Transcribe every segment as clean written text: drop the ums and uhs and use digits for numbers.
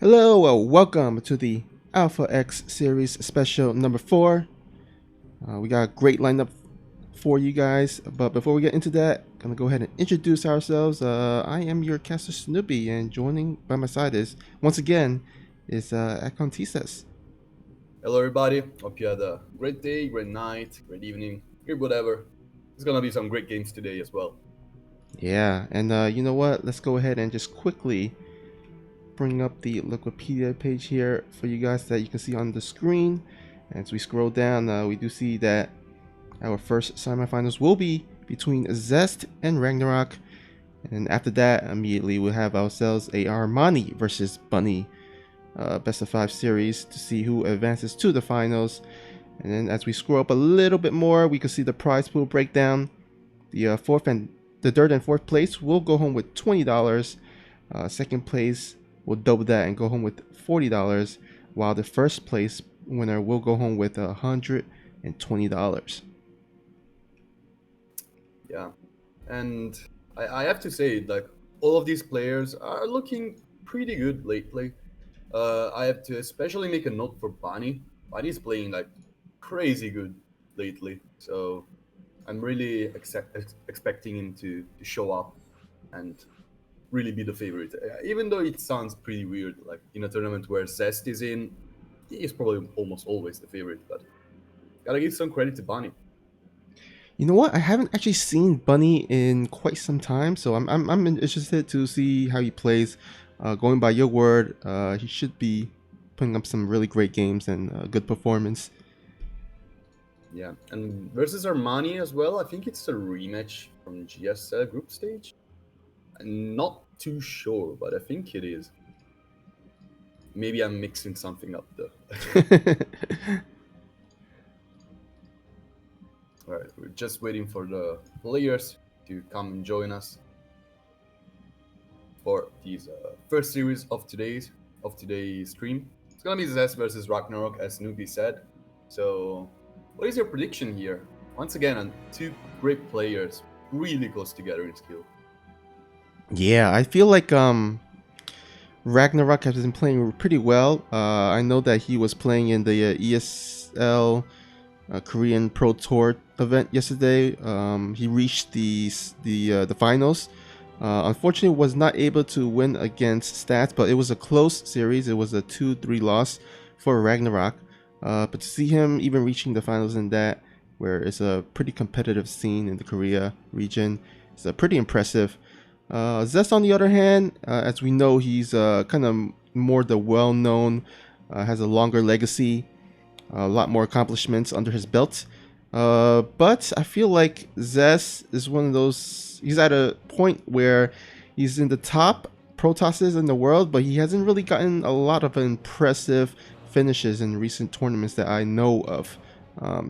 Hello, welcome to the Alpha X Series Special number 4. We got a great lineup for you guys, but before we get into that, gonna go ahead and introduce ourselves. I am your caster Snoopy, and joining by my side is, once again, is Akon Tisas. Hello, everybody. Hope you had a great day, great night, great evening, great whatever. There's gonna be some great games today as well. Yeah, and you know what? Let's go ahead and just quickly bring up the Wikipedia page here for you guys that you can see on the screen. As we scroll down, we do see that our first semifinals will be between Zest and Ragnarok. And after that, immediately we'll have ourselves a Armani versus Bunny best of 5 series to see who advances to the finals. And then as we scroll up a little bit more, we can see the prize pool breakdown. The third and fourth place will go home with $20. Second place will double that and go home with $40, while the first place winner will go home with $120. Yeah, and I have to say, like, all of these players are looking pretty good lately. I have to especially make a note for Bunny. Bunny's playing like crazy good lately, so I'm really expecting him to show up and really be the favorite. Even though it sounds pretty weird, like in a tournament where Zest is in, he is probably almost always the favorite. But gotta give some credit to Bunny. You know what? I haven't actually seen Bunny in quite some time, so I'm interested to see how he plays. Going by your word, he should be putting up some really great games and good performance. Yeah, and versus Armani as well. I think it's a rematch from GSL group stage. I'm not too sure, but I think it is. Maybe I'm mixing something up though. All right, we're just waiting for the players to come and join us for this first series of today's stream. It's gonna be Zest versus Ragnarok, as Snoopy said. So, what is your prediction here? Once again, on two great players, really close together in skill. Yeah, I feel like Ragnarok has been playing pretty well. I know that he was playing in the ESL Korean Pro Tour event yesterday. He reached the finals. Unfortunately, was not able to win against Stats, but it was a close series. It was a 2-3 loss for Ragnarok. But to see him even reaching the finals in that, where it's a pretty competitive scene in the Korea region, is pretty impressive. Zest, on the other hand, as we know, he's kind of more the well-known, has a longer legacy, a lot more accomplishments under his belt. But I feel like Zest is one of those. He's at a point where he's in the top Protosses in the world, but he hasn't really gotten a lot of impressive finishes in recent tournaments that I know of.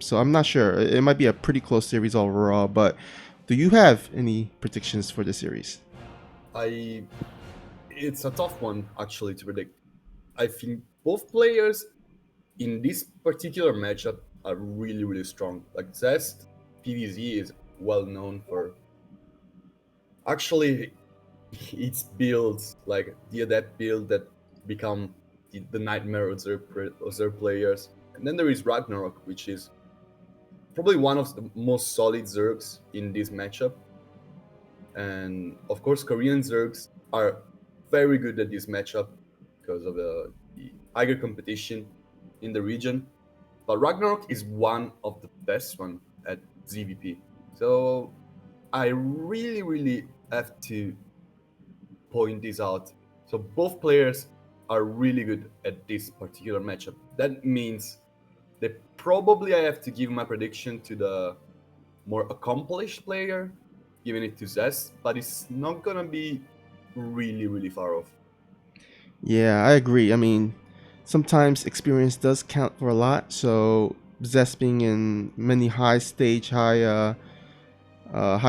So I'm not sure. It might be a pretty close series overall, but do you have any predictions for the series? I It's a tough one actually to predict. I think both players in this particular matchup are really strong. Like Zest PVZ is well known for actually its builds, like the adept build that become the nightmare Observe players. And then there is Ragnarok, which is probably one of the most solid Zergs in this matchup. And of course, Korean Zergs are very good at this matchup because of the higher competition in the region. But Ragnarok is one of the best one at ZVP. So I really have to point this out. So both players are really good at this particular matchup. That means that probably I have to give my prediction to the more accomplished player, giving it to Zest, but it's not gonna be really far off. Yeah, I agree. I mean, sometimes experience does count for a lot. So Zest being in many high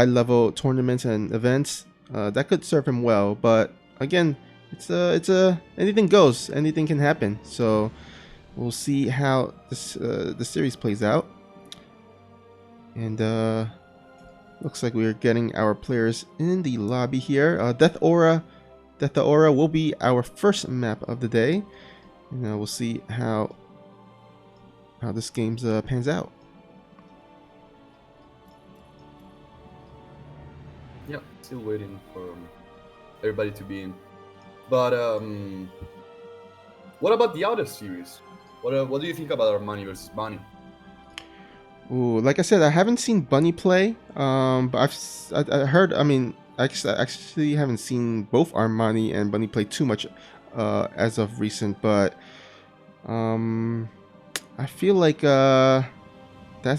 level tournaments and events, that could serve him well. But again, it's a anything goes, anything can happen. So we'll see how the series plays out. And looks like we're getting our players in the lobby here. Death Aura Aura will be our first map of the day, and we'll see how this game pans out. Yeah, still waiting for everybody to be in. But what about the other series? What do you think about Armani versus Bunny? Ooh, like I said, I haven't seen Bunny play, but I heard. I mean, I actually haven't seen both Armani and Bunny play too much as of recent, but I feel like that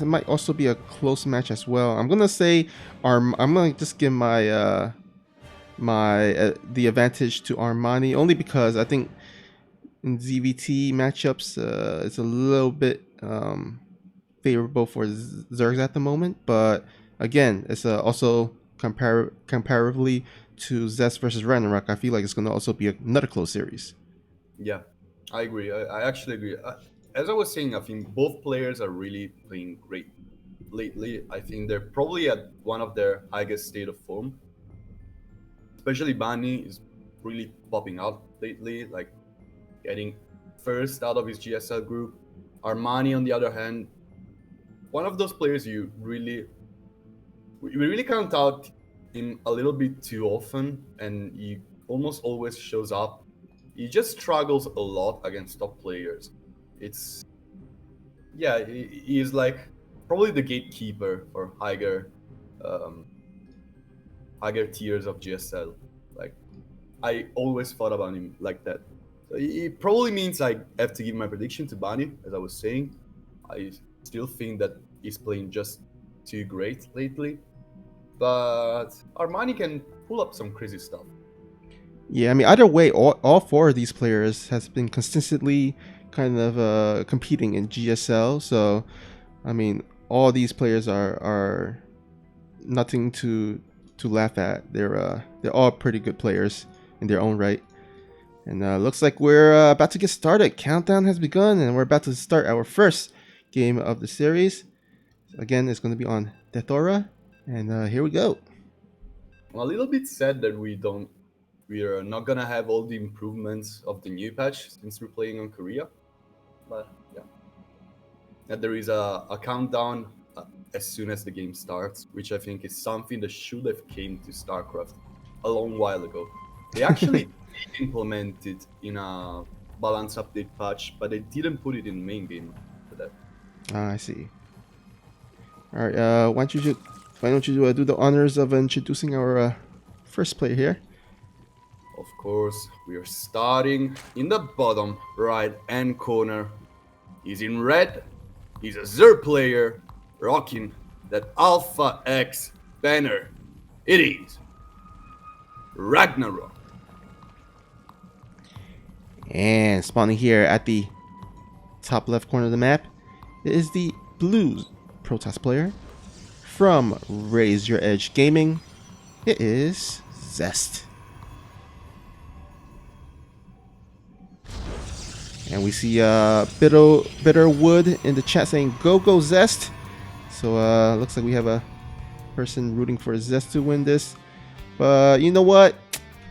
might also be a close match as well. I'm gonna say I'm gonna just give my the advantage to Armani only because I think in ZVT matchups it's a little bit favorable for Zergs at the moment, but again, it's also comparatively to Zest versus Ragnarok. I feel like it's gonna also be another close series. Yeah, I agree. I actually agree. As I was saying, I think both players are really playing great lately. I think they're probably at one of their highest state of form. Especially Bunny is really popping out lately, like getting first out of his GSL group. Armani, on the other hand, one of those players we really count out him a little bit too often, and he almost always shows up. He just struggles a lot against top players. He is like probably the gatekeeper for higher tiers of GSL. Like, I always thought about him like that. So it probably means I have to give my prediction to Bunny, as I was saying. I still think that he's playing just too great lately, but Armani can pull up some crazy stuff. Yeah, I mean, either way, all four of these players has been consistently kind of competing in GSL. So, I mean, all these players are nothing to laugh at. They're all pretty good players in their own right. And looks like we're about to get started. Countdown has begun, and we're about to start our first game of the series. Again, it's going to be on Aura, and here we go. I'm a little bit sad that we are not gonna have all the improvements of the new patch since we're playing on Korea. But yeah, and there is a countdown as soon as the game starts, which I think is something that should have came to StarCraft a long while ago. They actually implemented in a balance update patch, but they didn't put it in main game for that. I see. All right, why don't you do the honors of introducing our first player here? Of course, we are starting in the bottom right hand corner. He's in red. He's a Xur player rocking that Alpha X banner. It is Ragnarok. And spawning here at the top left corner of the map is the blue Protoss player from Raise Your Edge Gaming. It is Zest. And we see Bitterwood in the chat saying go Zest. So looks like we have a person rooting for Zest to win this. But you know what?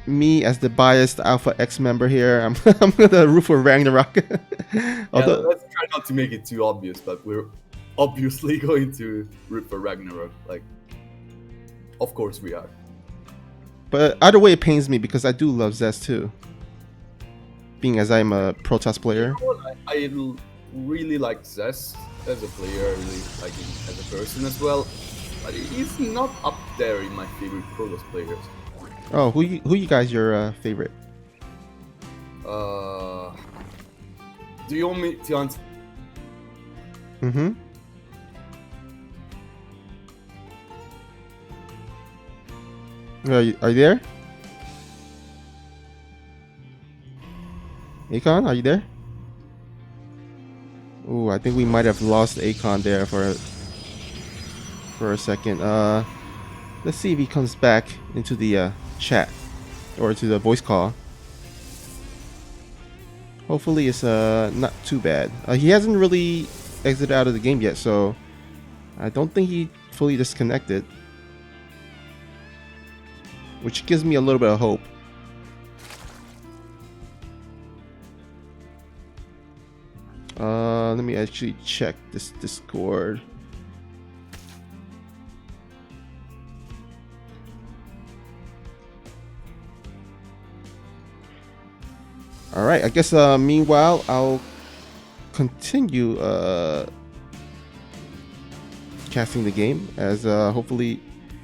Me as the biased Alpha X member here, I'm gonna root for Ragnarok. Let's try not to make it too obvious, but we're obviously going to root for Ragnarok. Like, of course we are. But either way, it pains me because I do love Zest too. Being as I'm a Protoss player. You know what? I really like Zest as a player. I really like him as a person as well. But he's not up there in my favorite Protoss players. Oh, who you guys your favorite? Do you want me to answer? Mm-hmm. Are you there? Akon, are you there? Ooh, I think we might have lost Akon there for a second. Let's see if he comes back into the chat or to the voice call. Hopefully it's not too bad. He hasn't really exited out of the game yet, so I don't think he fully disconnected, which gives me a little bit of hope. Let me actually check this Discord. All right, I guess meanwhile I'll continue casting the game as hopefully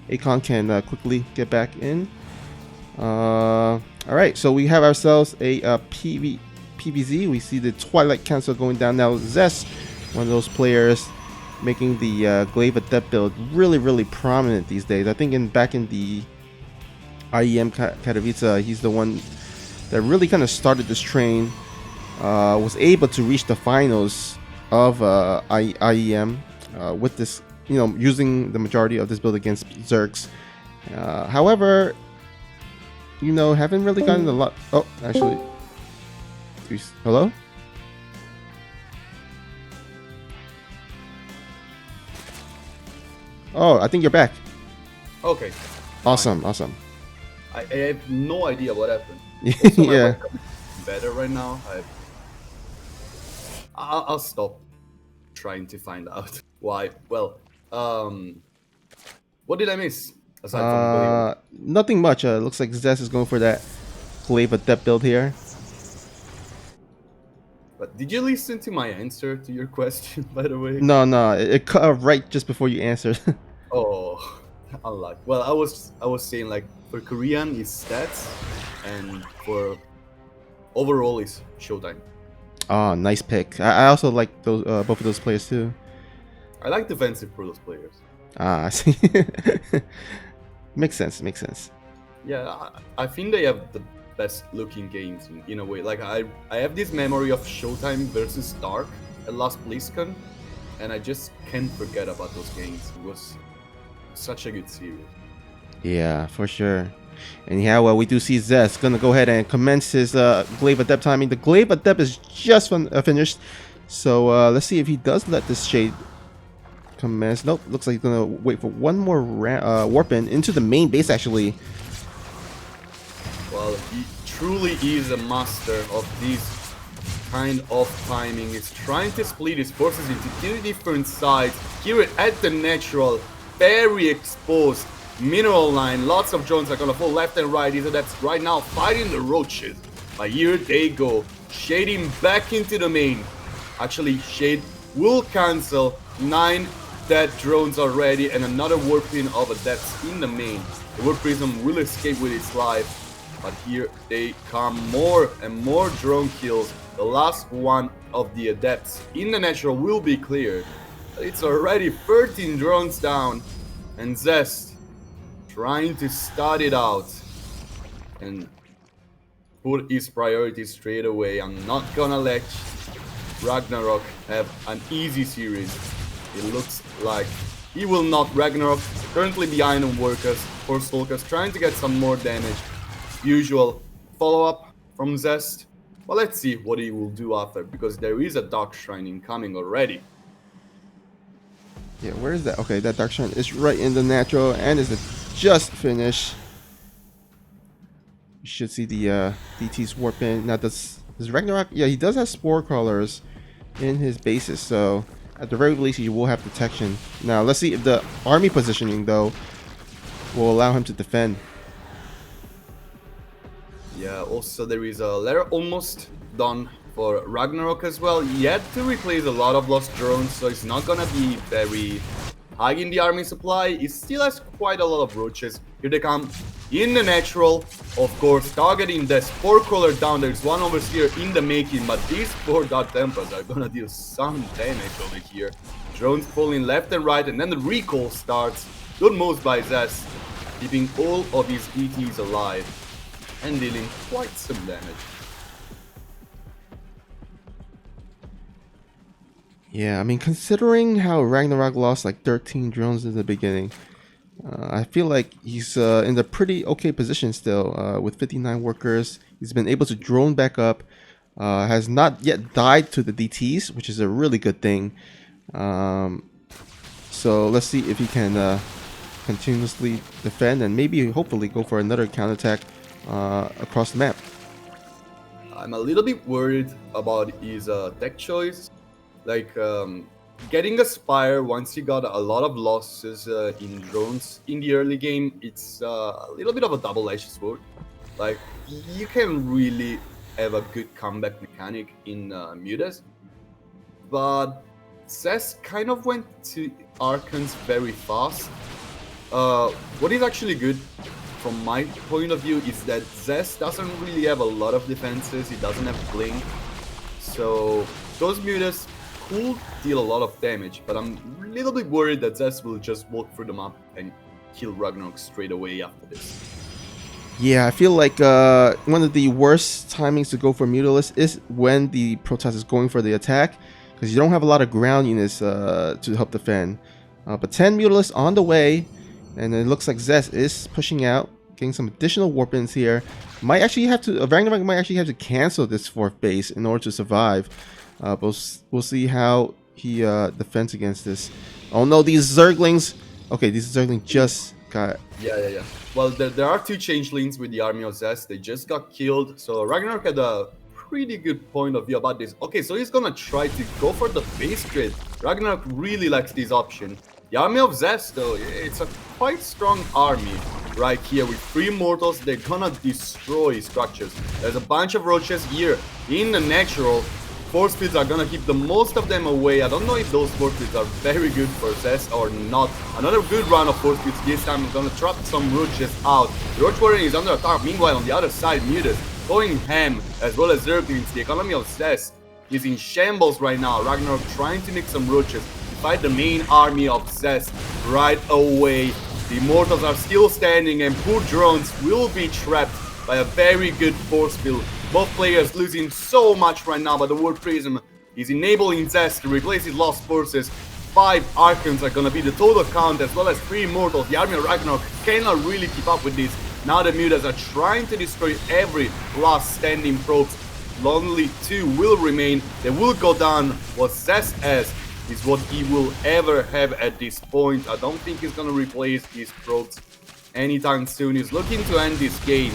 Akon can quickly get back in. All right, so we have ourselves a PVZ. We see the Twilight Council going down now. Zest, one of those players making the Glaive Adept build really prominent these days. I think back in the IEM Katowice, he's the one that really kind of started this train. Was able to reach the finals of IEM with this, using the majority of this build against Zergs. However, haven't really gotten a lot. Oh, actually, hello. Oh, I think you're back. Okay. Awesome. I have no idea what happened. Yeah. Better right now. I'll stop trying to find out why. Well, what did I miss aside from nothing much. Looks like Zest is going for that Glaive Adept build here. But did you listen to my answer to your question, by the way? No, it cut off right just before you answered. Oh, unlucky. Well, I was saying, like, for Korean is stats, and for overall is Showtime. Oh, nice pick. I also like those both of those players too. I like defensive for those players. I see. Makes sense. Yeah, I think they have the best looking games in a way. Like I have this memory of Showtime versus Dark at last BlizzCon, and I just can't forget about those games. It was such a good series. Yeah, for sure. And yeah, well, we do see Zest gonna go ahead and commence his Glaive Adept timing. The Glaive Adept is just finished, so let's see if he does let this Shade commence. Nope, looks like he's gonna wait for one more warp in into the main base actually. Well, he truly is a master of this kind of timing. He's trying to split his forces into two different sides. Here at the natural, very exposed mineral line. Lots of drones are gonna fall left and right. These Adepts right now fighting the roaches. But here they go, shading back into the main. Actually, Shade will cancel 9 dead drones already and another warping of Adepts in the main. The Warp Prism will escape with its life. But here they come, more and more drone kills. The last one of the Adepts in the natural will be cleared. It's already 13 drones down. And Zest trying to start it out and put his priorities straight away. I'm not gonna let Ragnarok have an easy series. It looks like he will not. Ragnarok currently behind on Workers, Force Stalkers, trying to get some more damage. Usual follow-up from Zest. Well, let's see what he will do after, because there is a Dark Shrine incoming already. Yeah, where is that? Okay, that Dark Shrine is right in the natural and is just finished. You should see the DTs warp in. Now, does Ragnarok? Yeah, he does have Spore Crawlers in his bases, so at the very least, he will have protection. Now, let's see if the army positioning, though, will allow him to defend. Yeah, also there is a letter almost done for Ragnarok as well. Yet to replace a lot of lost drones, so it's not gonna be very high in the army supply. It still has quite a lot of roaches. Here they come in the natural, of course, targeting the Spore Crawler down. There's one overseer in the making, but these 4 Dot Temples are gonna deal some damage over here. Drones falling left and right, and then the recall starts. Good moves by Zest, keeping all of his DTs alive and dealing quite some damage. Yeah, I mean, considering how Ragnarok lost like 13 drones in the beginning, I feel like he's in a pretty okay position still with 59 workers. He's been able to drone back up, has not yet died to the DTs, which is a really good thing. So let's see if he can continuously defend and maybe hopefully go for another counterattack across the map. I'm a little bit worried about his tech choice Like getting a Spire once you got a lot of losses in drones in the early game, it's a little bit of a double-edged sword. Like you can really have a good comeback mechanic in Mutas, but Zest kind of went to Archons very fast. What is actually good from my point of view is that Zest doesn't really have a lot of defenses, he doesn't have Blink, so those Mutas could deal a lot of damage, but I'm a little bit worried that Zest will just walk through the map and kill Ragnarok straight away after this. Yeah, I feel like one of the worst timings to go for Mutalisk is when the Protoss is going for the attack, because you don't have a lot of ground units to help defend. But 10 Mutalisks on the way, and it looks like Zest is pushing out, getting some additional warpins here. Might actually have to, Ragnarok might actually have to cancel this 4th base in order to survive. But we'll see how he defends against this. Oh no, these Zerglings! Okay, these Zerglings just got... Yeah. Well, there are 2 changelings with the army of Zest. They just got killed, so Ragnarok had a pretty good point of view about this. Okay, so he's gonna try to go for the base trade. Ragnarok really likes this option. The army of Zest, though, it's a quite strong army right here with 3 mortals. They're gonna destroy structures. There's a bunch of roaches here in the natural. Force fields are gonna keep the most of them away. I don't know if those force fields are very good for Zest or not. Another good round of force fields this time is gonna trap some roaches out. The Roach Warrior is under attack. Meanwhile, on the other side, Mutas going ham, as well as Zerglings. The economy of Zest is in shambles right now. Ragnarok trying to make some roaches to fight the main army of Zest right away. The Immortals are still standing, and poor drones will be trapped by a very good force field. Both players losing so much right now, but the Warp Prism is enabling Zest to replace his lost forces. 5 Archons are gonna be the total count, as well as 3 Immortals. The army of Ragnarok cannot really keep up with this. Now the Mutas are trying to destroy every last standing probes. Only 2 will remain. They will go down. What Zest has is what he will ever have at this point. I don't think he's gonna replace these probes anytime soon. He's looking to end this game.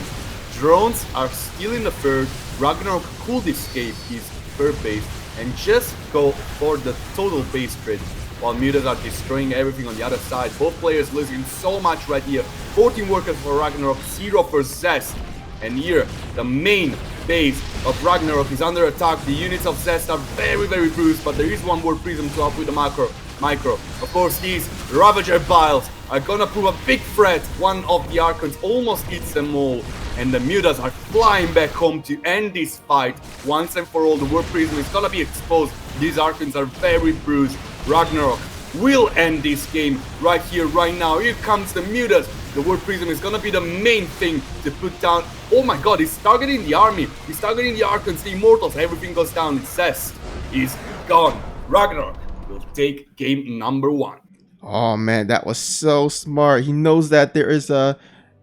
Drones are still in the 3rd. Ragnarok could escape his 3rd base and just go for the total base trade, while Mutas are destroying everything on the other side. Both players losing so much right here. 14 workers for Ragnarok, 0 for Zest. And here, the main base of Ragnarok is under attack. The units of Zest are very, very bruised, but there is one more prism to help with the micro. Of course, these Ravager Biles are gonna prove a big threat. One of the Archons almost eats them all, and the Mutas are flying back home to end this fight once and for all. The Warp Prism is gonna be exposed. These Archons are very bruised. Ragnarok will end this game right here, right now. Here comes the Mutas. The Warp Prism is gonna be the main thing to put down. Oh my god, he's targeting the army. He's targeting the Archons, the Immortals. Everything goes down. Zest is gone. Ragnarok will take game number 1. Oh man, that was so smart. He knows that there's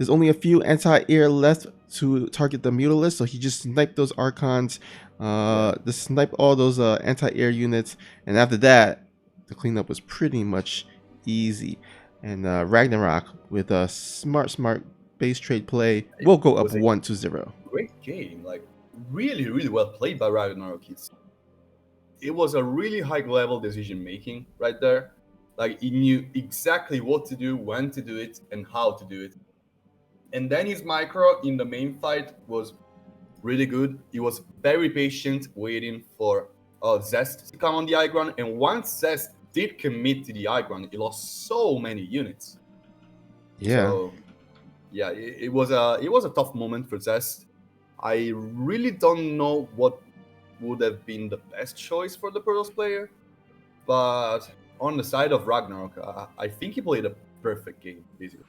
only a few anti-air left to target the Mutalisk, so he just sniped those Archons, just sniped all those anti-air units, and after that, the cleanup was pretty much easy. And Ragnarok, with a smart base trade play, will go up 1-0. Great game, like really well played by Ragnarok. It was a really high level decision making right there. Like he knew exactly what to do, when to do it, and how to do it. And then his micro in the main fight was really good. He was very patient, waiting for Zest to come on the high ground. And once Zest did commit to the high ground, he lost so many units. Yeah. So, yeah, it was a tough moment for Zest. I really don't know what would have been the best choice for the Protoss player, but on the side of Ragnarok, I think he played a perfect game, basically.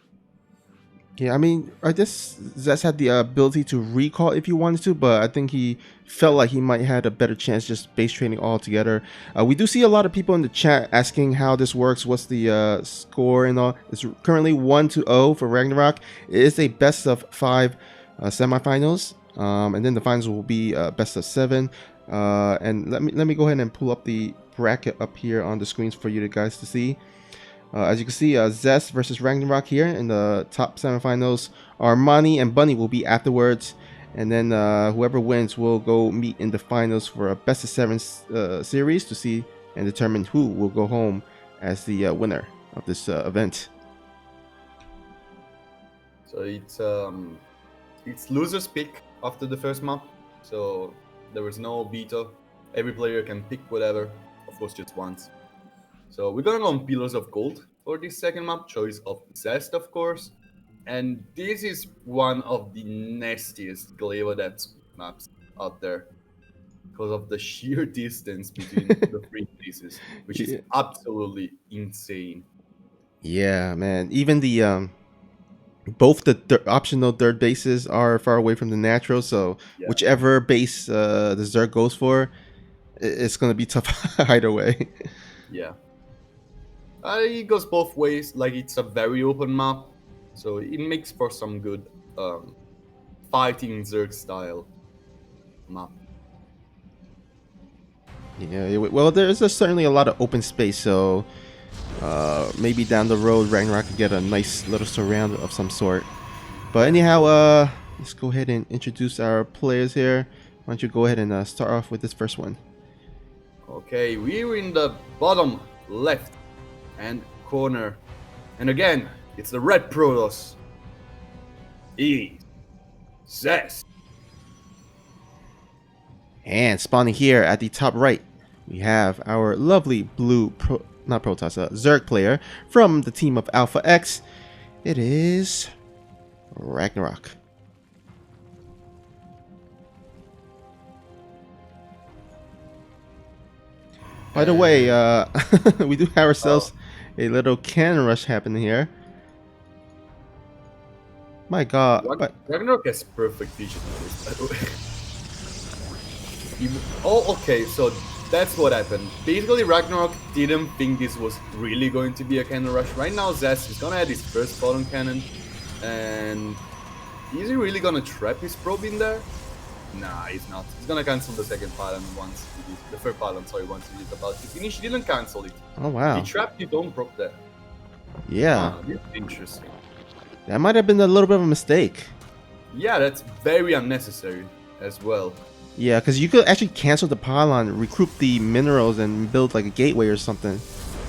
Yeah, I mean, I guess Zest had the ability to recall if he wanted to, but I think he felt like he might have had a better chance just base training altogether. We do see a lot of people in the chat asking how this works, what's the score and all. It's currently 1-0 for Ragnarok. It is a best of 5 semifinals, and then the finals will be best of 7. And let me go ahead and pull up the bracket up here on the screens for you guys to see. As you can see, Zest versus Ragnarok here in the top semifinals. Armani and Bunny will be afterwards, and then whoever wins will go meet in the finals for a best of 7 series to see and determine who will go home as the winner of this event. So it's loser's pick after the first map. So there was no veto. Every player can pick whatever, of course, just once. So we're gonna go on Pillars of Gold for this second map, choice of Zest, of course. And this is one of the nastiest Glaive Depths maps out there because of the sheer distance between the three pieces, which is absolutely insane. Yeah, man. Even the both the optional third bases are far away from the natural, so Yeah. whichever base the Zerg goes for, it's gonna be tough either way. Yeah. It goes both ways. Like, it's a very open map, so it makes for some good fighting Zerg style map. Yeah, well, there's certainly a lot of open space, so maybe down the road Ragnarok could get a nice little surround of some sort. But anyhow, let's go ahead and introduce our players here. Why don't you go ahead and start off with this first one? Okay, we're in the bottom left and corner, and again, it's the red Protoss. Zest. And spawning here at the top right, we have our lovely blue Zerg player from the team of Alpha X. It is Ragnarok. By the way, we do have ourselves a little cannon rush happening here. My God. Ragnarok has perfect vision for this, by the way. Oh, okay, so that's what happened. Basically, Ragnarok didn't think this was really going to be a cannon rush. Right now, Zest is gonna add his first photon cannon, and is he really gonna trap his probe in there? Nah, he's not. He's gonna cancel the second pylon once he did, the third pylon, sorry, once he did about to finish. He didn't cancel it. Oh, wow. He trapped his own probe there. Yeah. This is interesting. That might have been a little bit of a mistake. Yeah, that's very unnecessary as well. Yeah, because you could actually cancel the pylon, recruit the minerals, and build like a gateway or something.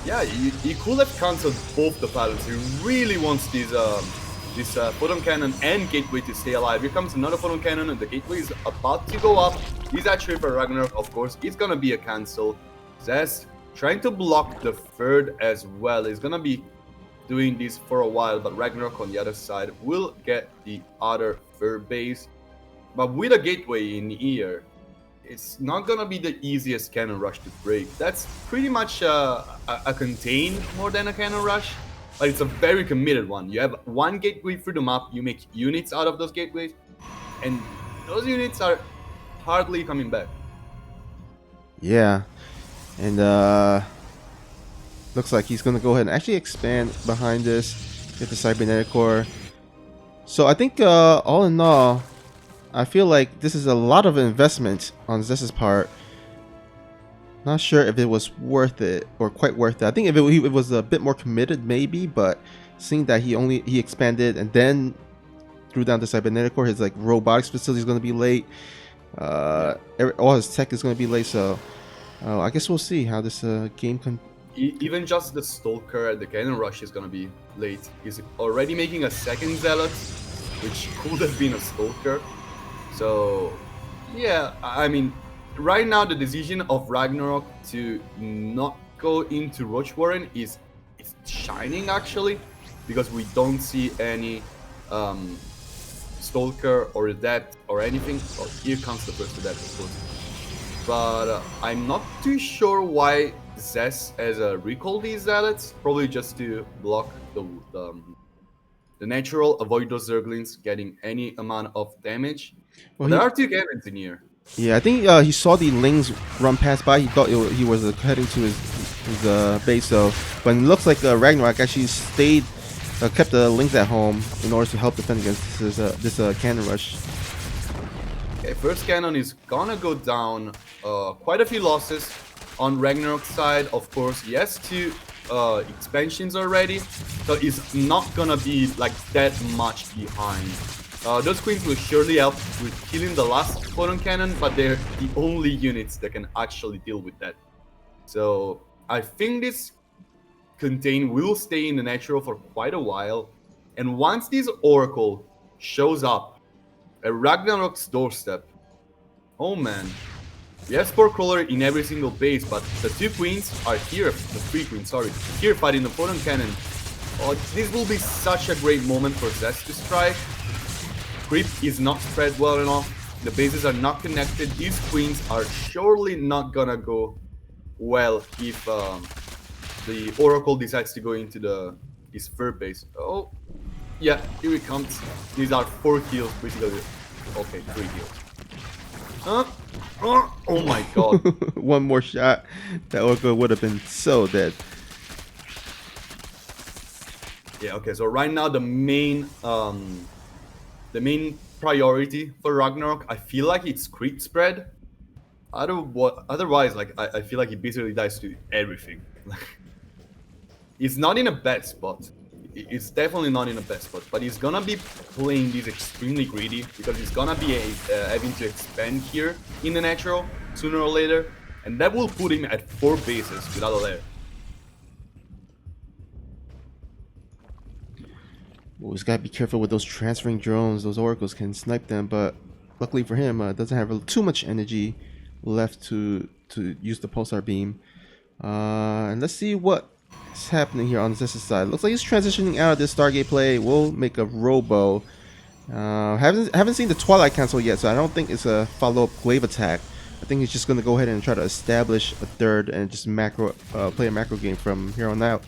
Yeah, he could have cancelled both the pylons. He really wants this photon cannon and gateway to stay alive. Here comes another photon cannon, and the gateway is about to go up. He's actually for Ragnarok, of course. It's gonna be a cancel. Zest trying to block the third as well. He's gonna be doing this for a while, but Ragnarok on the other side will get the other third base. But with a gateway in here, it's not gonna be the easiest cannon rush to break. That's pretty much a contain more than a cannon rush, but it's a very committed one. You have one gateway through the map, you make units out of those gateways, and those units are hardly coming back. Yeah, and looks like he's gonna go ahead and actually expand behind this, get the cybernetic core. So I think all in all, I feel like this is a lot of investment on Zest's part. Not sure if it was worth it or quite worth it. I think if it was a bit more committed, maybe. But seeing that he expanded and then threw down the cybernetic core, his like robotics facility is going to be late. All his tech is going to be late. So I guess we'll see how this game can. Even just the Stalker at the cannon rush is going to be late. He's already making a second Zealot, which could have been a Stalker. So, yeah, I mean, right now the decision of Ragnarok to not go into Roach Warren is shining, actually, because we don't see any Stalker or Adept or anything. Well, here comes the first Adept, of course. But I'm not too sure why Zest has recalled these Zealots, probably just to block the natural, avoid those Zerglings getting any amount of damage. Well, there are two cannons in here. Yeah, I think he saw the Lings run past by. He thought he was heading to his base, so. But it looks like Ragnarok actually kept the Lings at home in order to help defend against this cannon rush. Okay, first cannon is gonna go down. Quite a few losses on Ragnarok's side. Of course, he has two expansions already, so it's not gonna be like that much behind. Those queens will surely help with killing the last photon cannon, but they're the only units that can actually deal with that. So I think this contain will stay in the natural for quite a while. And once this Oracle shows up at Ragnarok's doorstep, oh man, we have Spore Crawler in every single base, but the two queens are here, the three queens, sorry, here fighting the Photon Cannon. Oh, this will be such a great moment for Zest to strike. Creep is not spread well enough, the bases are not connected, these queens are surely not gonna go well if the Oracle decides to go into his third base. Oh, yeah, here it comes. These are 4 kills, basically. Okay, 3 kills. Oh my god. One more shot, that Oracle would have been so dead. Yeah, okay, so right now the main priority for Ragnarok, I feel like it's creep spread. Otherwise, like I feel like he basically dies to everything. He's not in a bad spot. It's definitely not in a bad spot, but he's gonna be playing this extremely greedy because he's gonna be having to expand here in the natural sooner or later, and that will put him at 4 bases without a lair. Well, he's gotta be careful with those transferring drones. Those oracles can snipe them, but luckily for him, doesn't have too much energy left to use the pulsar beam. And let's see what is happening here on Zest's side. Looks like he's transitioning out of this Stargate play. We'll make a Robo. Haven't seen the Twilight Council yet, so I don't think it's a follow-up Glaive attack. I think he's just gonna go ahead and try to establish a third and just play a macro game from here on out.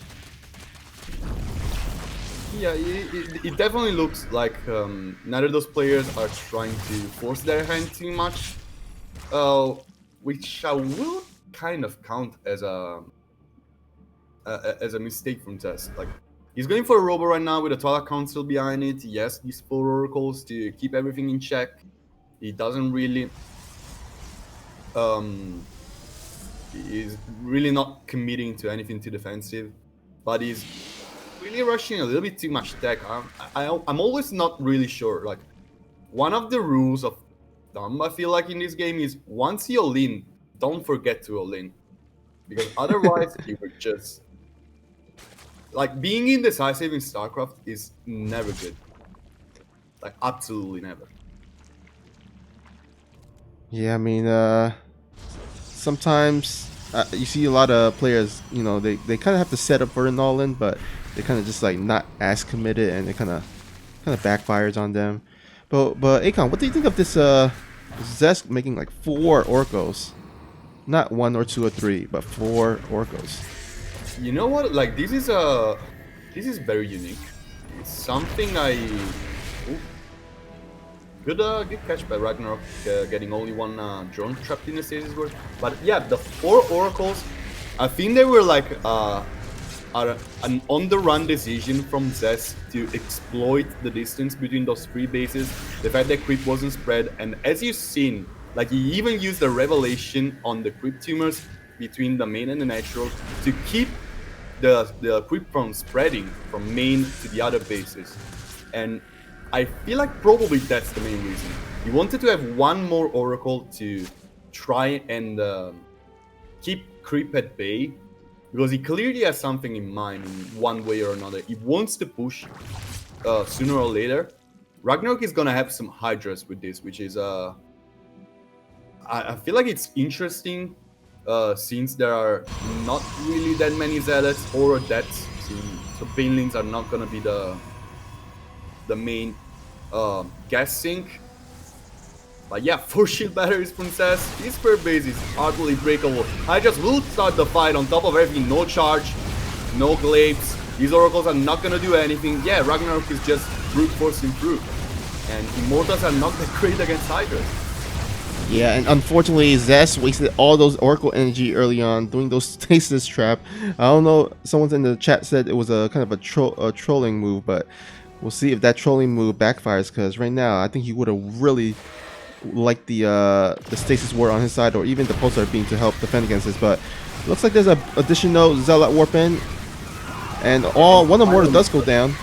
Yeah, it definitely looks like neither of those players are trying to force their hand too much, which I will kind of count as a mistake from Test. Like, he's going for a Robo right now with a Twilight Council behind it. Yes, these 4 oracles to keep everything in check. He doesn't really he's really not committing to anything too defensive, but he's really rushing a little bit too much tech. I'm always not really sure. Like, one of the rules of thumb I feel like in this game is once you all in, don't forget to all in, because otherwise you would just like being indecisive in StarCraft is never good. Like, absolutely never. Yeah, I mean, sometimes you see a lot of players, you know, they kind of have to set up for an all-in, but they kind of just like not as committed, and it kind of backfires on them. But Akon, what do you think of this Zest making like 4 oracles, not 1 or 2 or 3, but 4 oracles? You know what? Like, this is very unique. It's something good catch by Ragnarok, getting only 1 drone trapped in the stasis ward. But yeah, the 4 oracles, I think they were like an on-the-run decision from Zest to exploit the distance between those 3 bases, the fact that creep wasn't spread, and as you've seen, like, he even used the revelation on the creep tumors between the main and the natural to keep the creep from spreading from main to the other bases. And I feel like probably that's the main reason. He wanted to have 1 more oracle to try and keep creep at bay, because he clearly has something in mind in one way or another. He wants to push sooner or later. Ragnarok is gonna have some Hydras with this, which is I feel like it's interesting since there are not really that many Zealots or Deaths, so Banelings are not gonna be the main gas sink. But yeah, 4 shield batteries from Zest. His third base is utterly breakable. Hydras will start the fight on top of everything. No charge, no glaives. These oracles are not gonna do anything. Yeah, Ragnarok is just brute forcing through. And Immortals are not that great against Hydras. Yeah, and unfortunately, Zest wasted all those Oracle energy early on doing those stasis trap. I don't know, someone in the chat said it was a kind of a trolling move, but we'll see if that trolling move backfires, because right now, I think he would have really liked the stasis ward on his side, or even the pulsar beam to help defend against this. But looks like there's an additional Zealot warp in, and one of Mortar does go down.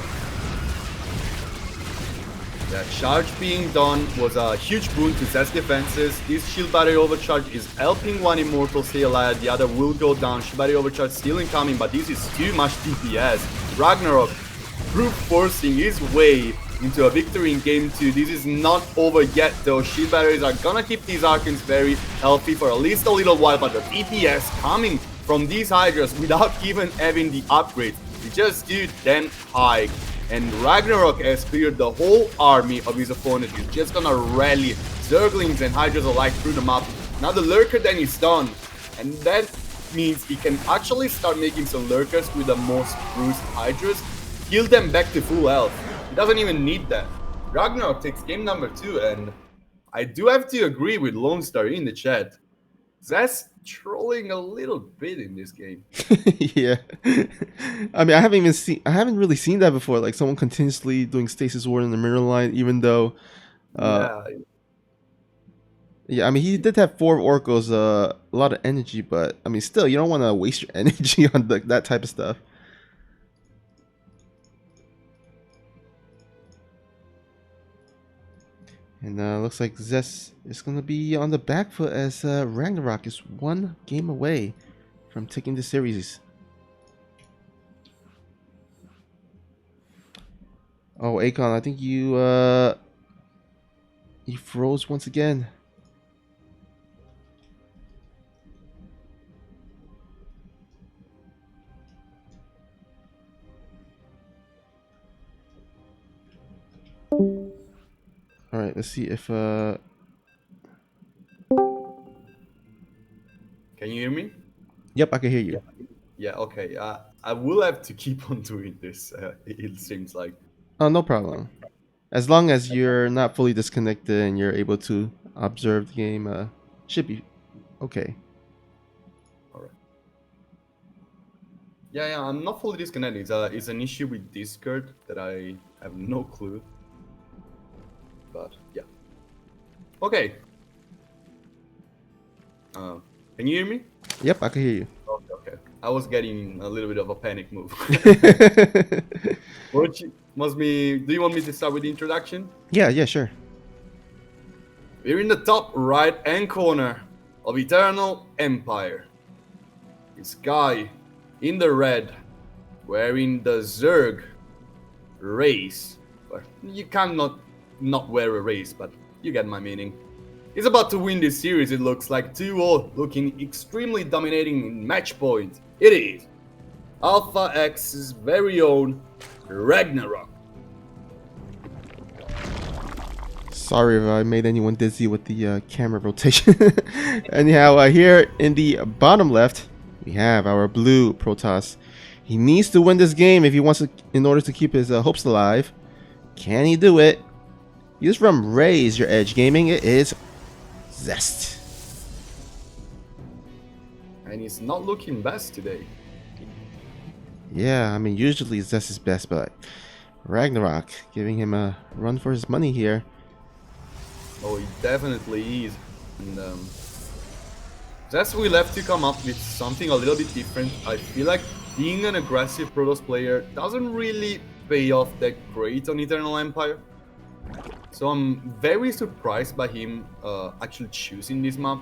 That charge being done was a huge boon to Zed's defenses. This shield battery overcharge is helping one Immortal stay alive, the other will go down. Shield battery overcharge still incoming, but this is too much DPS. Ragnarok brute forcing his way into a victory in game 2. This is not over yet though. Shield batteries are gonna keep these Archons very healthy for at least a little while, but the DPS coming from these Hydras without even having the upgrades is just too damn high. And Ragnarok has cleared the whole army of his opponent. He's just gonna rally Zerglings and Hydras alike through the map. Now the Lurker then is done, and that means he can actually start making some Lurkers with the most bruised Hydras, heal them back to full health. He doesn't even need that. Ragnarok takes game number 2, and I do have to agree with Lone Star in the chat. That's trolling a little bit in this game. Yeah. I mean, I haven't really seen that before. Like someone continuously doing Stasis Ward in the mirror line, even though. Yeah, I mean, he did have 4 Oracles, a lot of energy, but I mean, still, you don't want to waste your energy on that type of stuff. And looks like Zest is going to be on the back foot as Ragnarok is 1 game away from taking the series. Oh, Akon, I think you froze once again. All right, let's see if Can you hear me? Yep, I can hear you. Yeah, okay. I will have to keep on doing this, it seems like. Oh, no problem. As long as you're not fully disconnected and you're able to observe the game, should be okay. Alright. Yeah, I'm not fully disconnected. It's an issue with Discord that I have no clue. But yeah. Okay. Can you hear me? Yep, I can hear you. Okay. I was getting a little bit of a panic move. Do you want me to start with the introduction? Yeah, sure. We're in the top right hand corner of Eternal Empire. This guy in the red, wearing the Zerg race. You cannot not wear a race, but you get my meaning. He's about to win this series, it looks like 2-0, looking extremely dominating in match point. It is Alpha X's very own Ragnarok. Sorry if I made anyone dizzy with the camera rotation. Anyhow, here in the bottom left, we have our blue Protoss. He needs to win this game if he wants to, in order to keep his hopes alive. Can he do it? Use from Raise Your Edge Gaming. It is Zest. And he's not looking best today. Yeah, I mean, usually Zest is best, but Ragnarok giving him a run for his money here. Oh, he definitely is. And Zest will have to come up with something a little bit different. I feel like being an aggressive Protoss player doesn't really pay off that great on Eternal Empire. So I'm very surprised by him actually choosing this map.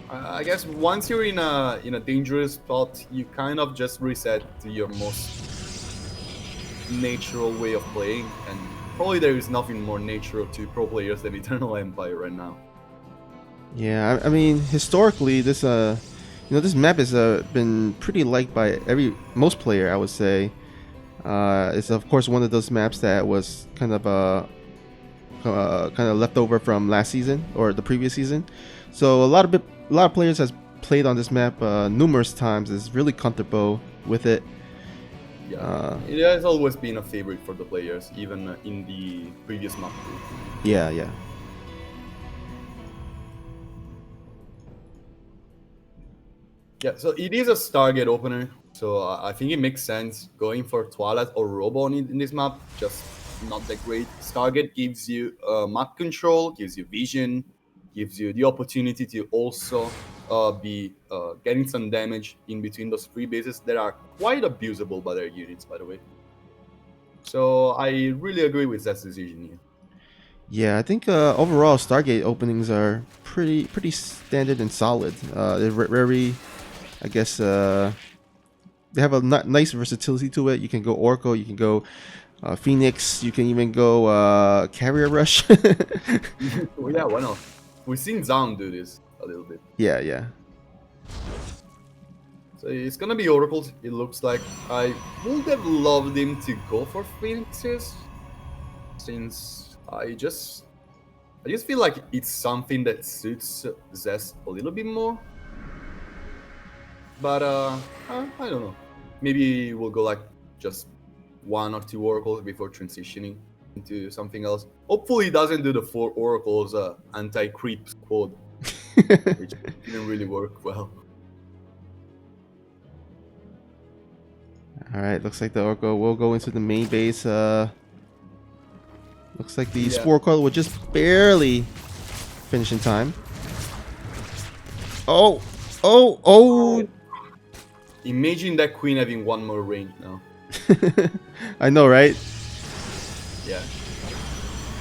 I guess once you're in a dangerous spot, you kind of just reset to your most natural way of playing, and probably there is nothing more natural to pro players than Eternal Empire right now. Yeah, I mean, historically, this this map has been pretty liked by most player, I would say. It's of course one of those maps that was kind of left over from last season or the previous season. So a lot of players has played on this map numerous times. Is really comfortable with it. Yeah, it has always been a favorite for the players, even in the previous map. Yeah. Yeah, so it is a Stargate opener, so I think it makes sense going for Twilight or Robo in this map. Just not that great. Stargate gives you map control, gives you vision, gives you the opportunity to also be getting some damage in between those free bases that are quite abusable by their units, by the way. So I really agree with that decision here. Yeah, I think overall Stargate openings are pretty standard and solid. They're very, I guess, they have a nice versatility to it. You can go Oracle, you can go Phoenix, you can even go Carrier Rush. Well, yeah, why not? We've seen Zaun do this a little bit. Yeah, yeah. So it's gonna be Oracles, it looks like. I would have loved him to go for Phoenixes, since I just feel like it's something that suits Zest a little bit more. But I don't know. Maybe we'll go like just 1 or 2 oracles before transitioning into something else. Hopefully, he doesn't do the 4 oracles anti-creep squad, which didn't really work well. All right, looks like the Oracle will go into the main base. Looks like the Yeah. Spore Coil will just barely finish in time. Oh, oh, oh! Imagine that queen having 1 more range now. I know, right? Yeah.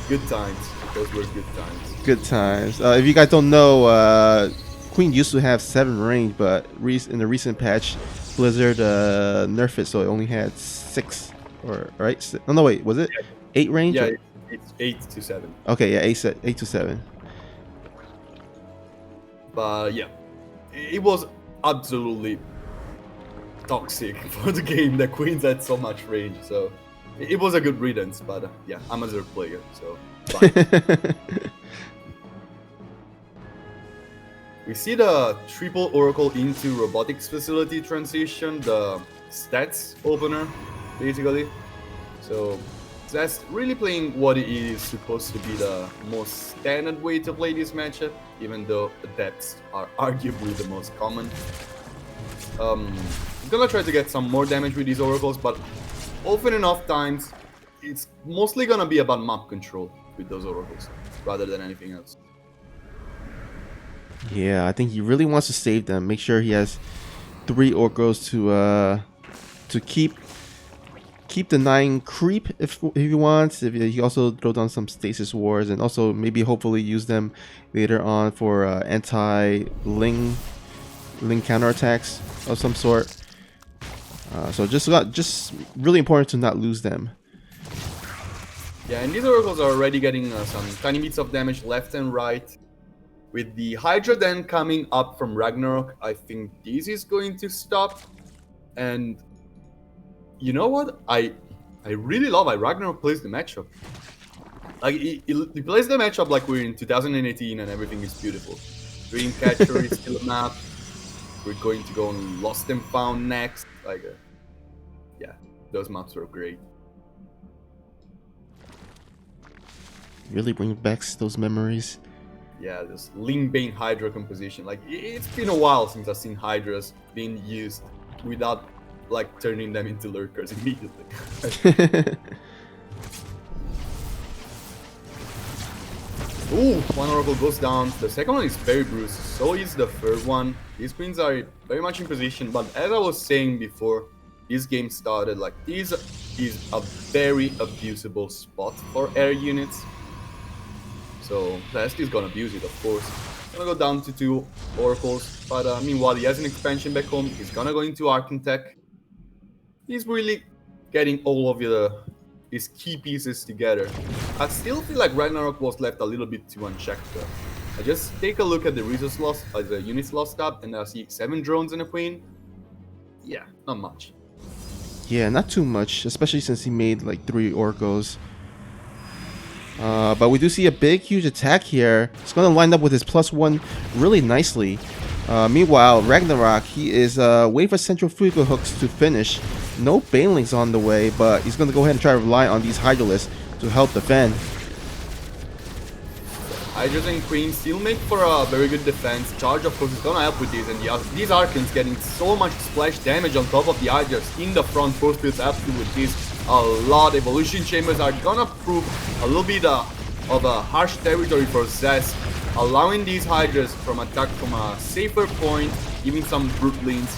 Good times. Those were good times. Good times. If you guys don't know, Queen used to have 7 range, but in the recent patch, Blizzard nerfed it, so it only had 6. Or right? Oh no, wait, was it 8 range? Yeah, or- it's 8 to 7. Okay, yeah, 8 to 7. But yeah, it was absolutely toxic for the game that Queens had so much range. So it was a good riddance. But yeah, I'm a Zerg player, so fine. We see the triple Oracle into Robotics Facility transition, the stats opener, basically. So that's really playing what it is supposed to be the most standard way to play this matchup, even though adepts are arguably the most common. I'm gonna try to get some more damage with these oracles, but often enough times, it's mostly gonna be about map control with those oracles, rather than anything else. Yeah, I think he really wants to save them. Make sure he has 3 Oracles to keep the 9 creep if he wants. If he also throw down some stasis wars, and also maybe hopefully use them later on for anti-ling counterattacks of some sort. So just really important to not lose them. Yeah, and these oracles are already getting some tiny bits of damage left and right. With the Hydra then coming up from Ragnarok, I think this is going to stop. And you know what? I really love how Ragnarok plays the matchup. Like he plays the matchup like we're in 2018 and everything is beautiful. Dreamcatcher is still a map. We're going to go on Lost and Found next. Like, yeah, those maps are great. Really bring back those memories. Yeah, this Ling Bane Hydra composition. Like, it's been a while since I've seen Hydras being used without, like, turning them into lurkers immediately. Ooh, 1 Oracle goes down. The second one is very bruised. So is the third one. These queens are very much in position. But as I was saying before, this game started, like, this is a very abusable spot for air units. So Zest is gonna abuse it, of course. Gonna go down to 2 oracles, but meanwhile he has an expansion back home. He's gonna go into Architect. He's really getting all of his key pieces together. I still feel like Ragnarok was left a little bit too unchecked though. I just take a look at the resource loss, the units lost up, and I see 7 drones and a queen. Yeah, not much. Yeah, not too much, especially since he made like 3 Oracles. But we do see a big, huge attack here. It's going to line up with his +1 really nicely. Meanwhile, Ragnarok, he is waiting for Central Fuga hooks to finish. No Banelings on the way, but he's going to go ahead and try to rely on these Hydralisks to help defend. Hydras and Queens still make for a very good defense. Charge, of course, is gonna help with this, and these Archons getting so much splash damage on top of the Hydras in the front force fields after with this a lot. Evolution Chambers are gonna prove a little bit of a harsh territory for Zest, allowing these Hydras from attack from a safer point, giving some Brooklyn's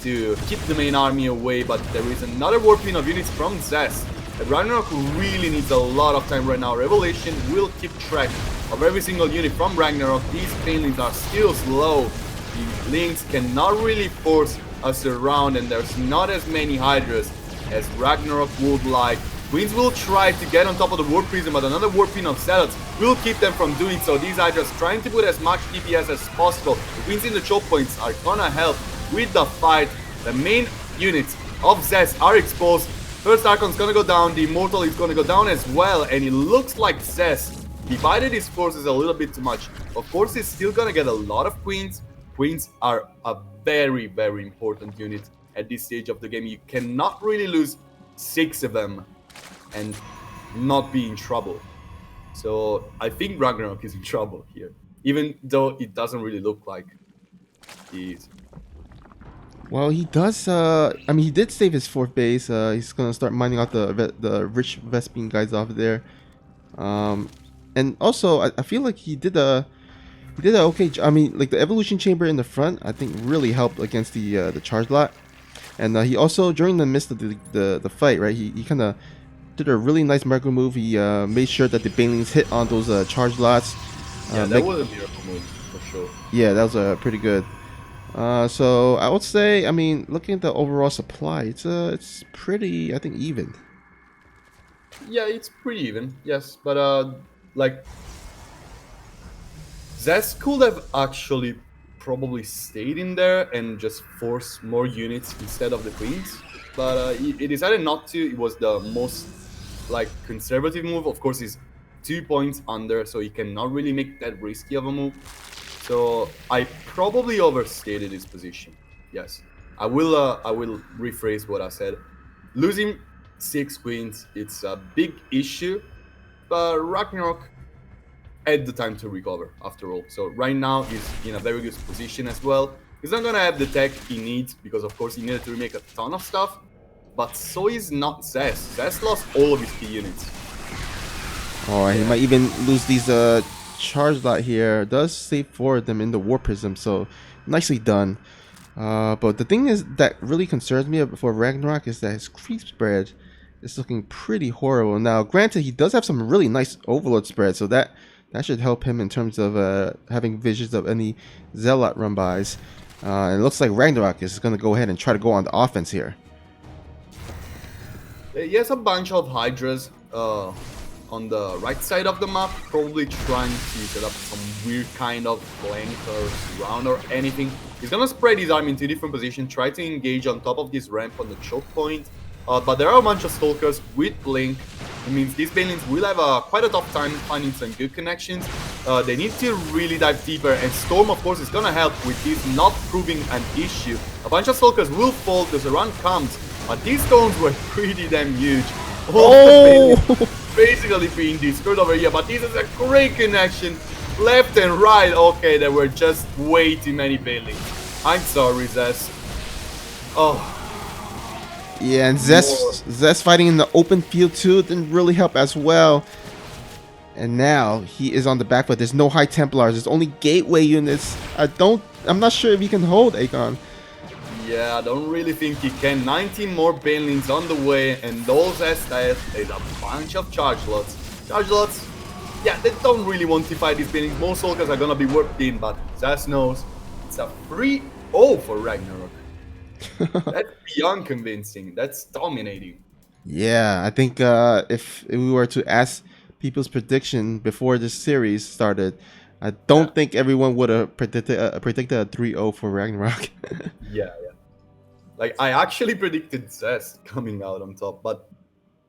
to keep the main army away, but there is another warping of units from Zest. Ragnarok really needs a lot of time right now. Revelation will keep track of every single unit from Ragnarok. These painlings are still slow. The links cannot really force us around, and there's not as many Hydras as Ragnarok would like. Queens will try to get on top of the Warp Prism, but another Warp Pin of Zealots will keep them from doing so. These Hydras trying to put as much DPS as possible. The Queens in the choke points are gonna help with the fight. The main units of Zest are exposed. First Archon's gonna go down, the Immortal is gonna go down as well, and it looks like Zest divided his forces a little bit too much. Of course, he's still gonna get a lot of Queens. Queens are a very, very important unit at this stage of the game. You cannot really lose 6 of them and not be in trouble. So I think Ragnarok is in trouble here, even though it doesn't really look like he is. Well, he does. I mean, he did save his 4th base. He's gonna start mining out the rich Vespene guys off there. And also, I feel like he did a okay. I mean, like the evolution chamber in the front, I think really helped against the charge lot. And he also, during the midst of the fight, right? He kind of did a really nice miracle move. He made sure that the banelings hit on those charge lots. Yeah, that was a miracle move for sure. Yeah, that was pretty good. So I would say, I mean, looking at the overall supply, it's pretty, I think, even. Yeah, it's pretty even, yes, but like Zest could have actually probably stayed in there and just forced more units instead of the Queens, but he decided not to. It was the most like conservative move. Of course, he's 2 points under, so he cannot really make that risky of a move. So I probably overstated his position. Yes, I will rephrase what I said. Losing 6 queens, it's a big issue, but Ragnarok had the time to recover after all. So right now he's in a very good position as well. He's not gonna have the tech he needs because of course he needed to remake a ton of stuff, but so is not Zest. Zest lost all of his key units. Oh, he might even lose these charge lot here. Does save 4 of them in the War Prism, so nicely done. But the thing is that really concerns me for Ragnarok is that his creep spread is looking pretty horrible. Now, granted, he does have some really nice Overload spread, so that should help him in terms of having visions of any Zealot run-bys. And it looks like Ragnarok is going to go ahead and try to go on the offense here. He has a bunch of Hydras on the right side of the map, probably trying to set up some weird kind of flank or surround or anything. He's gonna spread his army into different positions, try to engage on top of this ramp on the choke point. But there are a bunch of Stalkers with Blink. It means these Banelings will have quite a tough time finding some good connections. They need to really dive deeper, and Storm, of course, is gonna help with this not proving an issue. A bunch of Stalkers will fall, the surround comes, but these stones were pretty damn huge. Oh! Basically being destroyed over here, but this is a great connection. Left and right. Okay, there were just way too many Banelings. I'm sorry, Zest. Oh. Yeah, and Zest fighting in the open field too didn't really help as well. And now he is on the back foot. There's no High Templars. There's only Gateway units. I'm not sure if he can hold Akon. Yeah, I don't really think he can. 19 more Banelings on the way, and those Zest has is a bunch of Charge Lots. Charge Lots, yeah, they don't really want to fight these Banelings. Most Soldiers are gonna be warped in, but Zest knows it's a 3-0 for Ragnarok. That's beyond convincing. That's dominating. Yeah, I think if we were to ask people's prediction before this series started, I don't think everyone would have predicted a 3-0 for Ragnarok. Yeah. Like, I actually predicted Zest coming out on top, but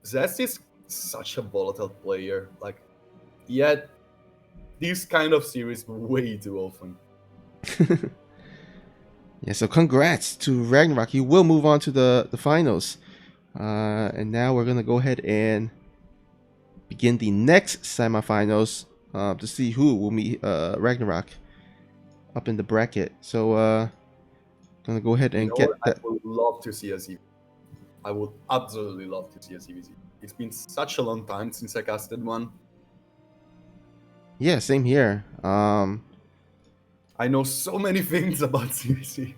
Zest is such a volatile player. Like, yet this kind of series way too often. Yeah, so congrats to Ragnarok. He will move on to the finals. And now we're going to go ahead and begin the next semifinals to see who will meet Ragnarok up in the bracket. So, gonna go ahead and get that. I would love to see a CVZ. I would absolutely love to see a CVZ. It's been such a long time since I casted one. Yeah, same here. I know so many things about CVZ.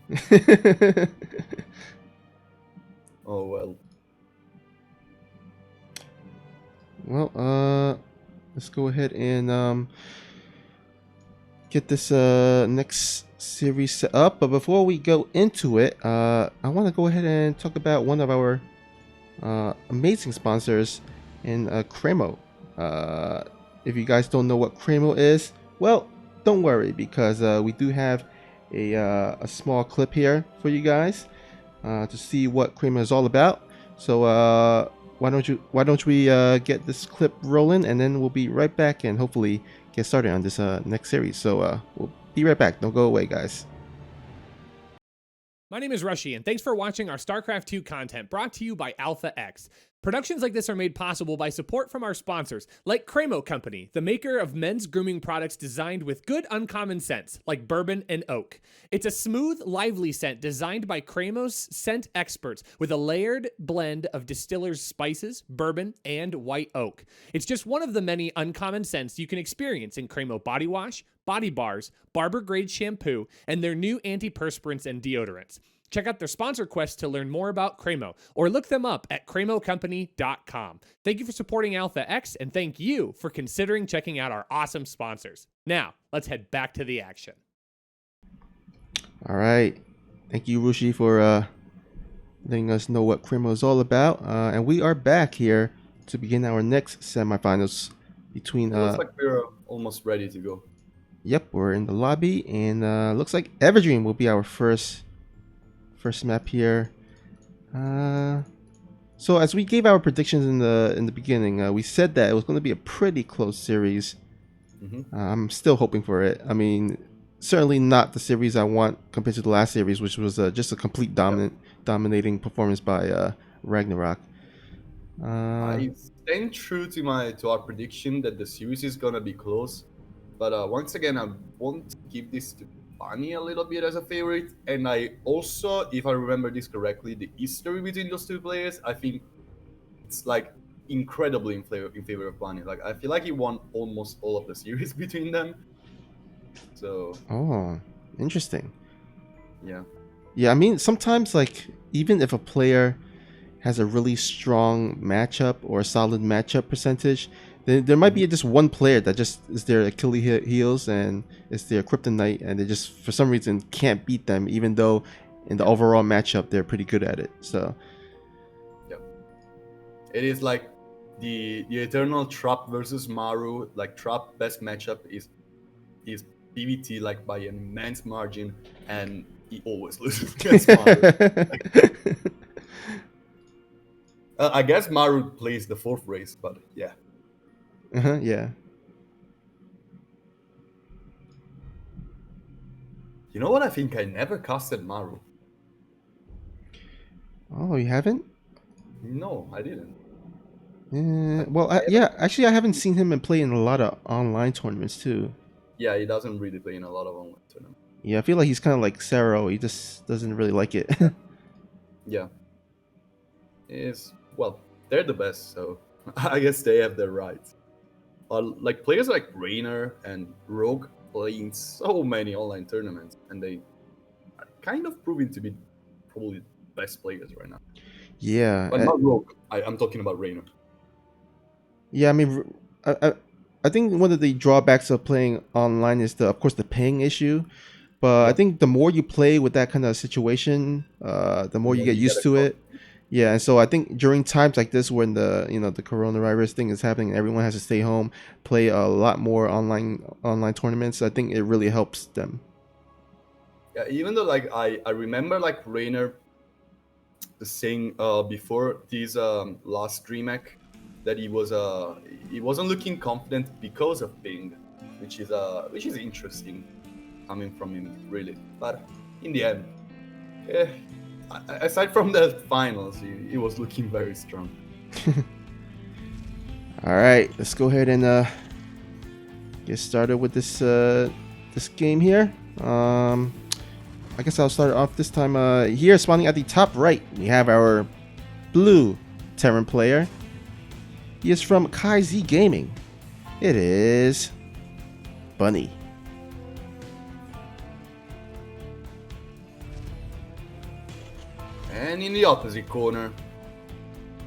Oh well. Well, let's go ahead and get this next series set up. But before we go into it, I want to go ahead and talk about one of our amazing sponsors in Cremo. If you guys don't know what Cremo is, well, don't worry, because we do have a small clip here for you guys to see what Cremo is all about. So why don't we get this clip rolling, and then we'll be right back and hopefully get started on this next series. So we'll be right back. Don't go away, guys. My name is Rushy, and thanks for watching our StarCraft 2 content brought to you by Alpha X. Productions like this are made possible by support from our sponsors, like Cremo Company, the maker of men's grooming products designed with good uncommon scents, like bourbon and oak. It's a smooth, lively scent designed by Cremo's scent experts with a layered blend of distillers' spices, bourbon, and white oak. It's just one of the many uncommon scents you can experience in Cremo body wash, body bars, barber-grade shampoo, and their new antiperspirants and deodorants. Check out their sponsor quest to learn more about Cremo, or look them up at cremocompany.com. Thank you for supporting Alpha X, and thank you for considering checking out our awesome sponsors. Now, let's head back to the action. All right. Thank you, Rushi, for letting us know what Cremo is all about. And we are back here to begin our next semifinals between... It looks like we're almost ready to go. Yep, we're in the lobby, and looks like Everdream will be our first map here. So as we gave our predictions in the beginning, we said that it was going to be a pretty close series. I'm still hoping for it. I mean, certainly not the series I want compared to the last series, which was just a complete dominating performance by Ragnarok. I stand true to our prediction that the series is gonna be close, but once again, I want to give this to Bunny a little bit as a favorite, and I also, if I remember this correctly, the history between those two players, I think it's like incredibly in favor of Bunny. Like, I feel like he won almost all of the series between them. So. Oh, interesting. Yeah. Yeah, I mean, sometimes, like, even if a player has a really strong matchup or a solid matchup percentage, there might be just one player that just is their Achilles heels and is their kryptonite, and they just for some reason can't beat them, even though in the overall matchup they're pretty good at it. So yeah, it is like the eternal Trap versus Maru. Like, Trap best matchup is PvT like by an immense margin, and he always loses against Maru. I guess Maru plays the fourth race, but yeah. Yeah. You know what? I think I never casted Maru. Oh, you haven't? No, I didn't. Well, yeah, actually, I haven't seen him play in a lot of online tournaments too. Yeah, he doesn't really play in a lot of online tournaments. Yeah, I feel like he's kind of like Saro. He just doesn't really like it. Yeah. Well, they're the best, so I guess they have their rights. Like, players like Raynor and Rogue play in so many online tournaments, and they are kind of proving to be probably the best players right now. Yeah. But not Rogue. I'm talking about Raynor. Yeah, I mean, I think one of the drawbacks of playing online is, of course, the ping issue. But I think the more you play with that kind of situation, the more you get used to it. Yeah, and so I think during times like this, when the coronavirus thing is happening, everyone has to stay home, play a lot more online tournaments. I think it really helps them. Yeah, even though like I remember like Raynor saying before this last DreamHack that he wasn't looking confident because of ping, which is interesting coming from him, really. But in the end, aside from the finals, he was looking very strong. All right, let's go ahead and get started with this game here. I guess I'll start off this time. Here, spawning at the top right, we have our blue Terran player. He is from Kai Z Gaming. It is Bunny. And in the opposite corner,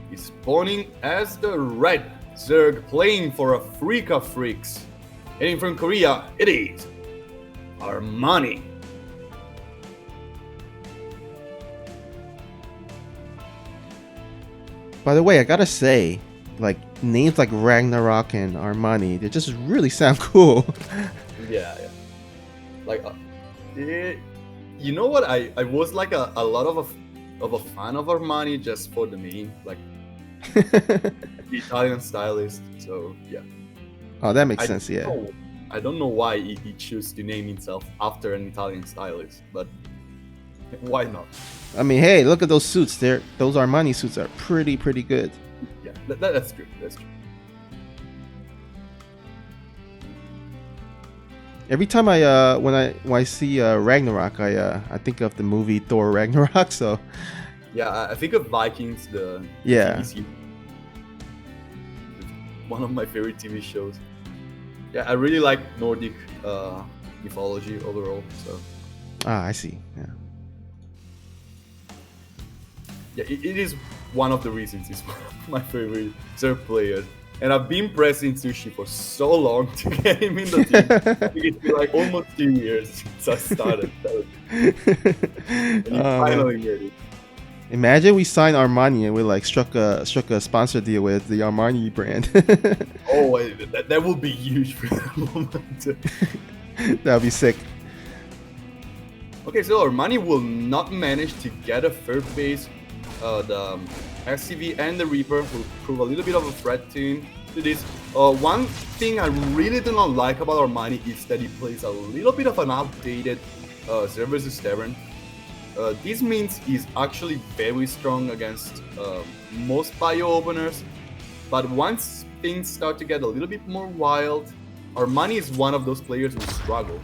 he's spawning as the red Zerg playing for a freak of freaks. Heading from Korea, it is Armani. By the way, I gotta say, like names like Ragnarok and Armani, they just really sound cool. Yeah. Like, you know what? I was like a lot of a fan of Armani just for the name, like the Italian stylist. So yeah. Oh, that makes sense. Yeah. I don't know why he chose to name himself after an Italian stylist, but why not? I mean, hey, look at those suits. Those Armani suits are pretty good. Yeah, that's true. That's true. Every time when I see Ragnarok, I think of the movie Thor Ragnarok. So yeah, I think of Vikings, the yeah, TV series. One of my favorite TV shows. Yeah, I really like Nordic mythology overall. So I see. Yeah. Yeah, it is one of the reasons he's one of my favorite Zerg players. And I've been pressing Sushi for so long to get him in the team. I think it's been like almost 2 years since I started. And he finally made it. Imagine we signed Armani and we like struck a sponsor deal with the Armani brand. Oh, that would be huge for that moment. That would be sick. Okay, so Armani will not manage to get a third base. The SCV and the Reaper will prove a little bit of a threat to this. One thing I really do not like about Armani is that he plays a little bit of an outdated Zerg vs Terran. This means he's actually very strong against most bio openers, but once things start to get a little bit more wild, Armani is one of those players who struggle.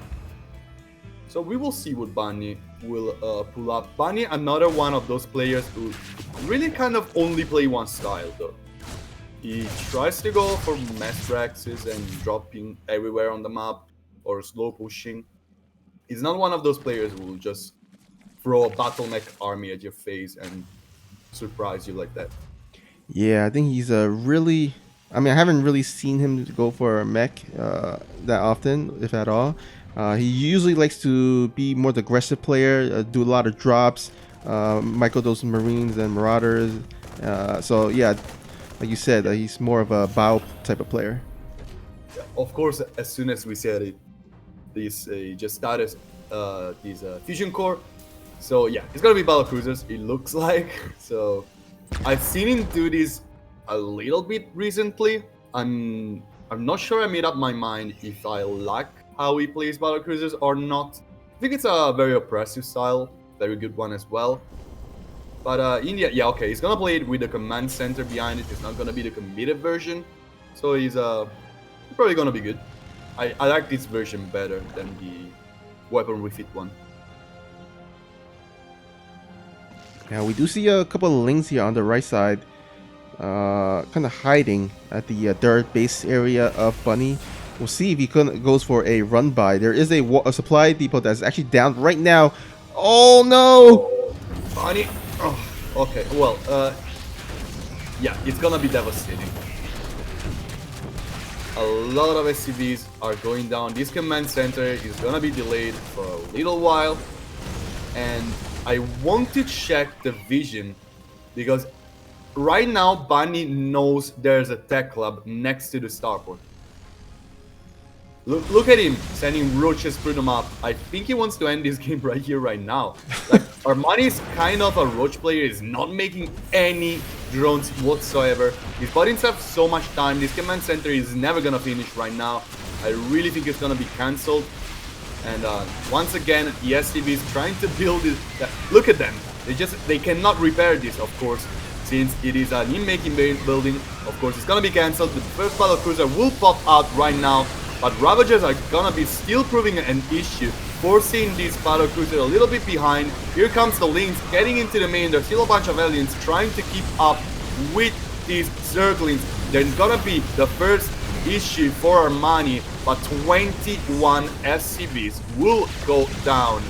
So we will see what Bunny will pull up. Bunny, another one of those players who really kind of only play one style though. He tries to go for mass Draxes and dropping everywhere on the map or slow pushing. He's not one of those players who will just throw a bottleneck army at your face and surprise you like that. Yeah, I think he's a really. I mean, I haven't really seen him go for a mech that often, if at all. He usually likes to be more the aggressive player, do a lot of drops, micro those Marines and Marauders. So yeah, like you said, he's more of a bow type of player. Yeah, of course, as soon as we said it, this just started this Fusion Core. So yeah, it's gonna be battle cruisers. It looks like. So I've seen him do this a little bit recently. I'm not sure I made up my mind if I like how he plays battle cruisers or not. I think it's a very oppressive style, very good one as well. But India, yeah, okay, he's gonna play it with the command center behind it. It's not gonna be the committed version, so he's probably gonna be good. I like this version better than the weapon refit one. Yeah, we do see a couple of links here on the right side, kind of hiding at the dirt base area of Bunny. We'll see if he goes for a run by. There is a supply depot that's actually down right now. Oh no! Oh, Bunny. Oh, okay, well, yeah, it's gonna be devastating. A lot of SCVs are going down. This command center is gonna be delayed for a little while, and I want to check the vision because right now Bunny knows there's a tech club next to the starport. Look at him sending roaches through the map. I think he wants to end this game right here, right now. Like, Armani is kind of a roach player. He's not making any drones whatsoever. He's bought himself so much time. This command center is never gonna finish right now. I really think it's gonna be cancelled. And once again, the SCV is trying to build it. Look at them. They cannot repair this, of course, since it is an in-making building. Of course, it's gonna be cancelled. The first battle cruiser will pop out right now. But Ravagers are gonna be still proving an issue, forcing this battle cruiser a little bit behind. Here comes the Lynx getting into the main. There's still a bunch of aliens trying to keep up with these Zerglings. There's gonna be the first issue for Armani, but 21 SCVs will go down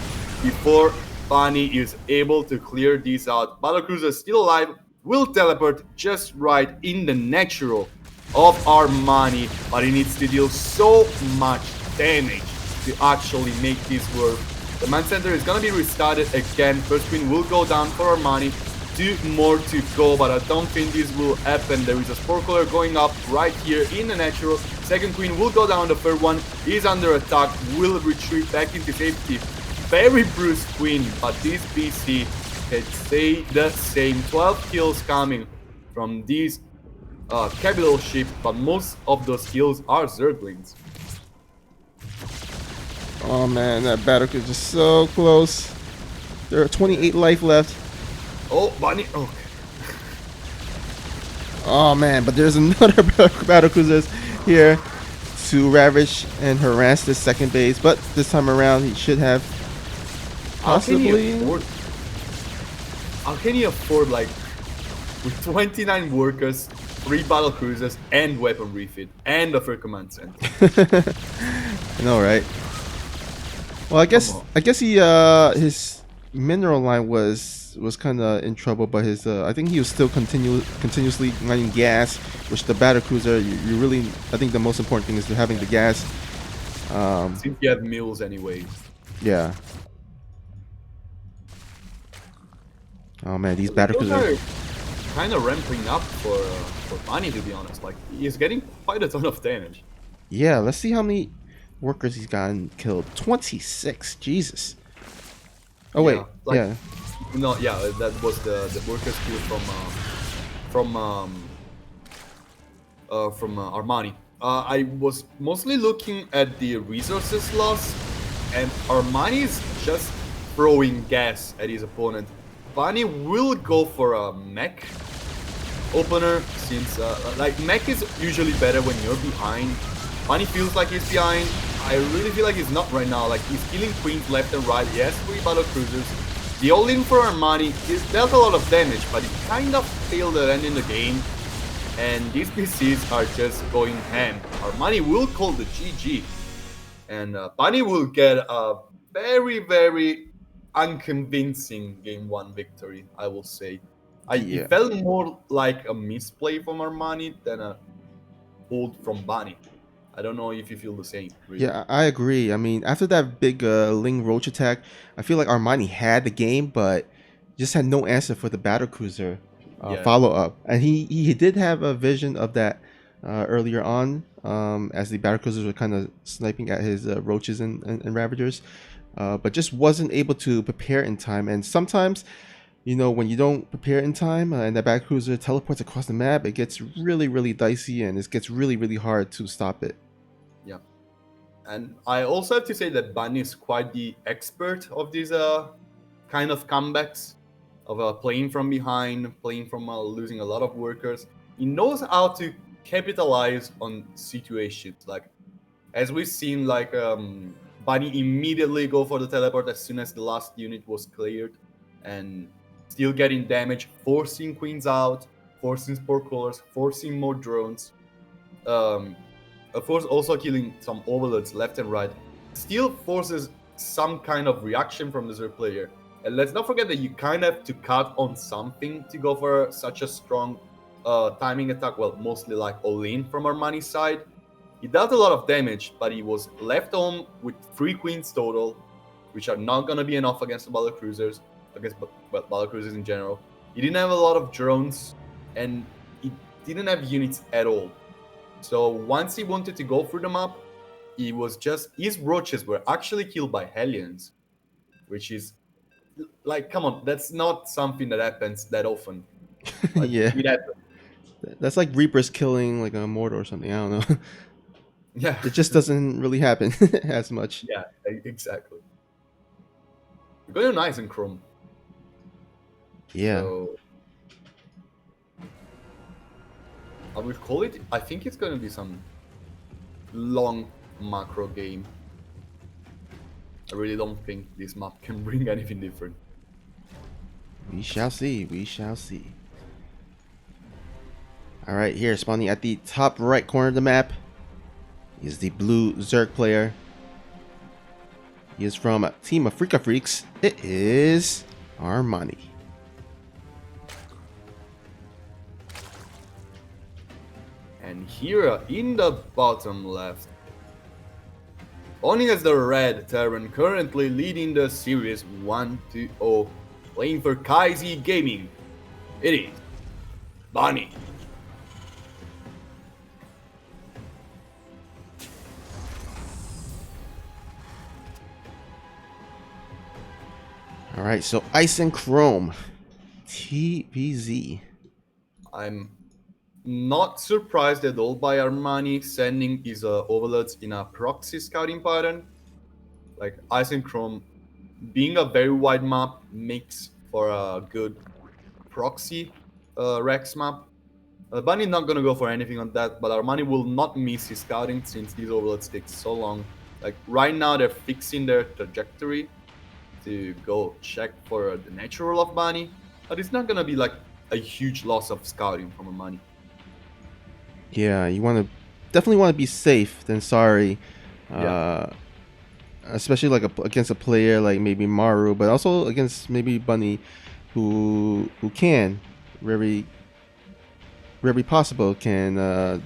before Bunny is able to clear these out. Battlecruiser still alive, will teleport just right in the natural of Armani, but he needs to deal so much damage to actually make this work. The Man Center is gonna be restarted again. First queen will go down for Armani. 2 more to go, but I don't think this will happen. There is a Spore Caller going up right here in the natural. Second queen will go down. The third one is under attack, will retreat back into safety. Very bruised queen, but this BC can stay the same. 12 kills coming from these capital ship, but most of those kills are Zerglings. Oh man, that battle is just so close. There are 28 life left. Oh, Bunny. Okay. Oh man, but there's another battle cruisers here to ravage and harass this second base. But this time around, he should have possibly. How can he afford, like, with 29 workers, 3 battle cruisers, and weapon refit, and a third command center? I know, right? Well, I guess he his mineral line was kind of in trouble, but his I think he was still continuously running gas, which the battle cruiser you really, I think the most important thing is to having the gas. Since you have mills anyway. Yeah. Oh man, these battle cruisers are kind of ramping up for Bunny, to be honest. Like, he's getting quite a ton of damage. Yeah, let's see how many workers he's gotten killed. 26. Jesus. Oh wait, like, yeah. No, yeah, that was the workers kill from Armani. I was mostly looking at the resources loss, and Armani is just throwing gas at his opponent. Bunny will go for a mech opener, since like mech is usually better when you're behind. Bunny feels like he's behind. I really feel like he's not right now. Like, he's killing queens left and right. He has 3 battle cruisers. The all-in for Armani is dealt a lot of damage, but he kind of failed at ending the game. And these PCs are just going ham. Armani will call the GG. And Bunny will get a very, very unconvincing Game 1 victory, I will say. It felt more like a misplay from Armani than a hold from Bunny. I don't know if you feel the same. Really. Yeah, I agree. I mean, after that big Ling Roach attack, I feel like Armani had the game, but just had no answer for the battle cruiser follow up. And he did have a vision of that earlier on, as the battle cruisers were kind of sniping at his roaches and ravagers, but just wasn't able to prepare in time. And sometimes, you know, when you don't prepare in time and the battle cruiser teleports across the map, it gets really, really dicey, and it gets really, really hard to stop it. Yeah. And I also have to say that Bunny is quite the expert of these kind of comebacks, of playing from behind, playing from losing a lot of workers. He knows how to capitalize on situations. Like, as we've seen, like, Bunny immediately go for the teleport as soon as the last unit was cleared, and still getting damage, forcing queens out, forcing Spore Callers, forcing more drones. Of course, also killing some overlords left and right. Still forces some kind of reaction from the Zerg player. And let's not forget that you kind of have to cut on something to go for such a strong timing attack. Well, mostly like all-in from Armani's side. He dealt a lot of damage, but he was left home with 3 queens total, which are not going to be enough against the battle cruisers, against battle cruisers in general. He didn't have a lot of drones, and he didn't have units at all. So once he wanted to go through the map, he was just, his roaches were actually killed by Hellions, which is like, come on, that's not something that happens that often. Like, yeah, it happens. That's like Reapers killing like a mortar or something. I don't know. Yeah, it just doesn't really happen as much. Yeah, exactly. You're going nice in Chrome. Yeah. So, I would call it, I think it's going to be some long macro game. I really don't think this map can bring anything different. We shall see. We shall see. All right, here spawning at the top right corner of the map is the blue Zerg player. He is from Team Afrika Freaks. It is Armani. And Kira in the bottom left. Owning as the red Terran, currently leading the series 1-0, playing for Kaizi Gaming. It is Bonnie. All right, so Ice and Chrome, TVZ. I'm not surprised at all by Armani sending his overlords in a proxy scouting pattern. Like Ice and Chrome, being a very wide map, makes for a good proxy Rex map. Bunny not gonna go for anything on that, but Armani will not miss his scouting since these overloads take so long. Like right now, they're fixing their trajectory to go check for the natural of Bunny, but it's not gonna be like a huge loss of scouting from Armani. Yeah, you definitely want to be safe than sorry. Yeah. Especially like against a player like maybe Maru, but also against maybe Bunny, who can very possible can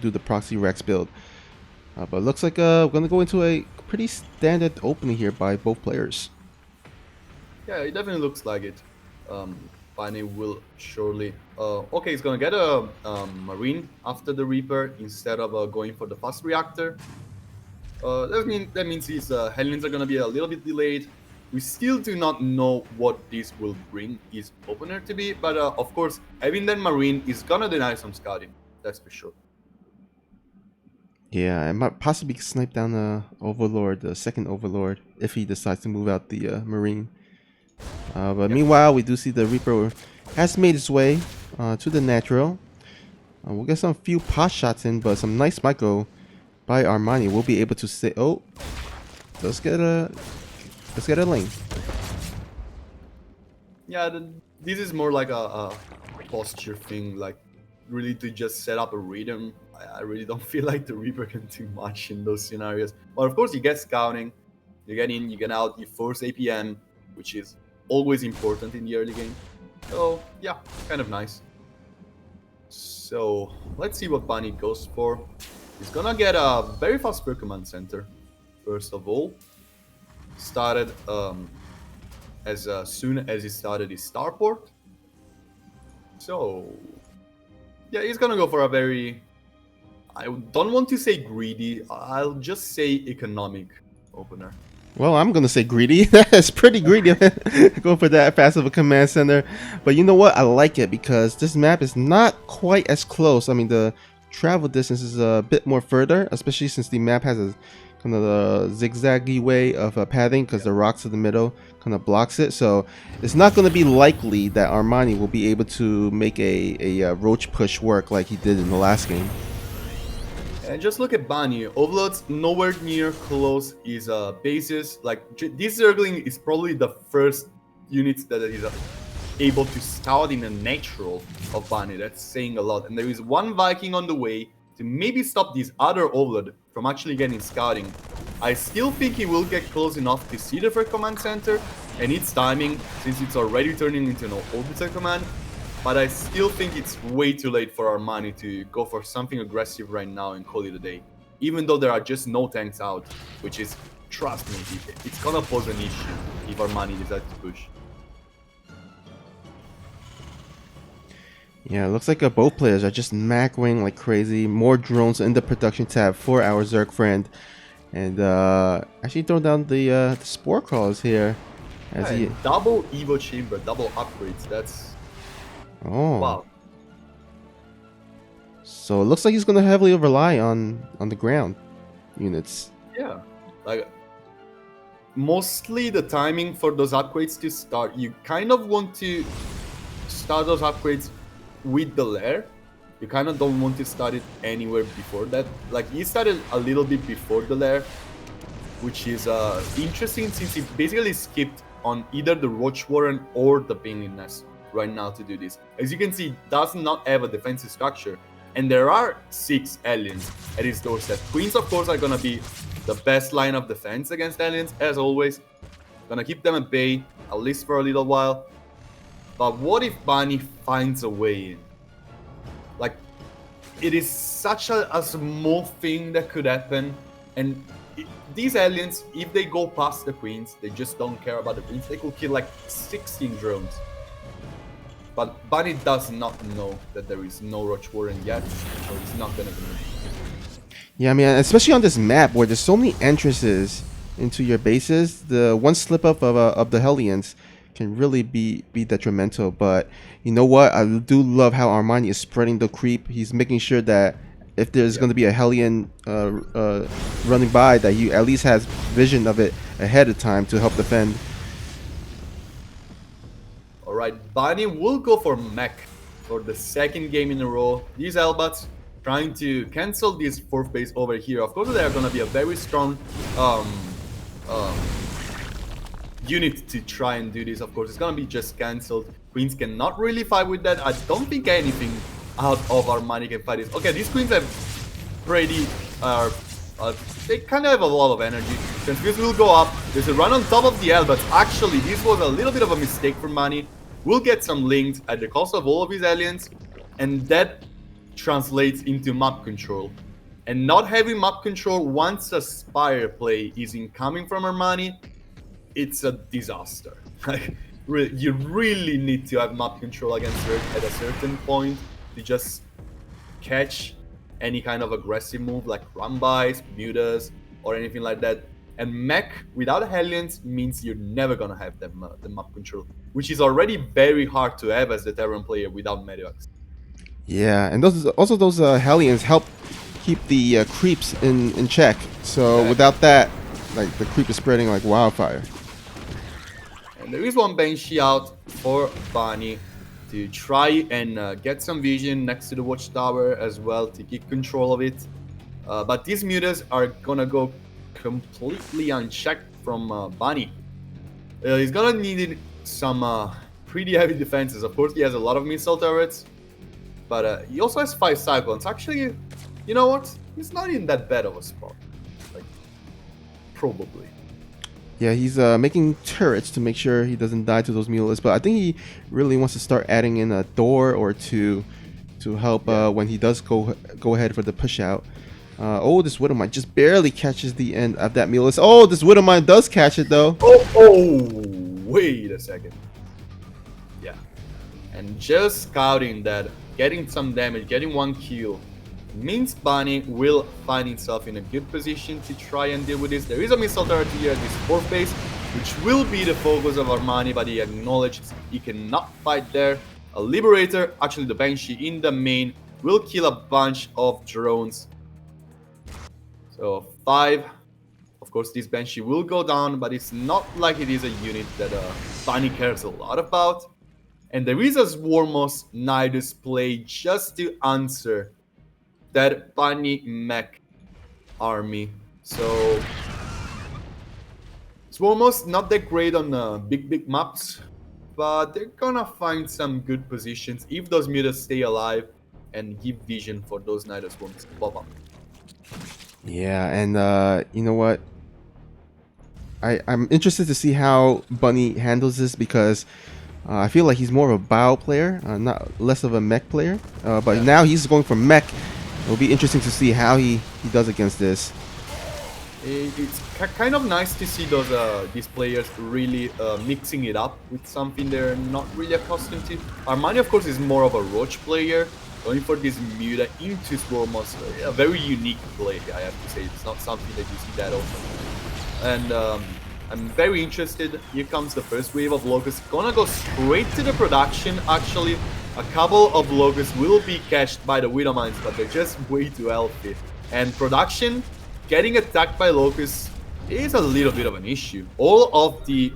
do the proxy Rex build. But looks like we're gonna go into a pretty standard opening here by both players. Yeah, it definitely looks like it. Bunny will surely. Okay, he's gonna get a Marine after the Reaper instead of going for the fast reactor. That means his Hellions are gonna be a little bit delayed. We still do not know what this will bring his opener to be, but of course, having that Marine is gonna deny some scouting. That's for sure. Yeah, I might possibly snipe down the Overlord, the second Overlord, if he decides to move out the Marine. But meanwhile, we do see the Reaper has made its way to the natural. We'll get some few pot shots in, but some nice micro by Armani. We'll be able to say, oh, let's get a lane. Yeah, this is more like a posture thing, like really to just set up a rhythm. I really don't feel like the Reaper can do much in those scenarios. But of course, you get scouting, you get in, you get out, you force APM, which is always important in the early game. So yeah, kind of nice. So let's see what Bunny goes for. He's gonna get a very fast per command center. First of all, started as soon as he started his starport. So yeah, he's gonna go for a very, I don't want to say greedy, I'll just say economic opener. Well, I'm gonna say greedy. That's pretty greedy. Go for that fast of a command center. But you know what? I like it because this map is not quite as close. I mean, the travel distance is a bit more further, especially since the map has a kind of a zigzaggy way of pathing because the rocks in the middle kind of blocks it. So it's not going to be likely that Armani will be able to make a roach push work like he did in the last game. And just look at Bunny. Overlord's nowhere near close his bases. Like, this Zergling is probably the first unit that is able to scout in a natural of Bunny. That's saying a lot. And there is one Viking on the way to maybe stop this other Overlord from actually getting scouting. I still think he will get close enough to see the first command center and its timing, since it's already turning into an orbital command. But I still think it's way too late for Armani to go for something aggressive right now and call it a day. Even though there are just no tanks out, which is, trust me, it's gonna pose an issue if Armani decides to push. Yeah, it looks like both players are just macroing like crazy. More drones in the production tab for our Zerg friend. And actually throwing down the Spore Crawlers here. As Yeah, double Evo Chamber, double upgrades, that's... Oh. Wow. So it looks like he's going to heavily rely on the ground units. Yeah, like mostly the timing for those upgrades to start, you kind of want to start those upgrades with the lair. You kind of don't want to start it anywhere before that. Like, he started a little bit before the lair, which is interesting since he basically skipped on either the Roach Warren or the Penguin Nest right now to do this. As you can see, it does not have a defensive structure, and there are 6 aliens at his doorstep. Queens, of course, are gonna be the best line of defense against aliens, as always. Gonna keep them at bay, at least for a little while. But what if Bunny finds a way in? Like, it is such a small thing that could happen, and these aliens, if they go past the queens, they just don't care about the queens. They could kill like 16 drones. But Bunny does not know that there is no Roach Warren yet, so it's not gonna be. Yeah, I mean, especially on this map where there's so many entrances into your bases, the one slip up of the Hellions can really be detrimental. But you know what? I do love how Armani is spreading the creep. He's making sure that if there's going to be a Hellion running by, that he at least has vision of it ahead of time to help defend. Alright, Bunny will go for mech for the second game in a row. These Elbats trying to cancel this fourth base over here. Of course, they are going to be a very strong unit to try and do this. Of course, it's going to be just cancelled. Queens cannot really fight with that. I don't think anything out of Armani can fight this. Okay, these queens have pretty... they kind of have a lot of energy. Transfuse will go up. There's a run on top of the Elbats. Actually, this was a little bit of a mistake for Manny. We'll get some links at the cost of all of his aliens. And that translates into map control. And not having map control once a Spire play is incoming from Armani, it's a disaster. You really need to have map control against her at a certain point to just catch any kind of aggressive move like run-bys, mutas, or anything like that. And mech without Hellions means you're never gonna have the map control, which is already very hard to have as the Terran player without Mediox. Yeah, and those Hellions help keep the creeps in check. So without that, like the creep is spreading like wildfire. And there is one Banshee out for Bunny to try and get some vision next to the watchtower as well to keep control of it. But these mutas are gonna go completely unchecked from Bunny. He's gonna need some pretty heavy defenses. Of course, he has a lot of missile turrets, but he also has 5 Cyclones. Actually, you know what? He's not in that bad of a spot. Like, probably. Yeah, he's making turrets to make sure he doesn't die to those mulas, but I think he really wants to start adding in a door or two to help when he does go ahead for the push out. Oh, this Widowmine just barely catches the end of that mulus. Oh, this Widowmine does catch it though. Oh, wait a second. Yeah, and just scouting that, getting some damage, getting 1 kill, means Bunny will find himself in a good position to try and deal with this. There is a missile turret here at this 4th base, which will be the focus of Armani, but he acknowledges he cannot fight there. A Liberator, actually the Banshee in the main, will kill a bunch of drones. So 5. Of course, this Banshee will go down, but it's not like it is a unit that Bunny cares a lot about. And there is a Swarmos Nidus play just to answer that Bunny mech army. So Swarmos not that great on big maps, but they're gonna find some good positions if those mutas stay alive and give vision for those Nidus Swarms to pop up. Yeah, and you know what? I'm interested to see how Bunny handles this because I feel like he's more of a Bao player, not less of a mech player. But now he's going for mech. It'll be interesting to see how he does against this. It's kind of nice to see these players really mixing it up with something they're not really accustomed to. Armani, of course, is more of a Roach player, going for this Muta into Swarmos. A very unique play, I have to say. It's not something that you see that often. And I'm very interested. Here comes the first wave of Locusts. Gonna go straight to the production, actually. A couple of Locusts will be catched by the Widowmines, but they're just way too healthy. And production, getting attacked by Locusts is a little bit of an issue. All of the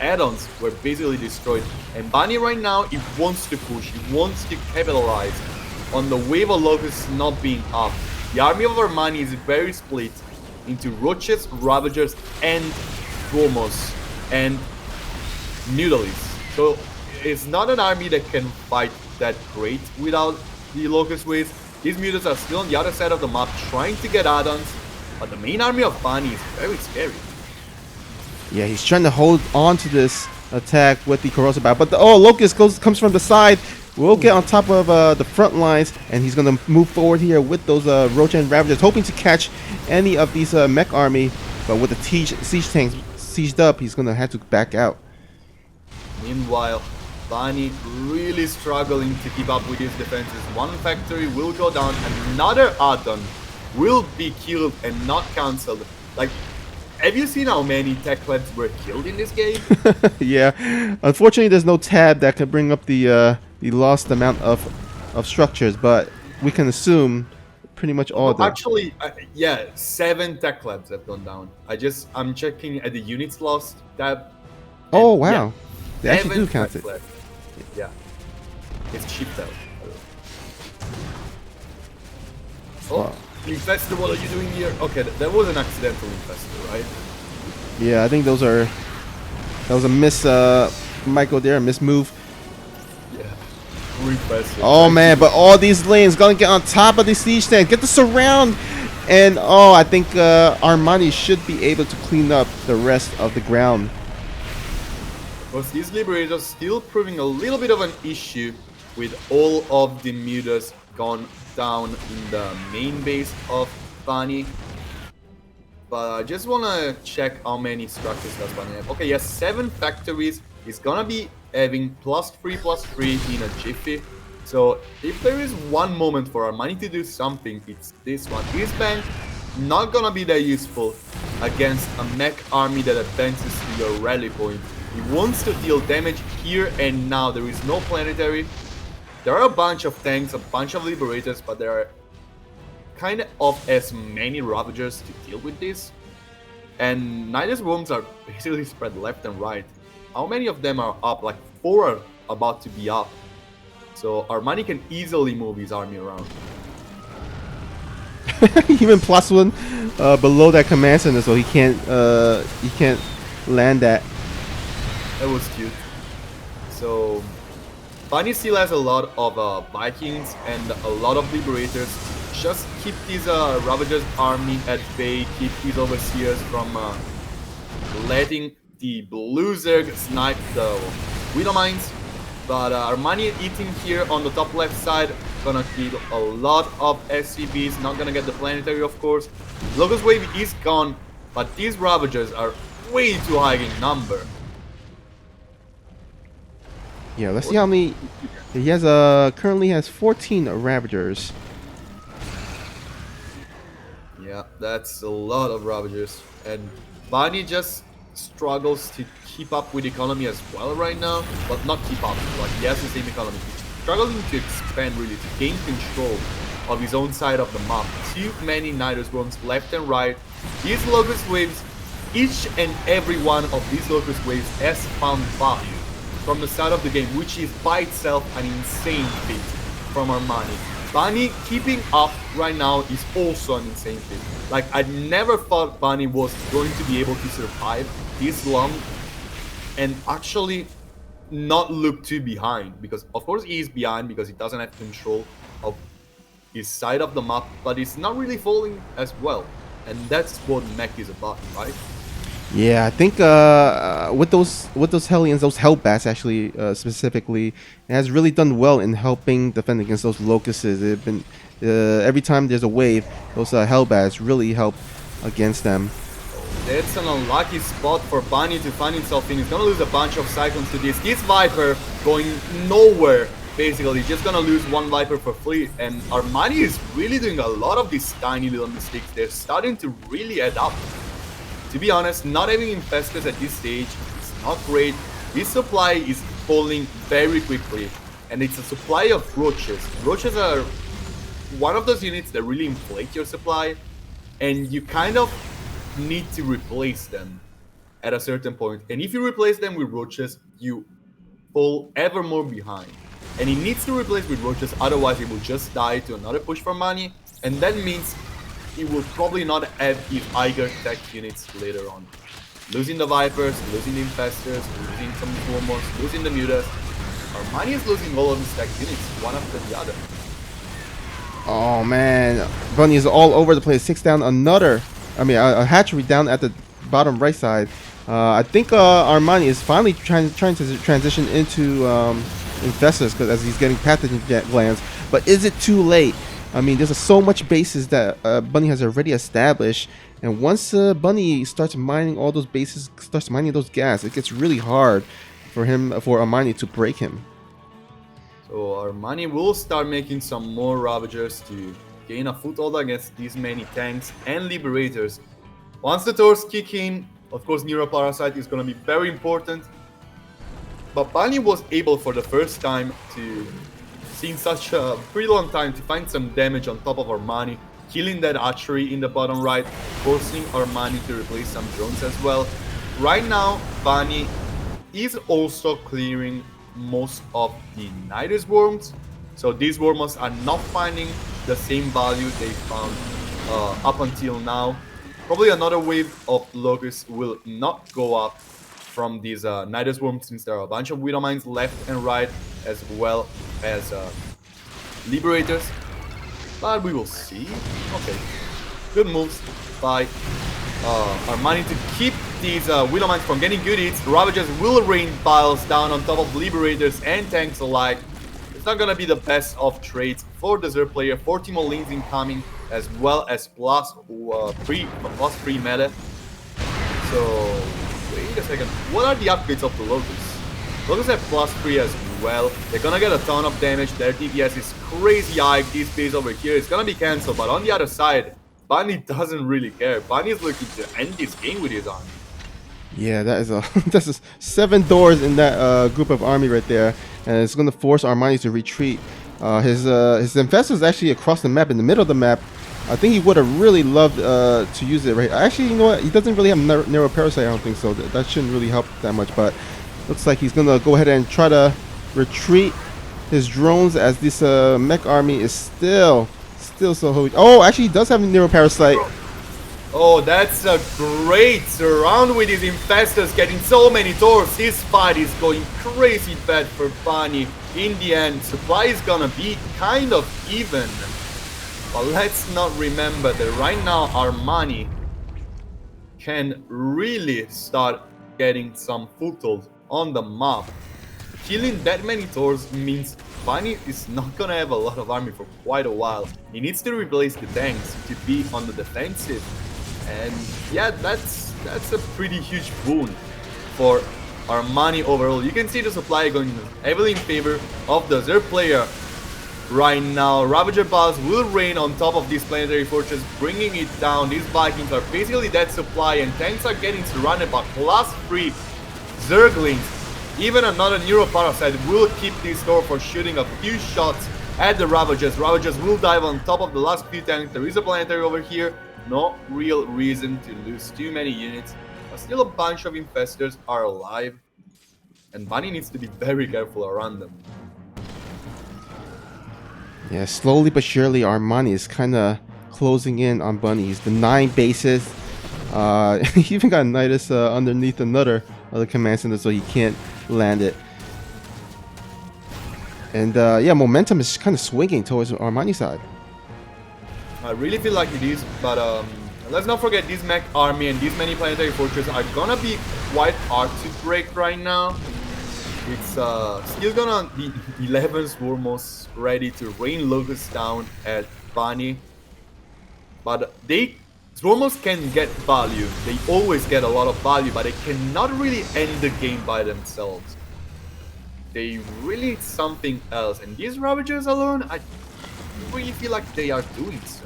add-ons were basically destroyed. And Bunny right now, he wants to push, he wants to capitalize on the wave of Locusts not being up. The army of Armani is very split into Roaches, Ravagers, and Swarmos, and Mutalies. So it's not an army that can fight that great without the Locust waves. These mutants are still on the other side of the map trying to get add-ons, but the main army of Bunny is very scary. Yeah, he's trying to hold on to this attack with the Corrosive Bat, but Locust comes from the side, will get on top of the front lines, and he's going to move forward here with those Roach and Ravagers, hoping to catch any of these mech army. But with the siege tanks sieged up, he's going to have to back out. Meanwhile, Bani really struggling to keep up with his defenses. One factory will go down, another Adon will be killed and not cancelled. Like, have you seen how many tech labs were killed in this game? Yeah, unfortunately there's no tab that can bring up the lost amount of structures, but we can assume pretty much all of them. Actually, yeah, 7 tech labs have gone down. I'm checking at the units lost tab. Oh wow, yeah, they actually do 7 count tech it. labs. Yeah, it's cheap though. Oh, Wow. Infestor, what are you doing here? Okay, that was an accidental Infestor, right? Yeah, I think that was a miss, Michael there, a miss move. Yeah, Infestor. Oh man, but all these lanes gonna get on top of the siege tank, get the surround, and oh, I think Armani should be able to clean up the rest of the ground. Because these Liberators still proving a little bit of an issue with all of the Mutas gone down in the main base of Bani. But I just wanna check how many structures does Bani have. Okay, yes, 7 factories. He's gonna be having +3/+3 in a jiffy. So if there is one moment for Armani to do something, it's this one. His bank not gonna be that useful against a mech army that advances to your rally point. He wants to deal damage here and now. There is no planetary. There are a bunch of tanks, a bunch of Liberators, but there are kind of as many Ravagers to deal with this. And Nidus Worms are basically spread left and right. How many of them are up? Like 4 are about to be up. So Armani can easily move his army around. Even +1 below that command center, so he can't land that. That was cute. So Bani still has a lot of Vikings and a lot of Liberators. Just keep these Ravagers army at bay, keep these Overseers from letting the Blue Zerg snipe the Widow Mines. But Armani eating here on the top left side, gonna kill a lot of SCBs, not gonna get the planetary of course. Locust Wave is gone, but these Ravagers are way too high in number. Yeah, let's see how many he has. Currently has 14 Ravagers. Yeah, that's a lot of Ravagers, and Bani just struggles to keep up with economy as well right now, but not keep up, like he has the same economy. He's struggling to expand really, to gain control of his own side of the map. Too many Nidus Worms left and right. These Locust Waves, each and every one of these Locust Waves has found value from the start of the game, which is by itself an insane feat from Armani. Bani keeping up right now is also an insane feat. Like, I never thought Bani was going to be able to survive this long and actually not look too behind, because of course he is behind because he doesn't have control of his side of the map, but he's not really falling as well, and that's what mech is about, right? Yeah, I think with those Hellions, those Hellbats actually specifically, it has really done well in helping defend against those Locusts. They've been every time there's a wave, those Hellbats really help against them. That's an unlucky spot for Bani to find himself in. He's gonna lose a bunch of Cyclones to this. This Viper going nowhere, basically. Just gonna lose one Viper for free. And Armani is really doing a lot of these tiny little mistakes. They're starting to really add up. To be honest, not having Infestors at this stage is not great. This supply is falling very quickly. And it's a supply of Roaches. Roaches are one of those units that really inflate your supply. And you kind of need to replace them at a certain point. And if you replace them with Roaches, you fall ever more behind. And he needs to replace with Roaches, otherwise he will just die to another push for money. And that means he will probably not have his Eiger tech units later on. Losing the Vipers, losing the Infestors, losing some Swarmers, losing the Mutas. Armani is losing all of his tech units, one after the other. Oh man, Bunny is all over the place. 6 down, a hatchery down at the bottom right side. I think Armani is finally trying to transition into infestors because as he's getting pathogen glands. But is it too late? I mean, there's so much bases that Bunny has already established, and once Bunny starts mining all those bases, starts mining those gas, it gets really hard for Armani to break him. So Armani will start making some more Ravagers to gain a foothold against these many tanks and Liberators. Once the Taurs kick in, of course Neuroparasite is going to be very important. But Bunny was able for the first time to see in such a pretty long time to find some damage on top of Armani, killing that archery in the bottom right, forcing Armani to replace some drones as well. Right now, Bunny is also clearing most of the Nidus worms, so these worms are not finding the same value they found up until now. Probably another wave of Locusts will not go up from these Nidus worms, since there are a bunch of Widow Mines left and right, as well as Liberators. But we will see. Okay, good moves by Armani to keep these Widow Mines from getting good hits. Ravagers will rain piles down on top of Liberators and tanks alike. It's not gonna be the best of trades for the Zerg player. 40 more lanes incoming, as well as plus 3 meta. So wait a second, what are the upgrades of the Locusts? Locusts have plus 3 as well. They're gonna get a ton of damage. Their DPS is crazy high. This base over here is gonna be cancelled, but on the other side, Bunny doesn't really care. Bunny is looking to end this game with his army. Yeah, that is that's 7 doors in that group of army right there, and it's going to force Armani to retreat. His infestor is actually across the map, in the middle of the map. I think he would have really loved to use it right. Actually, you know what? He doesn't really have Neuroparasite. I don't think so. That shouldn't really help that much. But looks like he's going to go ahead and try to retreat his drones, as this mech army is still so holy. Oh, actually, he does have Neuroparasite. Oh, that's a great surround with his infestors, getting so many Taurs. This fight is going crazy bad for Bunny. In the end, supply is gonna be kind of even. But let's not remember that right now Armani can really start getting some foothold on the map. Killing that many Taurs means Bunny is not gonna have a lot of army for quite a while. He needs to replace the tanks to be on the defensive. And yeah, that's a pretty huge boon for Armani overall. You can see the supply going heavily in favor of the Zerg player right now. Ravager Pals will rain on top of this planetary fortress, bringing it down. These Vikings are basically dead supply, and tanks are getting surrounded by plus 3 Zerglings. Even another Neuroparasite will keep this door for shooting a few shots at the Ravagers. Ravagers will dive on top of the last few tanks. There is a planetary over here. No real reason to lose too many units. But still a bunch of infestors are alive. And Bunny needs to be very careful around them. Yeah, slowly but surely Armani is kind of closing in on Bunny. He's denying bases. He even got Nidus underneath another command center, so he can't land it. And yeah, momentum is kind of swinging towards Armani's side. I really feel like it is, but let's not forget this mech army and these many planetary fortresses are gonna be quite hard to break right now. It's still gonna be 11 Swarmos ready to rain Locusts down at Bunny. But Swarmos can get value. They always get a lot of value, but they cannot really end the game by themselves. They really need something else. And these Ravagers alone, I really feel like they are doing so.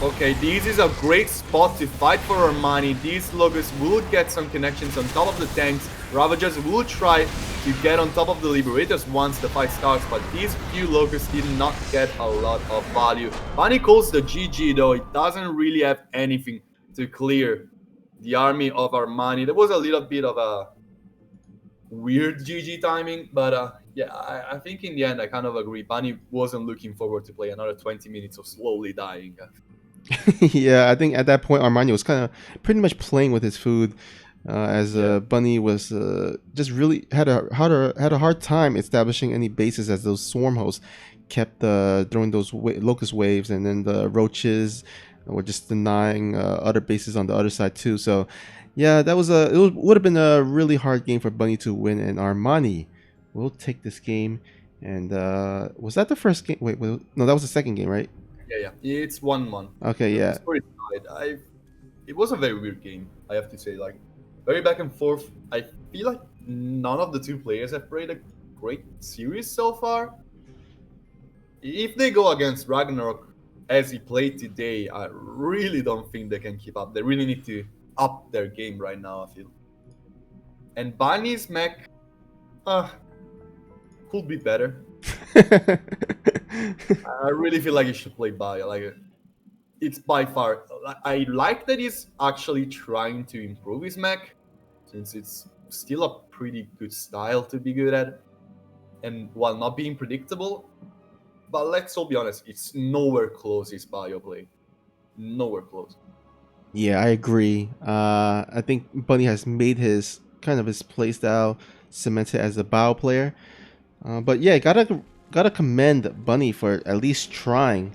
Okay, this is a great spot to fight for Armani. These Locusts will get some connections on top of the tanks. Ravagers will try to get on top of the Liberators once the fight starts, but these few Locusts did not get a lot of value. Bunny calls the GG though. It doesn't really have anything to clear the army of Armani. There was a little bit of a weird GG timing, but yeah, I think in the end I kind of agree. Bunny wasn't looking forward to play another 20 minutes of slowly dying. Yeah, I think at that point Armani was kind of pretty much playing with his food, as Bunny was just really had a hard time establishing any bases, as those swarm hosts kept throwing those locust waves, and then the roaches were just denying other bases on the other side too. So Yeah, that was would have been a really hard game for Bunny to win, and Armani will take this game. And was that the first game? Wait, no, that was the second game, right? Yeah, yeah. It's 1-1. Okay, The yeah. score is tied. It was a very weird game, I have to say. Like, very back and forth. I feel like none of the two players have played a great series so far. If they go against Ragnarok as he played today, I really don't think they can keep up. They really need to up their game right now, I feel. And Bunny's mech could be better. I really feel like he should play Bio. Like, it's by far. I like that he's actually trying to improve his mech, since it's still a pretty good style to be good at, and while not being predictable. But let's all be honest, it's nowhere close his Bio play. Nowhere close. Yeah, I agree. I think Bunny has made his playstyle cemented as a Bao player. But yeah, gotta commend Bunny for at least trying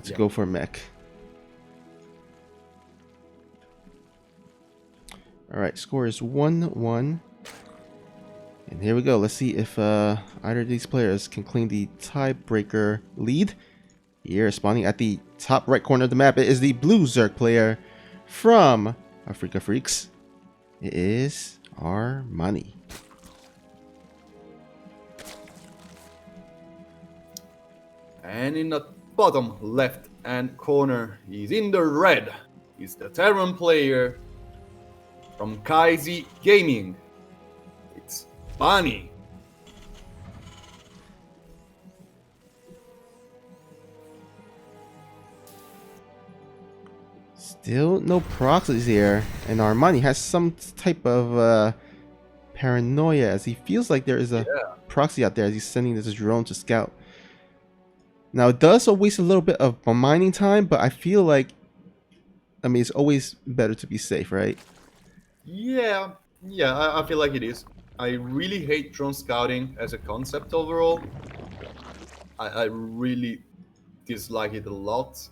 to go for mech. All right, score is 1-1. And here we go. Let's see if either of these players can claim the tiebreaker lead. Here, spawning at the top right corner of the map, it is the blue Zerg player from Africa Freaks. It is Armani. And in the bottom left hand corner, he's in the red. He's the Terran player from Kaizi Gaming. It's Bunny. Still no proxies here, and Armani has some type of paranoia as he feels like there is a proxy out there as he's sending this drone to scout. Now it does waste a little bit of mining time, but I feel like, I mean, it's always better to be safe, right? Yeah, I feel like it is. I really hate drone scouting as a concept overall. I really dislike it a lot.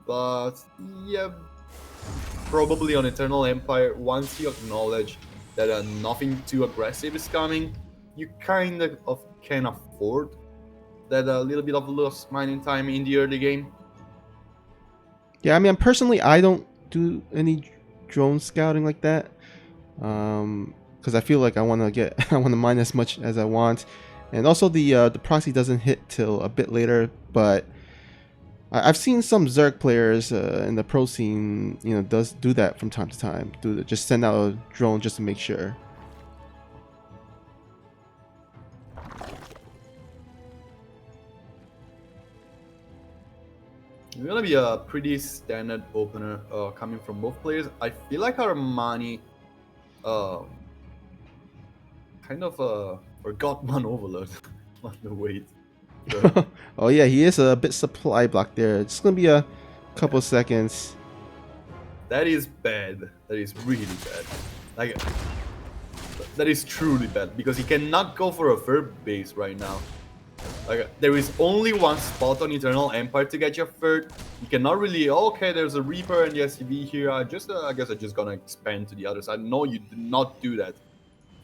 But yeah, probably on Eternal Empire, once you acknowledge that nothing too aggressive is coming, you kind of can afford that a little bit of lost mining time in the early game. Yeah, I mean, personally, I don't do any drone scouting like that, because I feel like I want to mine as much as I want, and also the proxy doesn't hit till a bit later. But I've seen some Zerg players in the pro scene, does do that from time to time. Just send out a drone just to make sure. It's gonna be a pretty standard opener coming from both players. I feel like Armani kind of forgot one overload on the wait. So, Oh yeah, he is a bit supply block there. It's gonna be a couple seconds. that is bad. That is really bad. Like, that is truly bad because he cannot go for a third base right now. Like, there is only one spot on Eternal Empire to get your third. You cannot really, okay, there's a Reaper and the SCV here. I guess I'm just gonna expand to the other side. No, you do not do that.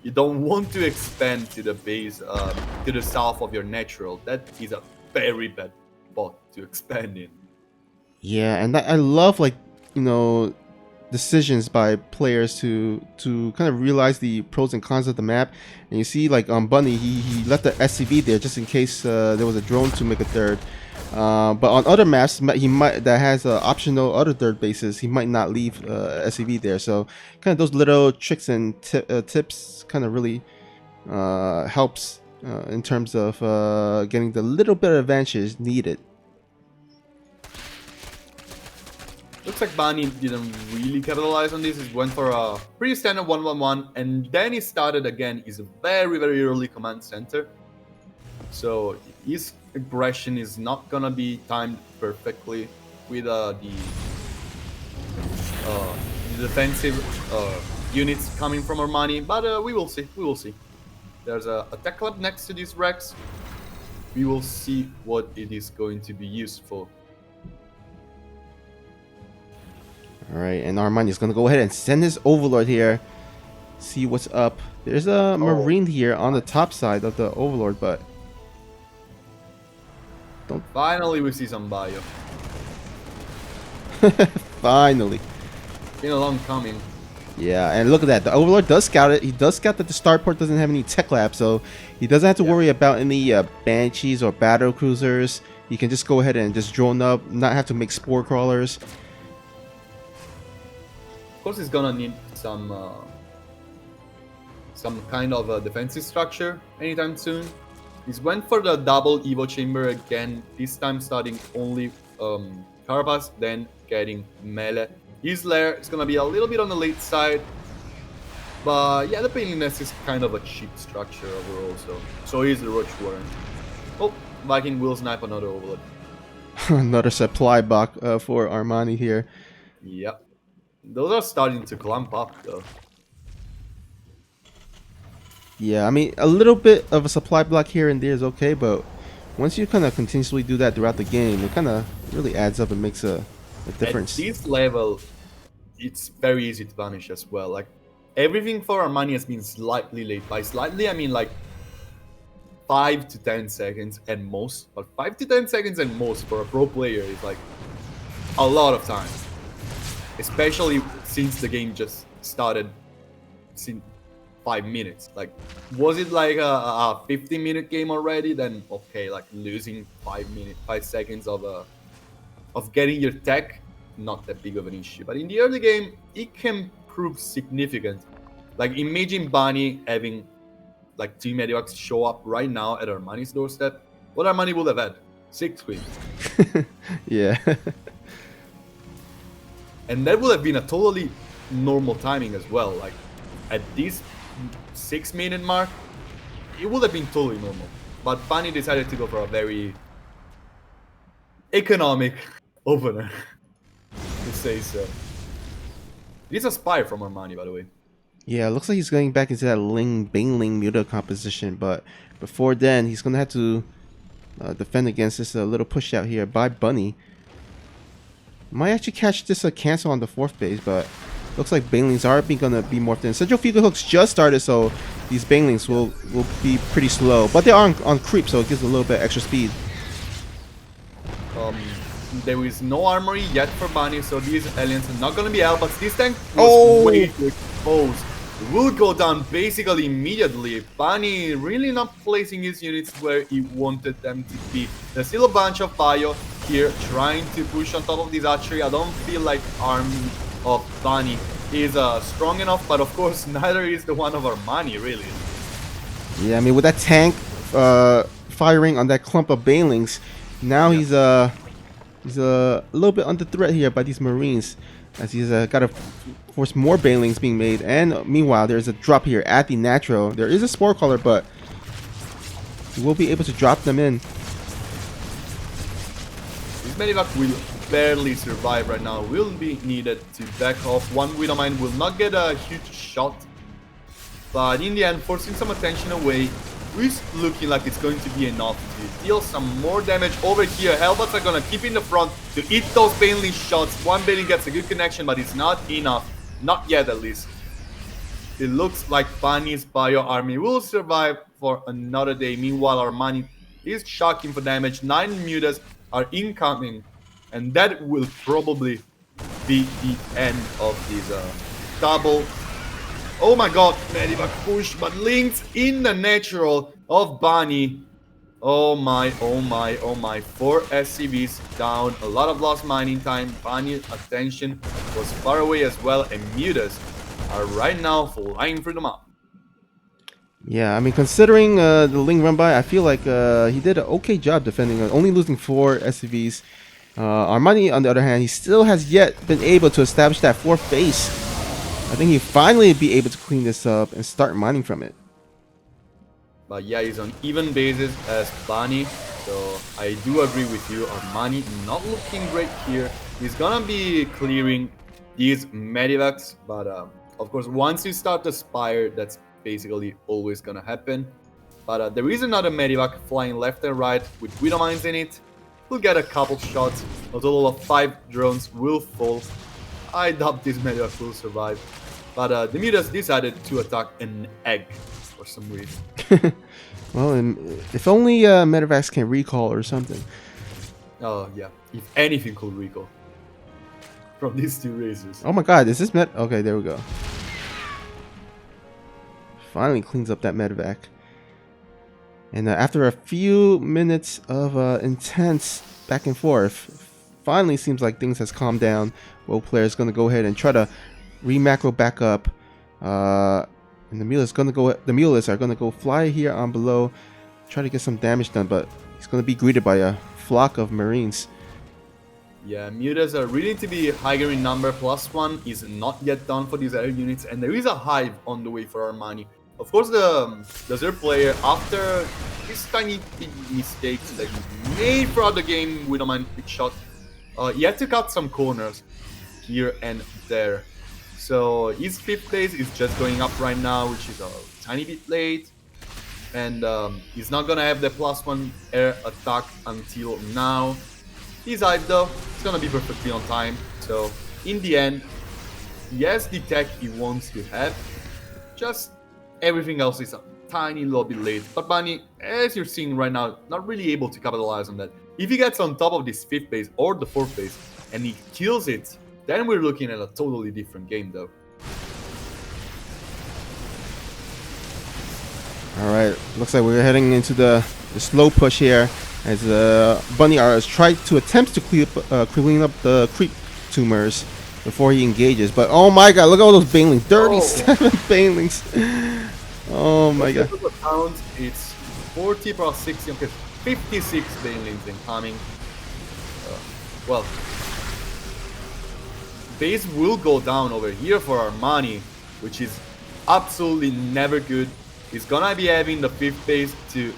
You don't want to expand to the base, to the south of your natural. That is a very bad spot to expand in. Yeah, and I love, like, decisions by players to kind of realize the pros and cons of the map. And you see, like, on Bunny, he left the SCV there just in case there was a drone to make a third. But on other maps, that has optional other third bases, he might not leave SCV there. So kind of those little tricks and tips kind of really helps in terms of getting the little bit of advantage needed. Looks like Bunny didn't really capitalize on this. He went for a pretty standard 1-1-1, and then he started again. He's a very, very early command center. So his aggression is not gonna be timed perfectly with the defensive units coming from Armani, but we will see. We will see. There's a tech lab next to these Rex. We will see what it is going to be used for. All right, and Armani's gonna go ahead and send his Overlord here. See what's up. There's a Marine here on the top side of the Overlord, but Finally, we see some bio. finally. Been a long coming. Yeah, and look at that. The Overlord does scout it. He does scout that the starport doesn't have any tech lab, so he doesn't have to worry about any Banshees or battle cruisers. He can just go ahead and just drone up, not have to make spore crawlers. Of course, he's gonna need some kind of a defensive structure anytime soon. He's went for the double Evo chamber again. This time starting only Carapace, then getting melee. His lair is gonna be a little bit on the late side, but yeah, the Painliness is kind of a cheap structure overall. So is the Roach Warren. Oh, Viking will snipe another Overlord. Another supply box for Armani here. Yep. Those are starting to clump up though. Yeah, I mean, a little bit of a supply block here and there is okay, but once you kind of continuously do that throughout the game, it kind of really adds up and makes a difference. At this level, it's very easy to punish as well. Like, everything for Armani has been slightly late. By slightly, I mean like 5 to 10 seconds at most. But 5 to 10 seconds at most for a pro player is like a lot of time. Especially since the game just started since 5 minutes. Like, was it like a 50-minute game already? Then okay, like losing 5 seconds of getting your tech, not that big of an issue. But in the early game, it can prove significant. Like, imagine Bunny having like 2 Medivacs show up right now at Armani's doorstep. What Armani would have had? 6 queens. Yeah. And that would have been a totally normal timing as well. Like, at this 6-minute mark, it would have been totally normal. But Bunny decided to go for a very economic opener, to say so. It is a spy from Armani, by the way. Yeah, looks like he's going back into that Baneling Muta composition, but before then, he's going to have to defend against this little push out here by Bunny. Might actually catch this cancel on the 4th base, but looks like Banelings are going to be morphed in. Centrifugal Hooks just started, so these Banelings will be pretty slow, but they are on creep, so it gives a little bit extra speed. There is no armory yet for Bunny, so these aliens are not going to be out, but this tank was way too exposed. It will go down basically immediately. Bunny really not placing his units where he wanted them to be. There's still a bunch of bio here trying to push on top of this archery. I don't feel like army of Bunny is strong enough, but of course neither is the one of Armani, really. Yeah, I mean, with that tank firing on that clump of Banelings, now he's a little bit under threat here by these Marines, as he's got to force more Banelings being made. And meanwhile, there's a drop here at the Natural. There is a Spore Caller, but he will be able to drop them in. This Medivac will barely survive right now, will be needed to back off. One Widowmine will not get a huge shot, but in the end, forcing some attention away, is looking like it's going to be enough to deal some more damage over here. Hellbats are gonna keep in the front to eat those Baneling shots. One Baneling gets a good connection, but it's not enough. Not yet, at least. It looks like Bunny's bio army will survive for another day. Meanwhile, Armani is shocking for damage. 9 mutas are incoming, and that will probably be the end of this double. Oh my god, Medivac push, but links in the Natural of Bunny. Oh my, oh my, oh my. 4 SCVs down, a lot of lost mining time. Bunny's attention was far away as well, and Mutas are right now flying through the map. Yeah, I mean, considering the Ling run by, I feel like he did an okay job defending, only losing 4 SCVs. Armani, on the other hand, he still has yet been able to establish that 4th base. I think he'll finally be able to clean this up and start mining from it. But yeah, he's on even basis as Bunny, so I do agree with you. Armani not looking great here. He's gonna be clearing these Medivacs, but of course, once you start the Spire, that's basically always gonna happen. But there is another Medivac flying left and right with Widowmines in it. We'll get a couple shots. A total of 5 drones will fall. I doubt this Medivac will survive. But the Mutas decided to attack an egg for some reason. Well, if only Medivacs can recall or something. Oh yeah, if anything could recall from these two races. Oh my god, is this Med... Okay, there we go. Finally cleans up that Medivac. And after a few minutes of intense back and forth, finally seems like things has calmed down. Rogue player is going to go ahead and try to re-macro back up. And the Mulas are going to go fly here on below, try to get some damage done, but he's going to be greeted by a flock of Marines. Yeah, Mutas are really to be higher in number. +1 is not yet done for these air units, and there is a hive on the way for Armani. Of course, the Zerg player, after these tiny mistakes that he made throughout the game with a mind pick shot, he had to cut some corners here and there. So his 5th base is just going up right now, which is a tiny bit late. And he's not gonna have the +1 air attack until now. He's hyped though, it's gonna be perfectly on time. So in the end, he has the tech he wants to have. Just everything else is a tiny little bit late. But Bunny, as you're seeing right now, not really able to capitalize on that. If he gets on top of this 5th base or the 4th base and he kills it, then we're looking at a totally different game though. Alright, looks like we're heading into the slow push here as Bunny R has tried to attempt to clean up the creep tumors before he engages. But oh my god, look at all those banelings. 37 banelings. Oh my god. Count, it's 40 plus 60, okay, 56 banelings incoming. Well, base will go down over here for Armani, which is absolutely never good. He's gonna be having the 5th base to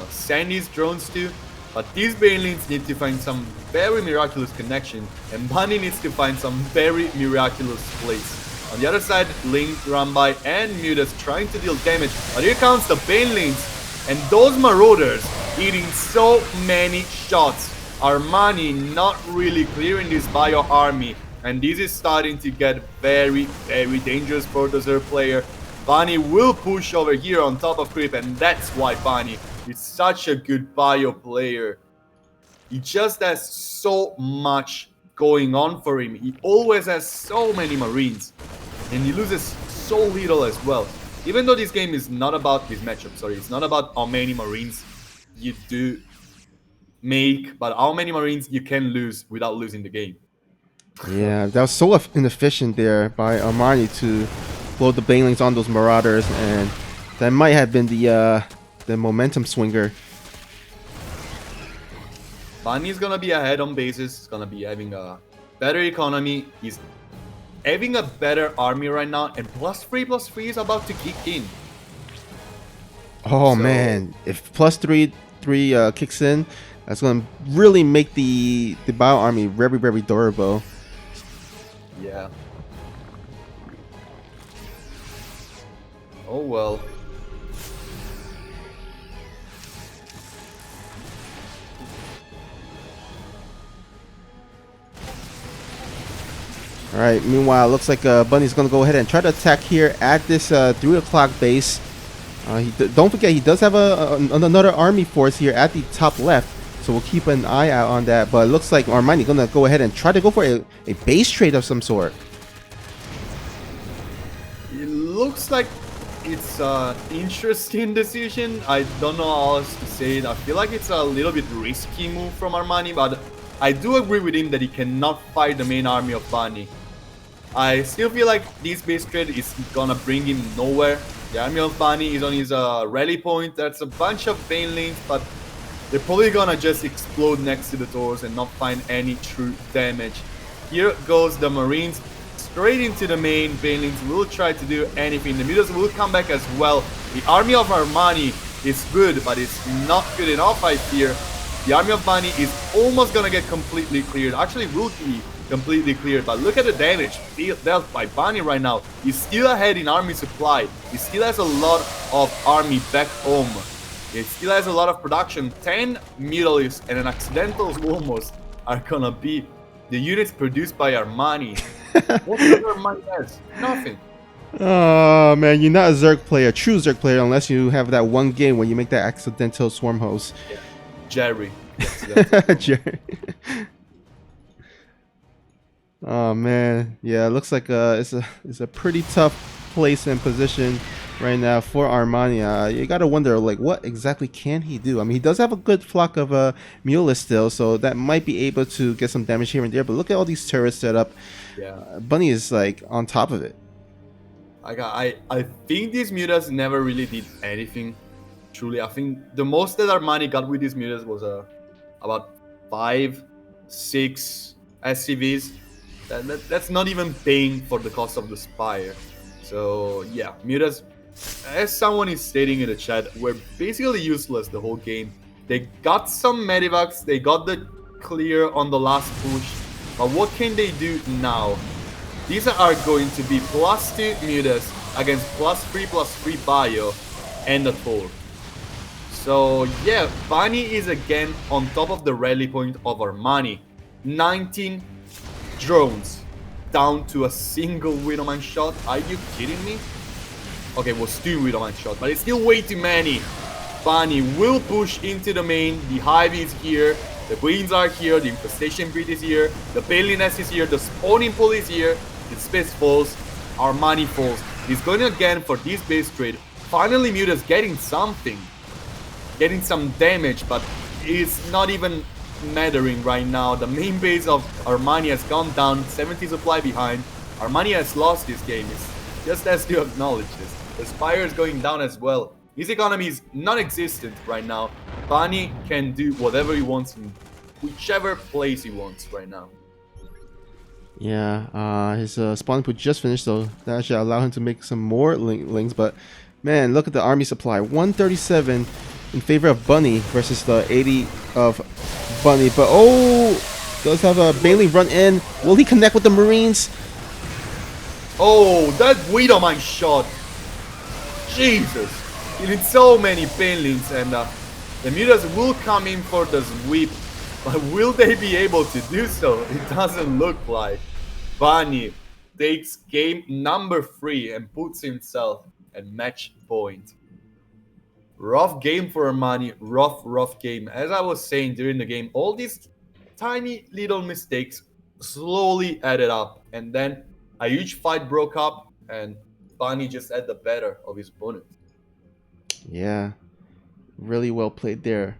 send his drones to, but these banelings need to find some very miraculous connection, and Bunny needs to find some very miraculous place. On the other side, Link, Rambai, and Mutas trying to deal damage, but here comes the banelings, and those Marauders eating so many shots. Armani not really clearing this bio army, and this is starting to get very, very dangerous for the Zerg player. Bunny will push over here on top of creep, and that's why Bunny is such a good bio player. He just has so much going on for him. He always has so many Marines, and he loses so little as well. Even though this game is not about this matchup, sorry, it's not about how many Marines you do make, but how many Marines you can lose without losing the game. Yeah, that was so inefficient there by Armani to blow the banelings on those Marauders, and that might have been the momentum swinger. Bunny's gonna be ahead on bases. He's gonna be having a better economy. He's having a better army right now, and +3/+3 is about to kick in. Oh So- man, if +3/3 kicks in, that's gonna really make the bio army very, very durable. Yeah. Oh well. Alright, meanwhile, looks like Bunny's gonna go ahead and try to attack here at this 3 o'clock base. Don't forget, he does have another army force here at the top left, so we'll keep an eye out on that. But it looks like Armani gonna go ahead and try to go for a base trade of some sort. It looks like it's an interesting decision. I don't know how else to say it. I feel like it's a little bit risky move from Armani, but I do agree with him that he cannot fight the main army of Bunny. I still feel like this base trade is gonna bring him nowhere. The army of Bunny is on his rally point. That's a bunch of banelings, but they're probably gonna just explode next to the doors and not find any true damage. Here goes the Marines straight into the main. Banelings will try to do anything. The Mutas will come back as well. The army of Armani is good, but it's not good enough, I fear. The army of Bunny is almost gonna get completely cleared. Actually, will be completely cleared, but look at the damage dealt by Bunny right now. He's still ahead in army supply. He still has a lot of army back home. It still has a lot of production. 10 Mutalisks and an accidental almost are gonna be the units produced by Armani. What does Armani has? Nothing. Oh man, you're not a Zerg player, true Zerg player, unless you have that one game where you make that accidental swarm hose. Jerry. Jerry. Oh man, yeah, it looks like it's a pretty tough place and position right now for Armani. You gotta wonder, like, what exactly can he do? I mean, he does have a good flock of Mules still, so that might be able to get some damage here and there. But look at all these turrets set up. Yeah. Bunny is like on top of it. I think these mutas never really did anything. Truly, I think the most that Armani got with these mutas was about 5, 6 SCVs. That's not even paying for the cost of the Spire. So yeah, mutas, as someone is stating in the chat, were basically useless the whole game. They got some medivacs, they got the clear on the last push, but what can they do now? These are going to be +2 mutas against +3/+3 bio and a Thor. So yeah, Bunny is again on top of the rally point of Armani. 19 drones down to a single Widowmine shot. Are you kidding me? Okay, it was 2 Widowmine shots, but it's still way too many. Bunny will push into the main. The Hive is here. The Queens are here. The Infestation Breed is here. The Paling Nest is here. The Spawning Pool is here. The Space falls. Armani falls. He's going again for this base trade. Finally, Muta's getting something. Getting some damage, but it's not even mattering right now. The main base of Armani has gone down, 70 supply behind. Armani has lost this game. It's just as to acknowledge this. The Spire is going down as well. His economy is non-existent right now. Bunny can do whatever he wants in whichever place he wants right now. Yeah, his spawn pool just finished, so that should allow him to make some more links. But man, look at the army supply, 137 in favor of Bunny versus the 80 of Bunny. But oh, does have a Bailey run in. Will he connect with the Marines? Oh, that Widowmine shot. Jesus. He did so many Banelings, and the Mutas will come in for the sweep. But will they be able to do so? It doesn't look like. Bunny takes game number 3 and puts himself at match point. Rough game for Armani, rough game. As I was saying during the game, all these tiny little mistakes slowly added up. And then a huge fight broke up and Bunny just had the better of his opponent. Yeah, really well played there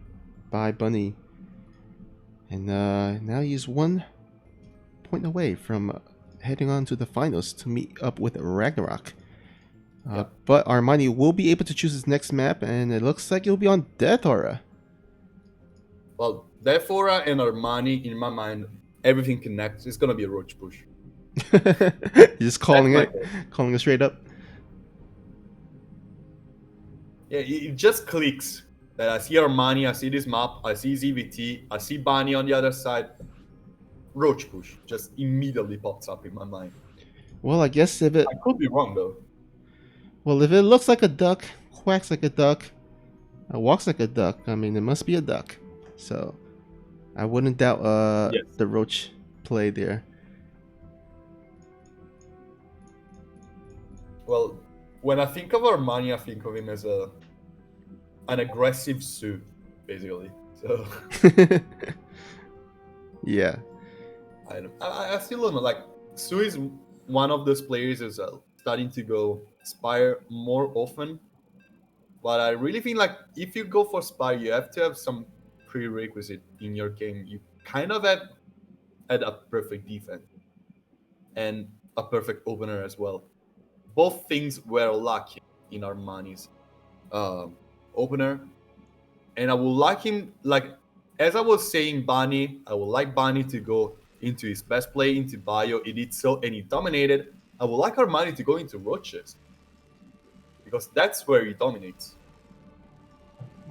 by Bunny. And now he's 1 point away from heading on to the finals to meet up with Ragnarok. Yep. But Armani will be able to choose his next map, and it looks like it'll be on Death Aura. Well, Death Aura and Armani, in my mind, everything connects. It's gonna be a Roach push. You're just calling That's it, calling it straight up. Yeah, it just clicks that I see Armani, I see this map, I see ZVT, I see Bunny on the other side. Roach push just immediately pops up in my mind. Well, I guess if it I could be wrong though. well, if it looks like a duck, quacks like a duck, walks like a duck, I mean, it must be a duck. So I wouldn't doubt Yes. the Roach play there. Well, when I think of Armani, I think of him as an aggressive suit, basically. So Yeah. I still don't know. Like, Su is one of those players who's starting to go Spire more often. But I really think, like, if you go for Spire, you have to have some prerequisite in your game. You kind of had a perfect defense and a perfect opener as well. Both things were lacking in Armani's opener. And I would like him, like, as I was saying, Bunny, I would like Bunny to go into his best play, into Bio. He did so and he dominated. I would like Armani to go into Roaches, because that's where he dominates.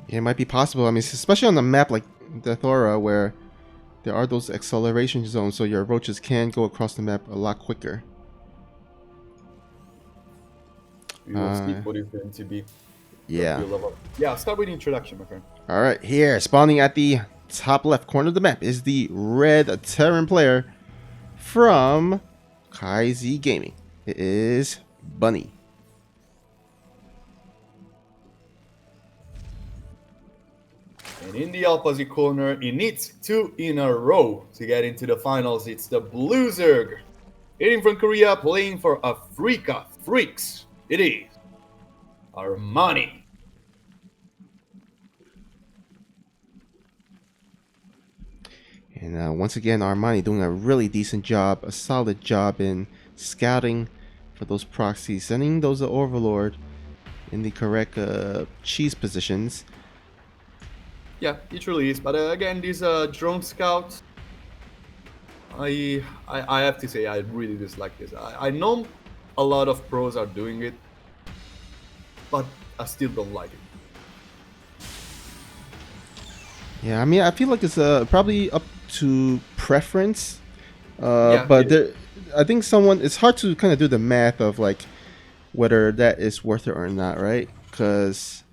Yeah, it might be possible. I mean, especially on a map like Death Aura, where there are those acceleration zones, so your Roaches can go across the map a lot quicker. We will see what it's going to be. Yeah. Yeah, start with the introduction, my friend. All right, here, spawning at the top left corner of the map is the red Terran player from KaiZ Gaming. It is Bunny. And in the opposite corner, it needs 2 in a row to get into the finals. It's the Blue Zerg. Hitting from Korea, playing for Afrika Freaks. It is Armani. And once again, Armani doing a really decent job, a solid job in scouting for those proxies, sending those to Overlord in the correct cheese positions. Yeah, it really is. But again, these drone scouts, I have to say I really dislike this. I know a lot of pros are doing it, but I still don't like it. Yeah, I mean, I feel like it's probably up to preference. Yeah, But I think it's hard to kind of do the math of like whether that is worth it or not, right? Because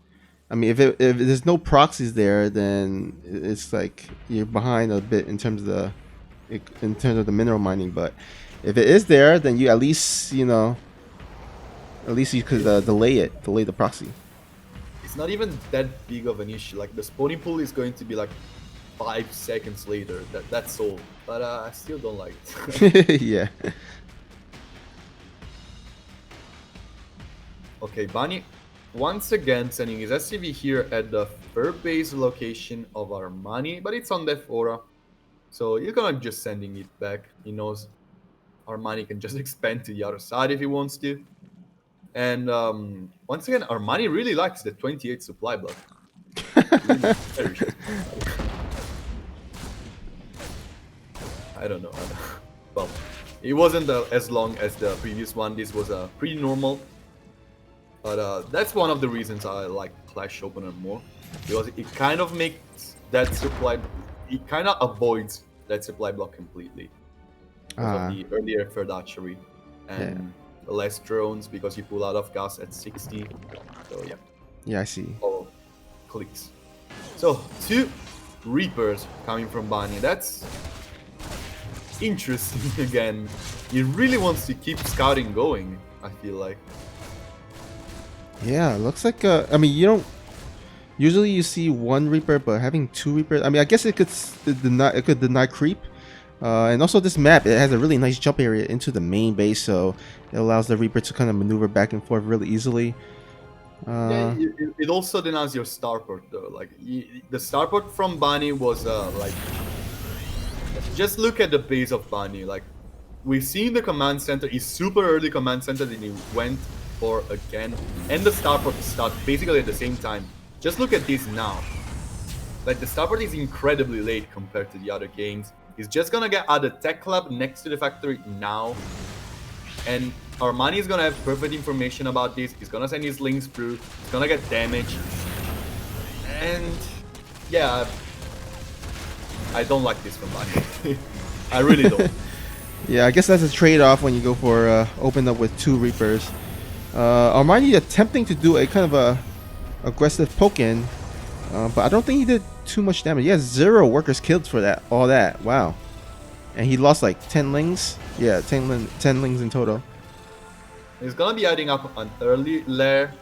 I mean, if there's no proxies there, then it's like you're behind a bit in terms of the mineral mining. But if it is there, then you at least you could delay the proxy. It's not even that big of an issue. Like the spawning pool is going to be like 5 seconds later. That's all. But I still don't like it. Yeah. Okay, Bunny once again sending his SCV here at the third base location of Armani, but it's on Def Aura. So he's gonna just sending it back. He knows Armani can just expand to the other side if he wants to. And once again, Armani really likes the 28 supply block. I don't know. Well, it wasn't as long as the previous one. This was pretty normal. But that's one of the reasons I like Clash Opener more. Because it kind of makes that supply... It kind of avoids that supply block completely. Because of the earlier third archery. And less drones because you pull out of gas at 60. So yeah. Yeah, I see. Oh, clicks. So 2 Reapers coming from Bunny. That's interesting again. He really wants to keep scouting going, I feel like. Yeah, looks like I mean, you don't usually you see 1 Reaper, but having 2 Reapers, I mean, I guess it could deny creep. And also this map, it has a really nice jump area into the main base, so it allows the Reaper to kind of maneuver back and forth really easily. Yeah, it also denies your starport though. Like the starport from Bunny was like, just look at the base of Bunny. Like we've seen the command center is super early command center that he went for again, and the starport start basically at the same time. Just look at this now. Like the starport is incredibly late compared to the other games. He's just gonna get out the tech lab next to the factory now. And Armani is gonna have perfect information about this. He's gonna send his links through. He's gonna get damage. And yeah, I don't like this from Armani. I really don't. Yeah, I guess that's a trade-off when you go for open up with 2 Reapers. Armani attempting to do a kind of a aggressive poke in, but I don't think he did too much damage. He has 0 workers killed for that. All that. Wow. And he lost like 10 lings. Yeah, 10 lings in total. He's gonna be adding up an early lair.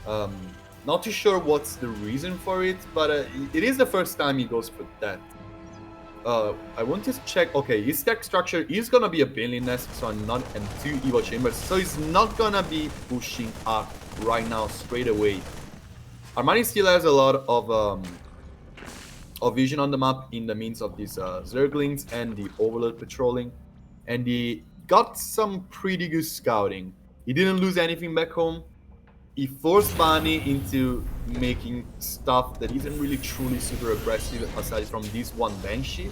Not too sure what's the reason for it, but it is the first time he goes for that. I want to check. Okay, his tech structure is gonna be a Billion Nest, so not and 2 Evo Chambers, so he's not gonna be pushing up right now straight away. Armani still has a lot of vision on the map in the means of these Zerglings and the Overlord patrolling, and he got some pretty good scouting. He didn't lose anything back home. He forced Bunny into making stuff that isn't really truly super aggressive aside from this one Banshee.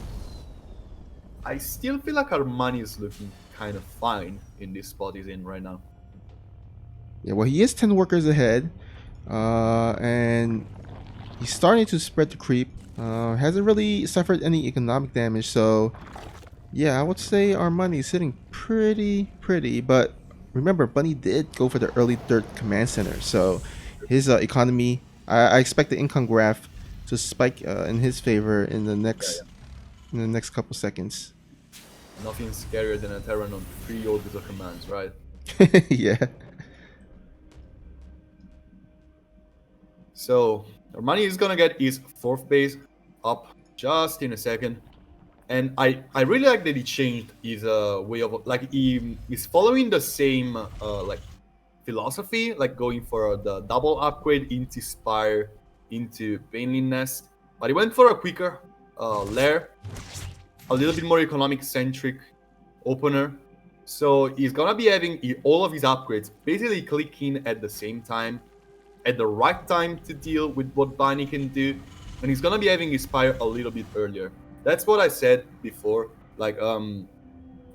I still feel like Armani is looking kind of fine in this spot he's in right now. Yeah, well, he is 10 workers ahead, and he's starting to spread the creep. Hasn't really suffered any economic damage, so yeah, I would say Armani is sitting pretty, but remember, Bunny did go for the early 3rd command center, so his economy, I expect the income graph to spike in his favor in the next couple seconds. Nothing scarier than a Terran on 3 orbital commands, right? Yeah. So Armani is gonna get his 4th base up just in a second. And I really like that he changed his way of, like, he is following the same like philosophy, like going for the double upgrade into Spire, into Painling Nest, but he went for a quicker lair, a little bit more economic centric opener. So he's gonna be having all of his upgrades basically clicking at the same time, at the right time to deal with what Bani can do, and he's gonna be having his Spire a little bit earlier. That's what I said before. Like,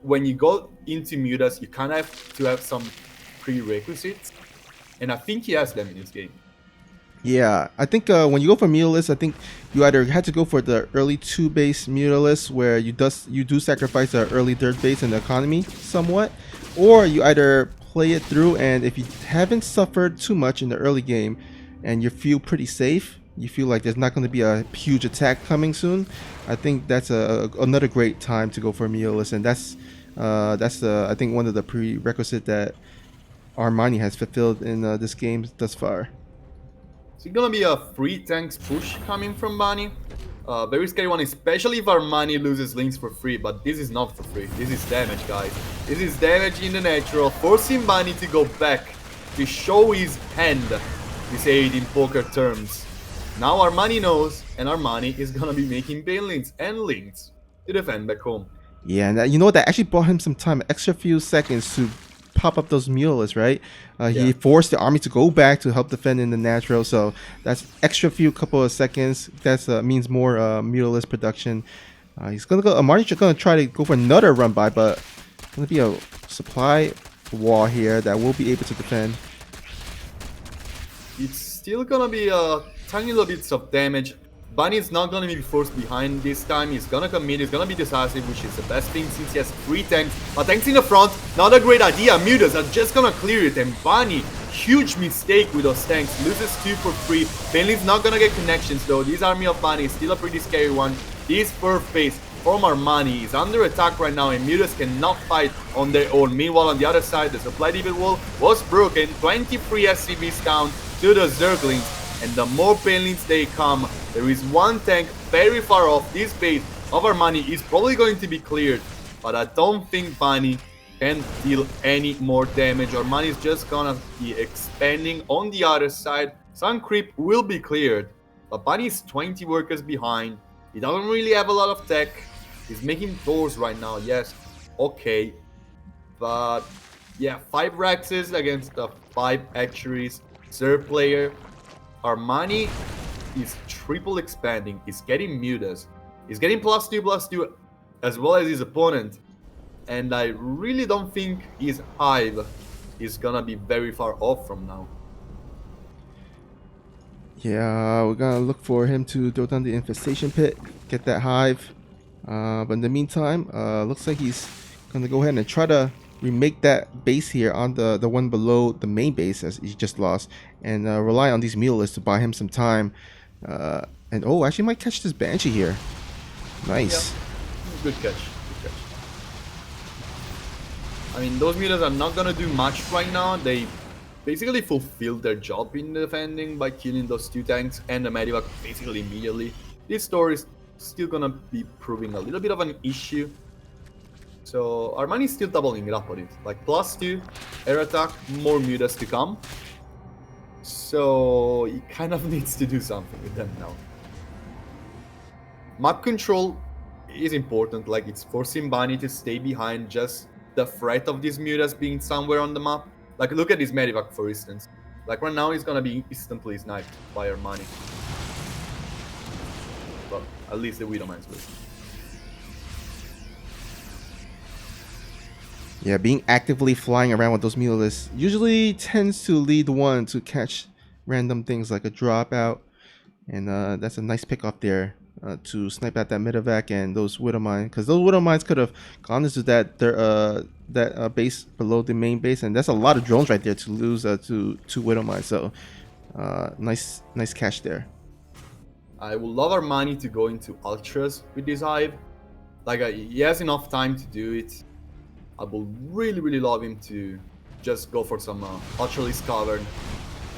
when you go into Mutas, you kind of have to have some prerequisites, and I think he has them in this game. Yeah, I think when you go for Mutalisk, I think you either had to go for the early 2-base Mutalisk, where you do sacrifice the early 3rd base in the economy somewhat, or you either play it through, and if you haven't suffered too much in the early game, and you feel pretty safe, you feel like there's not going to be a huge attack coming soon, I think that's another great time to go for Mutalisk, and that's I think one of the prerequisites that Armani has fulfilled in this game thus far. It's gonna be a free tanks push coming from Bani. Very scary one, especially if Armani loses links for free, but this is not for free. This is damage, guys. This is damage in the natural, forcing Bani to go back to show his hand, we say it in poker terms. Now Armani knows, and Armani is gonna be making Banelings and links to defend back home. Yeah, and you know what? That actually bought him some time, extra few seconds to pop up those Mutalisks, right? He forced the army to go back to help defend in the natural, so that's extra few couple of seconds. That means more Mutalisk production. He's gonna go. Armani's gonna try to go for another run by, but gonna be a supply wall here that will be able to defend. It's still gonna be a tiny little bits of damage. Bunny is not gonna be forced behind this time. He's gonna commit, he's gonna be decisive, which is the best thing since he has 3 tanks. But tanks in the front, not a great idea. Mutas are just gonna clear it, and Bunny, huge mistake with those tanks, loses 2 for free. Bentley's not gonna get connections though. This army of Bunny is still a pretty scary one. This first phase from Armani is under attack right now, and Mutas cannot fight on their own. Meanwhile, on the other side, the supply depot wall was broken. 23 SCVs down to the Zerglings. And the more Banelings they come, there is one tank very far off. This base of Armani is probably going to be cleared, but I don't think Bunny can deal any more damage. Armani is just gonna be expanding on the other side. Sun Creep will be cleared, but Bunny is 20 workers behind. He doesn't really have a lot of tech. He's making doors right now, yes, okay, but yeah, 5 Rexes against the 5 Actuaries. Third player, Armani is triple expanding. He's getting Mutas. He's getting +2/+2 as well as his opponent. And I really don't think his Hive is gonna be very far off from now. Yeah, we're gonna look for him to throw down the infestation pit, get that Hive. But in the meantime, looks like he's gonna go ahead and try to remake that base here on the one below the main base as he just lost, and rely on these Mutalisks to buy him some time. And oh, actually might catch this Banshee here. Nice. Yeah. Good catch. Good catch. I mean, those Mutas are not gonna do much right now. They basically fulfilled their job in defending by killing those 2 tanks and the Medivac basically immediately. This store is still gonna be proving a little bit of an issue. So Armani is still doubling it up on it. Like +2 air attack, more Mutas to come. So he kind of needs to do something with them now. Map control is important, like it's forcing Bunny to stay behind just the threat of these Mutas being somewhere on the map. Like look at this Medivac for instance. Like right now he's gonna be instantly sniped by Armani. But at least the Widowman's will. Yeah, being actively flying around with those Mutalisks usually tends to lead one to catch random things like a dropout, and that's a nice pick up there to snipe at that Medivac and those Widow Mine, because those Widow Mines could have gone into that base below the main base, and that's a lot of drones right there to lose to 2 Widow Mines. So nice catch there. I would love Armani to go into Ultras with this Hive. Like he has enough time to do it. I would really love him to just go for some Ultralisk Cavern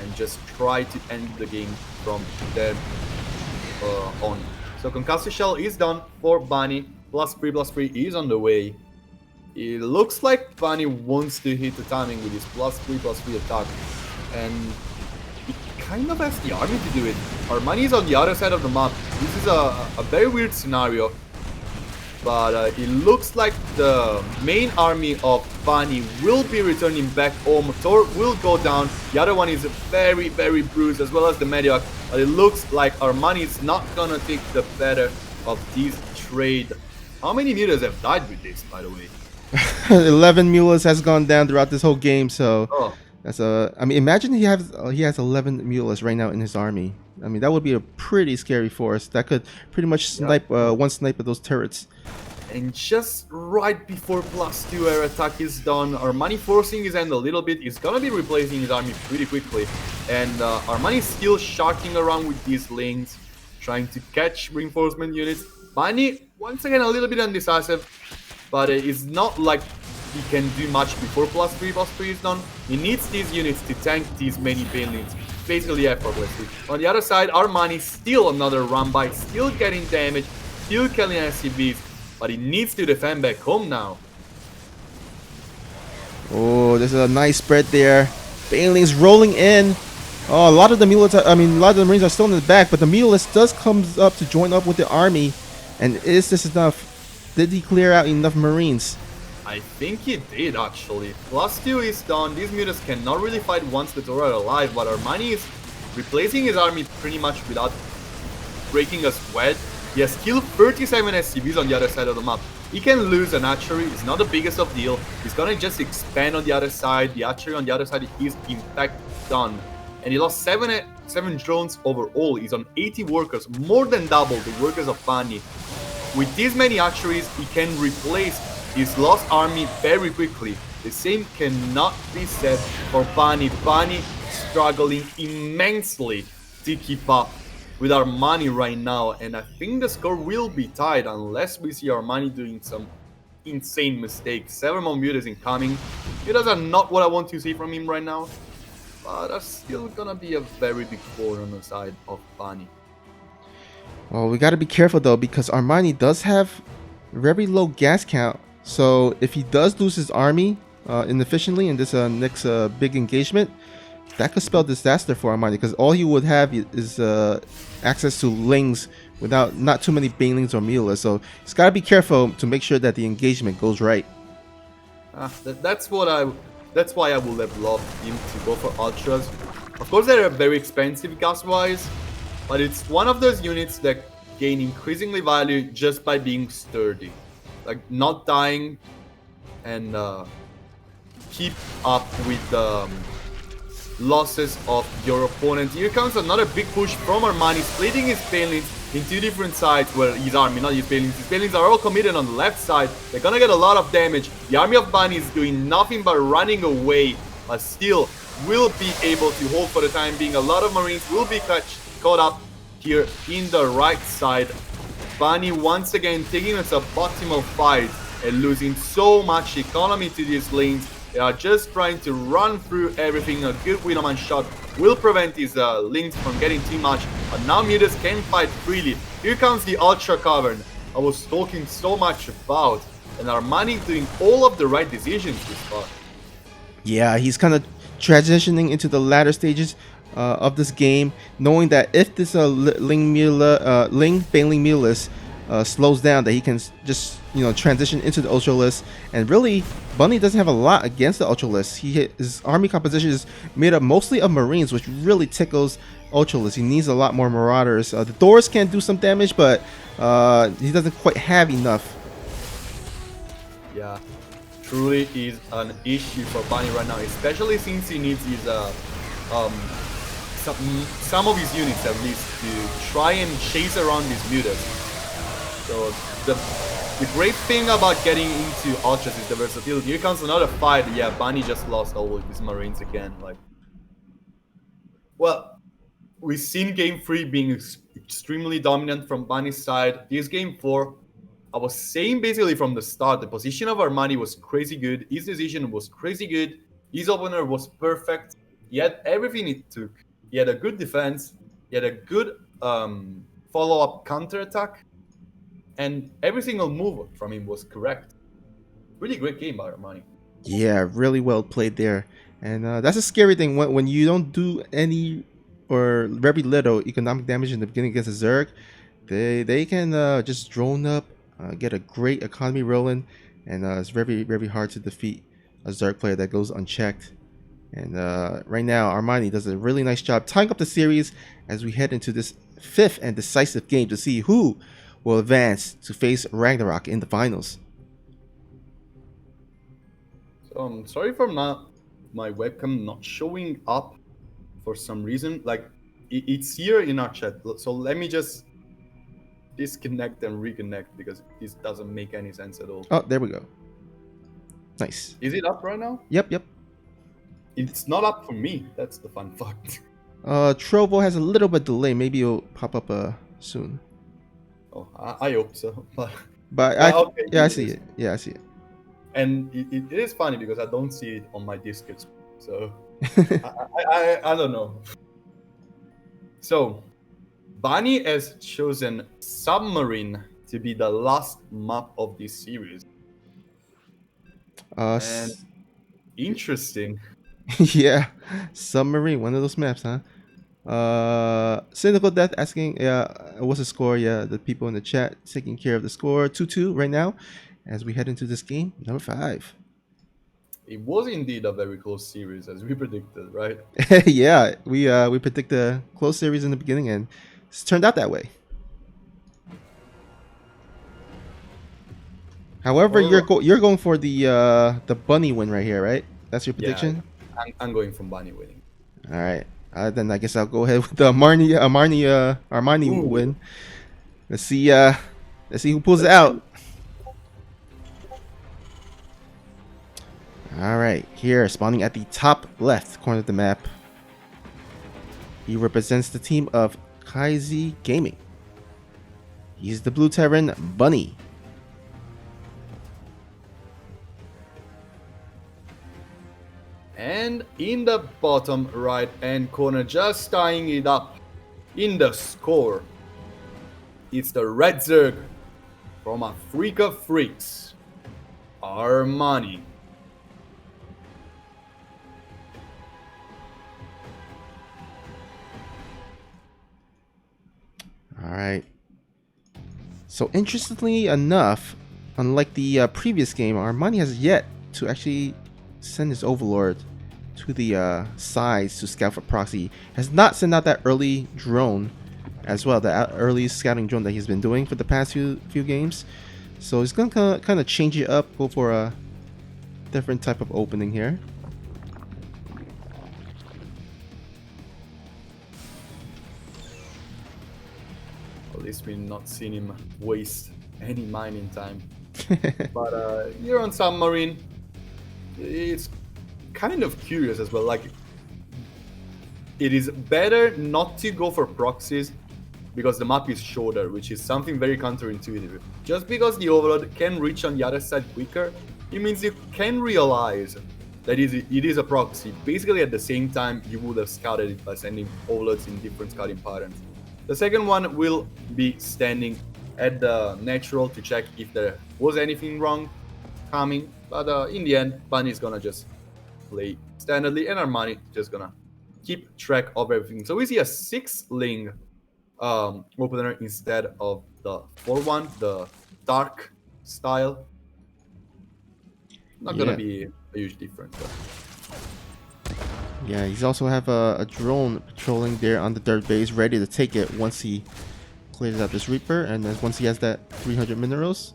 and just try to end the game from there on. So Concussive Shell is done for Bunny. +3/+3 is on the way. It looks like Bunny wants to hit the timing with his +3/+3 attack. And he kind of has the army to do it. Armani is on the other side of the map. This is a very weird scenario. But it looks like the main army of Bunny will be returning back home. Thor will go down. The other one is very bruised, as well as the Mediac. But it looks like Armani is not gonna take the better of this trade. How many meters have died with this, by the way? 11 mulas has gone down throughout this whole game, so Oh, that's I mean, imagine he has 11 mulas right now in his army. I mean, that would be a pretty scary force. That could pretty much snipe one snipe of those turrets. and just right before +2 air attack is done, Armani forcing his hand a little bit. He's gonna be replacing his army pretty quickly. And Armani is still sharking around with these lanes, trying to catch reinforcement units. Bunny, once again, a little bit undecisive, but it's not like he can do much before +3/+3 is done. He needs these units to tank these many Banelings, basically effortlessly. On the other side, Armani still another run by, still getting damage, still killing SCVs, but he needs to defend back home now. Oh, there's a nice spread there. Banelings rolling in. Oh, a lot of the mulas, a lot of the Marines are still in the back, but the Mulus does comes up to join up with the army. And is this enough? Did he clear out enough Marines? I think he did, actually. +2 is done. These mutas cannot really fight once the Thor are alive, but Armani is replacing his army pretty much without breaking a sweat. He has killed 37 SCVs on the other side of the map. He can lose an archery, it's not the biggest of deal. He's gonna just expand on the other side. The archery on the other side is in fact done. And he lost 7 drones overall. He's on 80 workers, more than double the workers of Bunny. With these many archeries, he can replace his lost army very quickly. The same cannot be said for Bunny. Bunny struggling immensely to keep up with Armani right now, and I think the score will be tied unless we see Armani doing some insane mistakes. 7 more mutas incoming. Mutas are not what I want to see from him right now, but that's still gonna be a very big four on the side of Bunny. Well, we got to be careful though, because Armani does have very low gas count. So if he does lose his army inefficiently in this next big engagement, that could spell disaster for Armani, because all he would have is access to lings without not too many banelings or mulas. So he's got to be careful to make sure that the engagement goes right. That's why I would have loved him to go for ultras. Of course, they're very expensive gas-wise, but it's one of those units that gain increasingly value just by being sturdy, like not dying and keep up with the losses of your opponent. Here comes another big push from Armani, splitting his Banelings in 2 different sides. Well, his army, not his Banelings. His Banelings are all committed on the left side. They're gonna get a lot of damage. The army of Bunny is doing nothing but running away, but still will be able to hold for the time being. A lot of Marines will be caught up here in the right side. Bunny once again taking a suboptimal fight and losing so much economy to these lanes. They are just trying to run through everything. A good Widowman shot will prevent his links from getting too much. But now mutas can fight freely. Here comes the Ultra Cavern I was talking so much about. And Armani doing all of the right decisions this far. Yeah, he's kind of transitioning into the latter stages of this game, knowing that if this Ling Baneling Mulus slows down, that he can just transition into the Ultralisk. And really, Bunny doesn't have a lot against the Ultralisk. His army composition is made up mostly of Marines, which really tickles Ultralisk. He needs a lot more Marauders. The Doors can do some damage, but he doesn't quite have enough. Yeah, truly is an issue for Bunny right now, especially since he needs his some of his units at least to try and chase around these mutas. So the great thing about getting into Ultras is the versatility. Here comes another fight. Yeah, Bunny just lost all of his Marines again. Well, we've seen game 3 being extremely dominant from Bunny's side. This game 4, I was saying basically from the start, the position of Armani was crazy good. His decision was crazy good. His opener was perfect. He had everything it took. He had a good defense. He had a good follow-up counter-attack. And every single move from him was correct. Really great game by Armani. Yeah, really well played there. And that's a scary thing when you don't do any or very little economic damage in the beginning against a Zerg. They can just drone up, get a great economy rolling, and it's very, very hard to defeat a Zerg player that goes unchecked. And right now, Armani does a really nice job tying up the series as we head into this 5th and decisive game to see who will advance to face Ragnarok in the finals. So I'm sorry for my webcam not showing up for some reason. Like it's here in our chat. So let me just disconnect and reconnect because this doesn't make any sense at all. Oh, there we go. Nice. Is it up right now? Yep. It's not up for me. That's the fun fact. Trovo has a little bit delay. Maybe it'll pop up soon. Oh, I hope so. But okay, I see it. Yeah, I see it. And it is funny because I don't see it on my Discord. So I don't know. So Bunny has chosen Submarine to be the last map of this series. And interesting. Yeah, Submarine, one of those maps, huh? Cynical Death asking, what's the score? Yeah, the people in the chat taking care of the score. 2-2 right now as we head into this game, number 5. It was indeed a very close series as we predicted, right? Yeah, we predict a close series in the beginning and it's turned out that way. However, you're going for the bunny win right here, right? That's your prediction? Yeah, I'm going from Bunny winning. All right. Then I guess I'll go ahead with the Armani win. Let's see who pulls it out. All right, here spawning at the top left corner of the map. He represents the team of Kaizi Gaming. He's the Blue Terran Bunny. And in the bottom right hand corner, just tying it up in the score, it's the Red Zerg from Afrika Freaks, Armani. All right. So interestingly enough, unlike the previous game, Armani has yet to actually send his Overlord to the sides to scout for proxy. Has not sent out that early drone as well, the early scouting drone that he's been doing for the past few games. So he's gonna kind of change it up, go for a different type of opening here. At least we've not seen him waste any mining time. But here on Submarine, it's kind of curious as well. Like, it is better not to go for proxies because the map is shorter, which is something very counterintuitive. Just because the Overlord can reach on the other side quicker, it means you can realize that it is a proxy. Basically, at the same time, you would have scouted it by sending Overlords in different scouting patterns. The second one will be standing at the natural to check if there was anything wrong coming. But in the end, Bunny is gonna just play standardly, and Armani just gonna keep track of everything. So we see a 6-ling opener instead of the 4-1, the dark style. Not gonna be a huge difference. But. Yeah, he's also have a drone patrolling there on the dirt base, ready to take it once he clears out this Reaper, and then once he has that 300 minerals.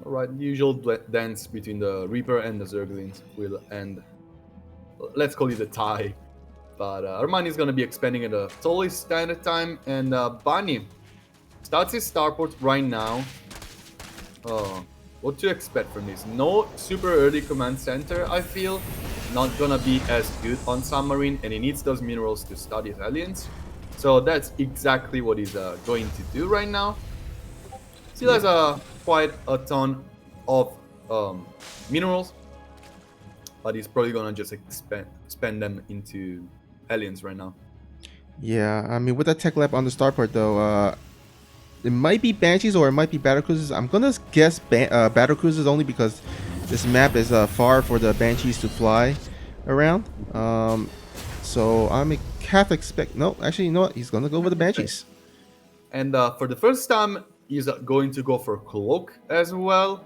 Alright, the usual dance between the Reaper and the Zerglings will end. Let's call it a tie. But Armani is going to be expanding at a totally standard time, and Bunny starts his starport right now. What to expect from this? No super early command center, I feel. Not gonna be as good on Submarine, and he needs those minerals to start his alliance. So that's exactly what he's going to do right now. Still has quite a ton of minerals, but he's probably gonna just spend them into aliens right now. Yeah, I mean, with that tech lab on the starport though, it might be Banshees or it might be Battlecruisers. I'm gonna guess Battlecruisers only because this map is far for the Banshees to fly around. So I'm half expect. No, actually, you know what? He's gonna go with the Banshees. And for the first time, he's going to go for Cloak as well.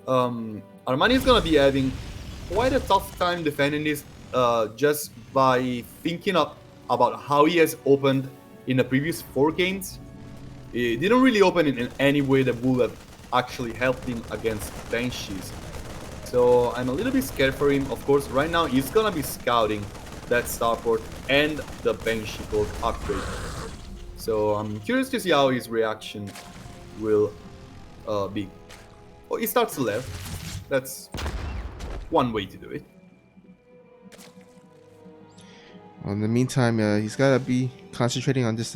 Armani is gonna be having quite a tough time defending this, just by thinking about how he has opened in the previous 4 games. He didn't really open in any way that would have actually helped him against Banshees. So I'm a little bit scared for him. Of course, right now he's gonna be scouting that starport and the Banshee Cloak upgrade. So I'm curious to see how his reaction will be. Oh, he starts left. That's one way to do it. In the meantime, he's gotta be concentrating on this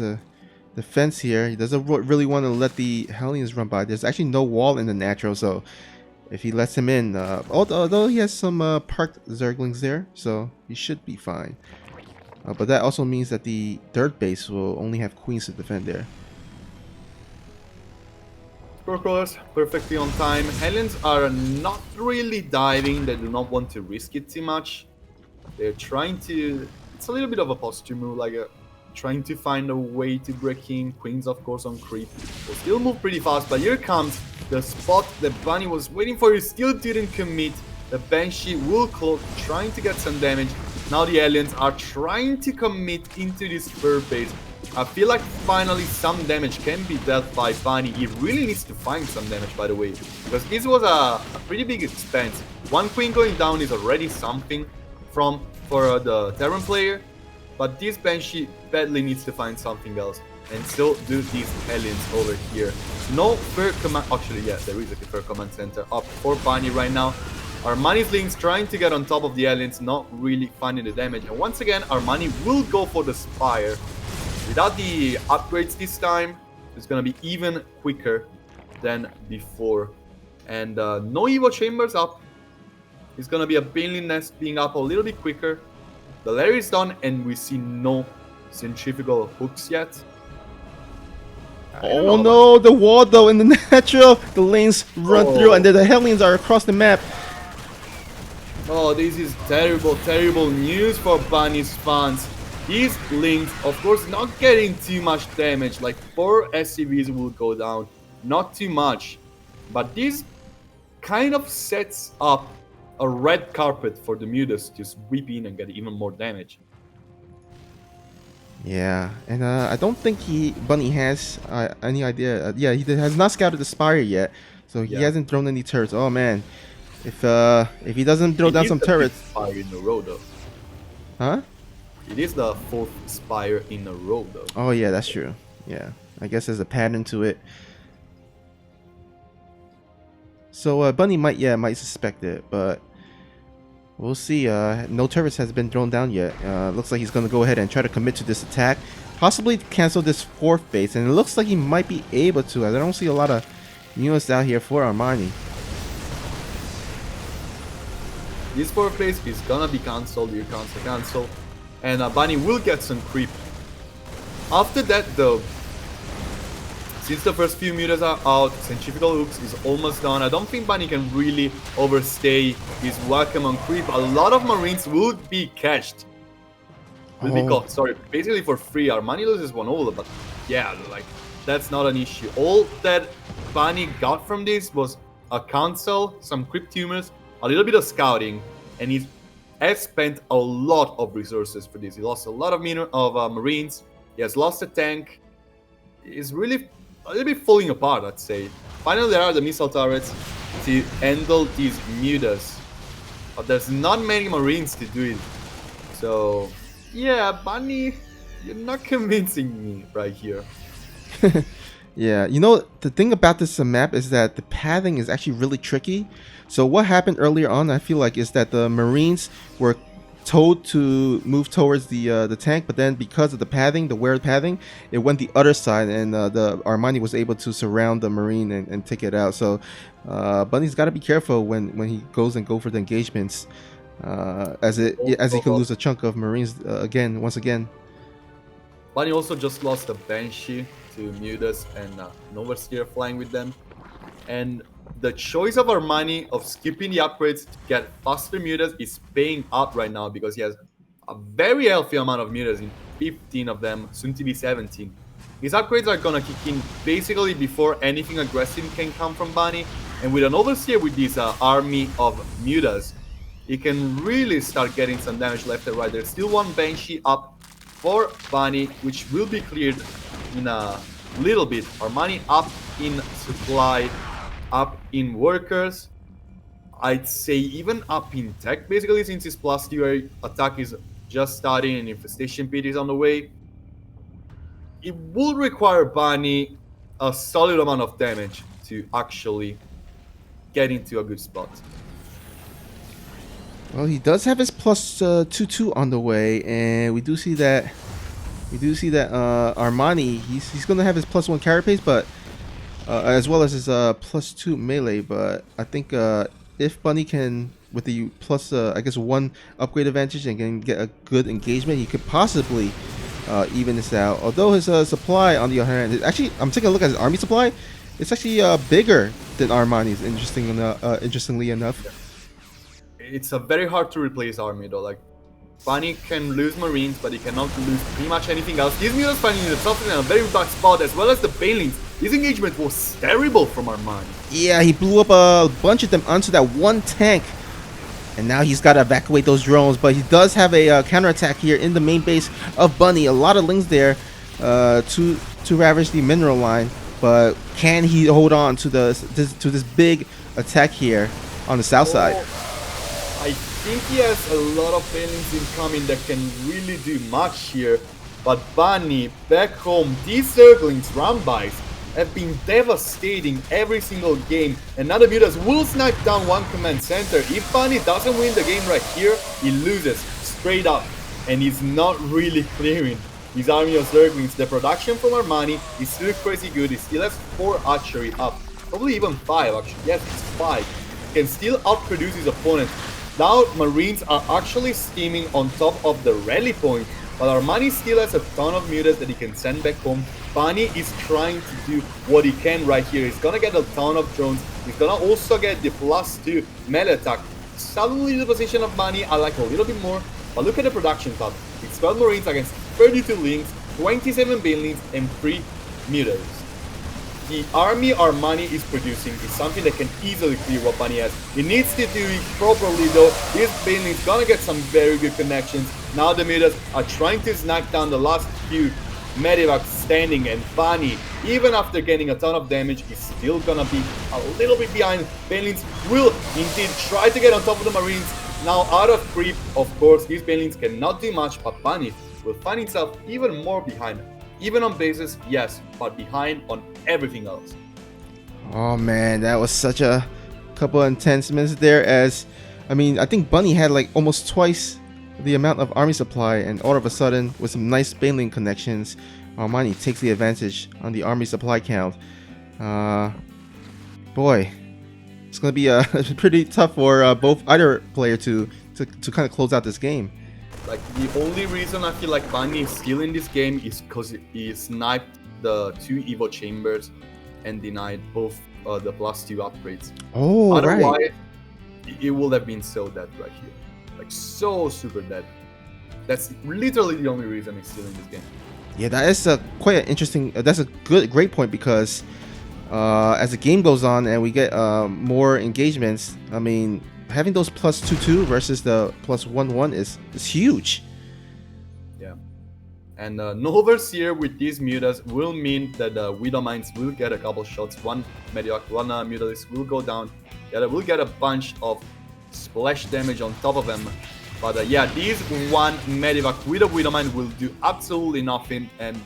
defense here. He doesn't really want to let the Hellions run by. There's actually no wall in the natural, so if he lets him in, although he has some parked Zerglings there, so he should be fine. But that also means that the dirt base will only have queens to defend there. Spurcrawlers perfectly on time. Hellions are not really diving. They do not want to risk it too much. They're trying to... It's a little bit of a posture move, like trying to find a way to break in. Queens, of course, on creep. Will still move pretty fast, but here comes the spot that Bunny was waiting for. He still didn't commit. The Banshee will cloak, trying to get some damage. Now the aliens are trying to commit into this fur base. I feel like finally some damage can be dealt by Bunny. He really needs to find some damage, by the way, because this was a pretty big expense. One queen going down is already something for the Terran player, but this Banshee badly needs to find something else. And so do these aliens over here. No fur command... Actually, yeah, there is a fur command center up for Bunny right now. Armani's Lynx trying to get on top of the aliens, not really finding the damage. And once again, Armani will go for the Spire. Without the upgrades this time, it's going to be even quicker than before. And no Evo Chambers up. It's going to be a Banelin Nest being up a little bit quicker. The lair is done, and we see no centrifugal hooks yet. Oh no, the wall though in the natural. The lanes run through and then the Hellions are across the map. Oh, this is terrible, terrible news for Bunny's fans. These Lynx, of course, not getting too much damage. Like 4 SCVs will go down, not too much. But this kind of sets up a red carpet for the Mutas to sweep in and get even more damage. Yeah, and I don't think Bunny has any idea. Yeah, he has not scouted the Spire yet, so he hasn't thrown any turrets. Oh man, if he doesn't throw down some turrets, Spire in a row though. huh? It is the 4th Spire in a row though. Oh yeah, that's true. Yeah, I guess there's a pattern to it. So Bunny might suspect it, but we'll see. No turrets has been thrown down yet. Looks like he's gonna go ahead and try to commit to this attack, possibly cancel this 4th base, and it looks like he might be able to. I don't see a lot of units out here for Armani. This 4th base is gonna be cancelled. Here comes the cancel, and Bunny will get some creep. After that, though, since the first few mutas are out, Centrifugal Hooks is almost done. I don't think Bunny can really overstay his welcome on creep. A lot of Marines will be catched. Will be caught, sorry, basically for free. Armani loses 1 over, but yeah, like, that's not an issue. All that Bunny got from this was a cancel, some creep tumors, a little bit of scouting, and he has spent a lot of resources for this. He lost a lot of Marines. He has lost a tank. He's really a little bit falling apart, I'd say. Finally, there are the missile turrets to handle these mutas, but there's not many Marines to do it. So, yeah, Bunny, you're not convincing me right here. Yeah, you know, the thing about this map is that the pathing is actually really tricky. So what happened earlier on, I feel like, is that the Marines were told to move towards the tank, but then because of the padding, the weird padding, it went the other side, and the Armani was able to surround the Marine and take it out. So Bunny's got to be careful when he go for the engagements, as he can lose a chunk of Marines once again. Bunny also just lost a Banshee to Mutas and Novaseer flying with them. And the choice of Armani of skipping the upgrades to get faster Mutas is paying up right now because he has a very healthy amount of Mutas, in 15 of them, soon to be 17. His upgrades are gonna kick in basically before anything aggressive can come from Bunny. And with an Overseer with this army of Mutas, he can really start getting some damage left and right. There's still one Banshee up for Bunny, which will be cleared in a little bit. Armani up in supply, up in workers, I'd say even up in tech basically, since his +2 attack is just starting and Infestation Pit is on the way. It will require Bunny a solid amount of damage to actually get into a good spot. Well, he does have his +2/2 on the way, and we do see that Armani, he's gonna have his +1 carapace, but as well as his +2 melee. But I think if Bunny can, with the I guess 1 upgrade advantage and can get a good engagement, he could possibly even this out. Although his supply, on the other hand, actually, I'm taking a look at his army supply. It's actually bigger than Armani's. Interestingly enough. It's a very hard to replace army though. Like, Bunny can lose Marines, but he cannot lose pretty much anything else. These Mutas finding themselves in a very bad spot, as well as the Banelings. This engagement was terrible from Armani. Yeah, he blew up a bunch of them onto that one tank, and now he's got to evacuate those drones. But he does have a counterattack here in the main base of Bunny. A lot of lings there to ravage the mineral line. But can he hold on to this big attack here on the south side? I think he has a lot of Banelings incoming that can really do much here. But Bunny, back home, these Zerglings, Rambais, have been devastating every single game. And now the Mutas will snipe down one command center. If Bunny doesn't win the game right here, he loses straight up. And he's not really clearing his army of Zerglings. The production from Armani is still crazy good. He still has 4 archery up. Probably even 5 actually. Yes, it's 5. Can still outproduce his opponent. Now Marines are actually steaming on top of the rally point. But Armani still has a ton of Mutas that he can send back home. Bunny is trying to do what he can right here. He's gonna get a ton of drones. He's gonna also get the +2 melee attack. Suddenly the position of Bunny I like a little bit more. But look at the production tab. It's 12 Marines against 32 Lings, 27 Banelings, and 3 Mutas. The army Armani is producing is something that can easily clear what Bunny has. He needs to do it properly though. This Baneling's gonna get some very good connections. Now the Mutas are trying to snipe down the last few Medivacs standing, and Bunny, even after getting a ton of damage, is still gonna be a little bit behind. Banelings will indeed try to get on top of the Marines. Now out of creep, of course, these Banelings cannot do much, but Bunny will find himself even more behind. Even on bases, yes, but behind on everything else. Oh man, that was such a couple of intense minutes there. I think Bunny had like almost twice the amount of army supply, and all of a sudden, with some nice Baneling connections, Armani takes the advantage on the army supply count. Boy, it's gonna be pretty tough for either player to kind of close out this game. Like, the only reason I feel like Bunny is still in this game is because he sniped the 2 Evo Chambers and denied both the +2 upgrades. Oh, otherwise, right. It would have been so dead right here. Like, so super dead. That's literally the only reason he's still in this game. Yeah, that is quite an interesting. That's a great point, because as the game goes on and we get more engagements, I mean, having those +2/2 versus the +1/1 is huge. Yeah, and no Overseer with these Mutas will mean that the Widow Mines will get a couple shots. One Mutalist will go down. Yeah, they will get a bunch of splash damage on top of them. But yeah, these one Medivac with a Widow Mine will do absolutely nothing. And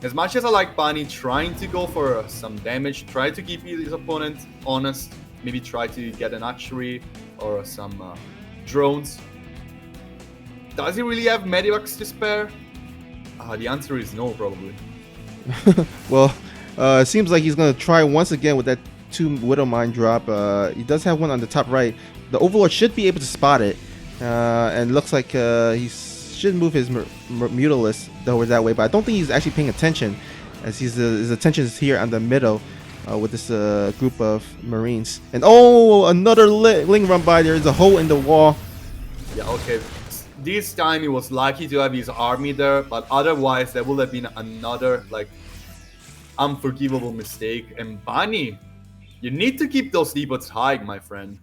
as much as I like Bunny trying to go for some damage, try to keep his opponent honest, maybe try to get an archery or some drones, does he really have Medivacs to spare? The answer is no, probably. Well, it seems like he's gonna try once again with that 2 Widowmine drop. He does have one on the top right. The Overlord should be able to spot it, and looks like he should move his Mutalisk over that way. But I don't think he's actually paying attention, as his attention is here on the middle with this group of Marines. And oh, another Ling run by. There's a hole in the wall. Yeah, okay. This time he was lucky to have his army there, but otherwise there would have been another like unforgivable mistake. And Bunny, you need to keep those depots high, my friend.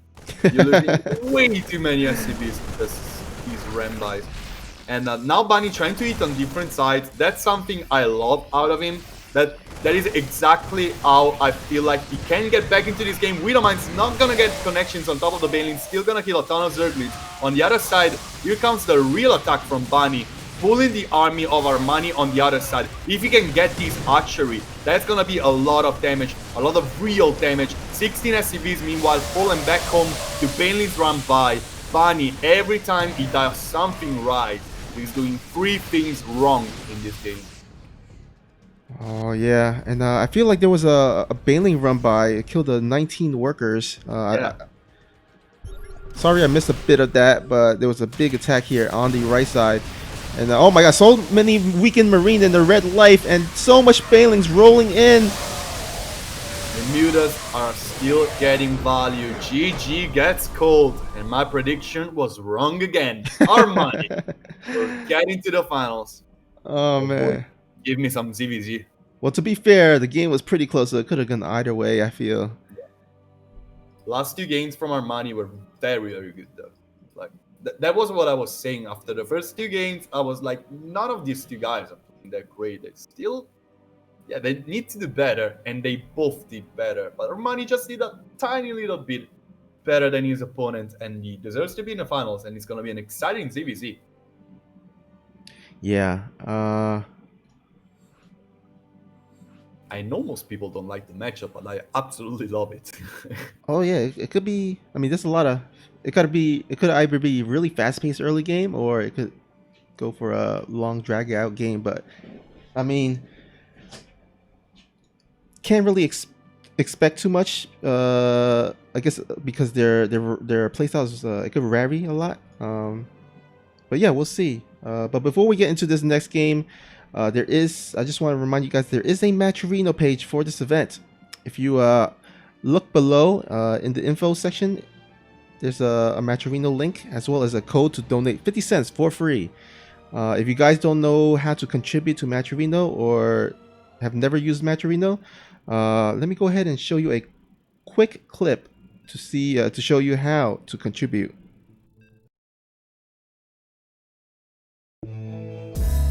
You're losing way too many SCVs because these Rambis. And now Bunny trying to eat on different sides. That's something I love out of him. That is exactly how I feel like he can get back into this game. Widowmine's not gonna get connections on top of the Baneling, still gonna kill a ton of Zerglings. On the other side, here comes the real attack from Bunny, pulling the army of Armani on the other side. If he can get this archery, that's gonna be a lot of damage, a lot of real damage. 16 SCVs meanwhile falling back home, the Banelings run by. Bunny, every time he does something right, he's doing 3 things wrong in this game. Oh yeah, and I feel like there was a Baneling run by. It killed the 19 workers. Yeah. Sorry I missed a bit of that, but there was a big attack here on the right side. And oh my god, so many weakened Marine in the red life, and so much Banelings rolling in. The Mutas are still getting value. GG gets cold, and my prediction was wrong again. Armani will get into the finals. Oh man. Give me some ZVZ. Well, to be fair, the game was pretty close, so it could have gone either way, I feel. Last 2 games from Armani were very, very good, though. Like that was what I was saying after the first 2 games. I was like, none of these 2 guys are playing that great. They still, yeah, they need to do better, and they both did better. But Armani just did a tiny little bit better than his opponent, and he deserves to be in the finals. And it's gonna be an exciting ZVZ. Yeah. I know most people don't like the matchup, but I absolutely love it. Oh yeah, it could be. I mean, there's a lot of. It could either be really fast-paced early game, or it could go for a long drag-out game. But I mean, can't really expect too much. I guess because their playstyles it could vary a lot. But yeah, we'll see. But before we get into this next game. I just want to remind you guys, there is a Matcherino page for this event. If you look below in the info section, there's a Matcherino link as well as a code to donate 50 cents for free. If you guys don't know how to contribute to Matcherino or have never used Matcherino, let me go ahead and show you a quick clip to show you how to contribute.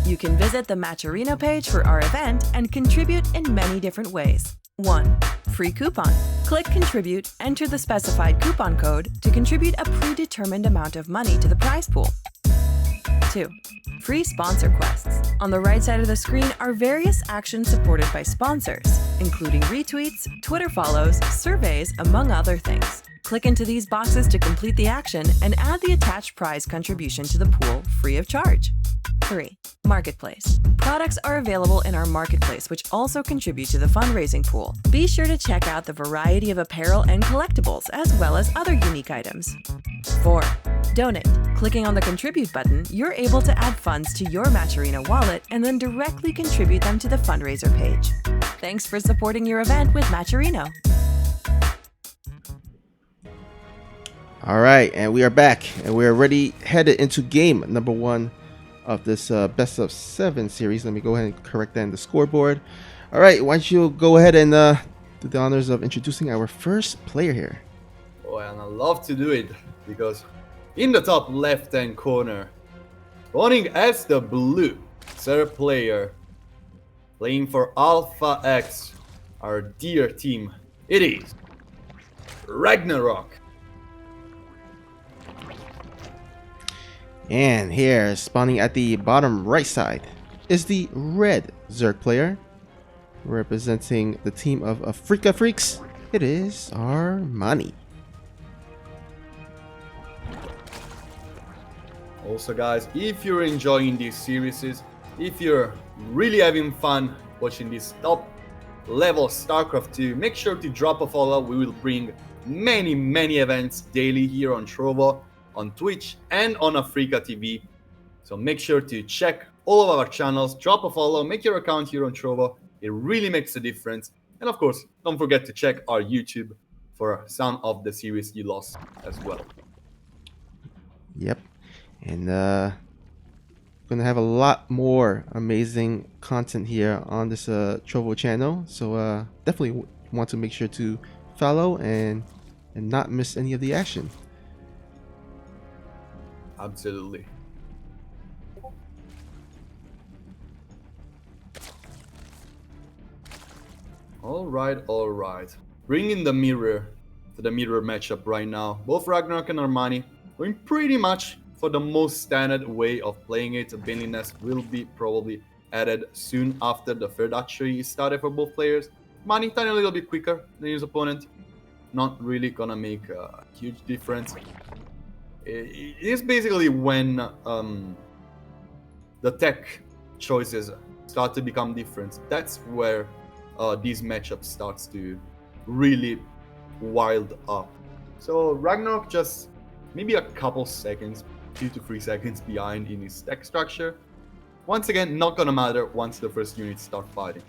You can visit the Matcherino page for our event and contribute in many different ways. 1. Free coupon. Click Contribute, enter the specified coupon code to contribute a predetermined amount of money to the prize pool. 2. Free sponsor quests. On the right side of the screen are various actions supported by sponsors, including retweets, Twitter follows, surveys, among other things. Click into these boxes to complete the action and add the attached prize contribution to the pool free of charge. 3. Marketplace. Products are available in our marketplace, which also contribute to the fundraising pool. Be sure to check out the variety of apparel and collectibles, as well as other unique items. 4. Donate. Clicking on the Contribute button, you're able to add funds to your Matcherino wallet and then directly contribute them to the fundraiser page. Thanks for supporting your event with Matcherino. All right, and we are back, and we are already headed into game number 1 of this best of 7 series. Let me go ahead and correct that in the scoreboard. All right, why don't you go ahead and do the honors of introducing our first player here. Oh, and I love to do it because in the top left-hand corner, running as the blue third player, playing for Alpha X, our dear team, it is Ragnarok. And here, spawning at the bottom right side, is the red Zerg player, representing the team of Afrika Freaks. It is Armani. Also, guys, if you're enjoying these series, if you're really having fun watching this top level StarCraft 2, make sure to drop a follow. We will bring many events daily here on Trovo, on Twitch, and on Africa TV. So make sure to check all of our channels, drop a follow, make your account here on Trovo. It really makes a difference. And of course, don't forget to check our YouTube for some of the series you lost as well. Yep. And gonna have a lot more amazing content here on this Trovo channel. So definitely want to make sure to follow and not miss any of the action. Absolutely. All right. Bringing the mirror to the mirror matchup right now. Both Ragnarok and Armani going pretty much for the most standard way of playing it. Baneless will be probably added soon after the third archery is started for both players. Armani tiny a little bit quicker than his opponent. Not really gonna make a huge difference. It is basically when the tech choices start to become different. That's where these matchups starts to really wild up. So Ragnarok just maybe a couple seconds, 2 to 3 seconds behind in his tech structure. Once again, not gonna matter once the first units start fighting.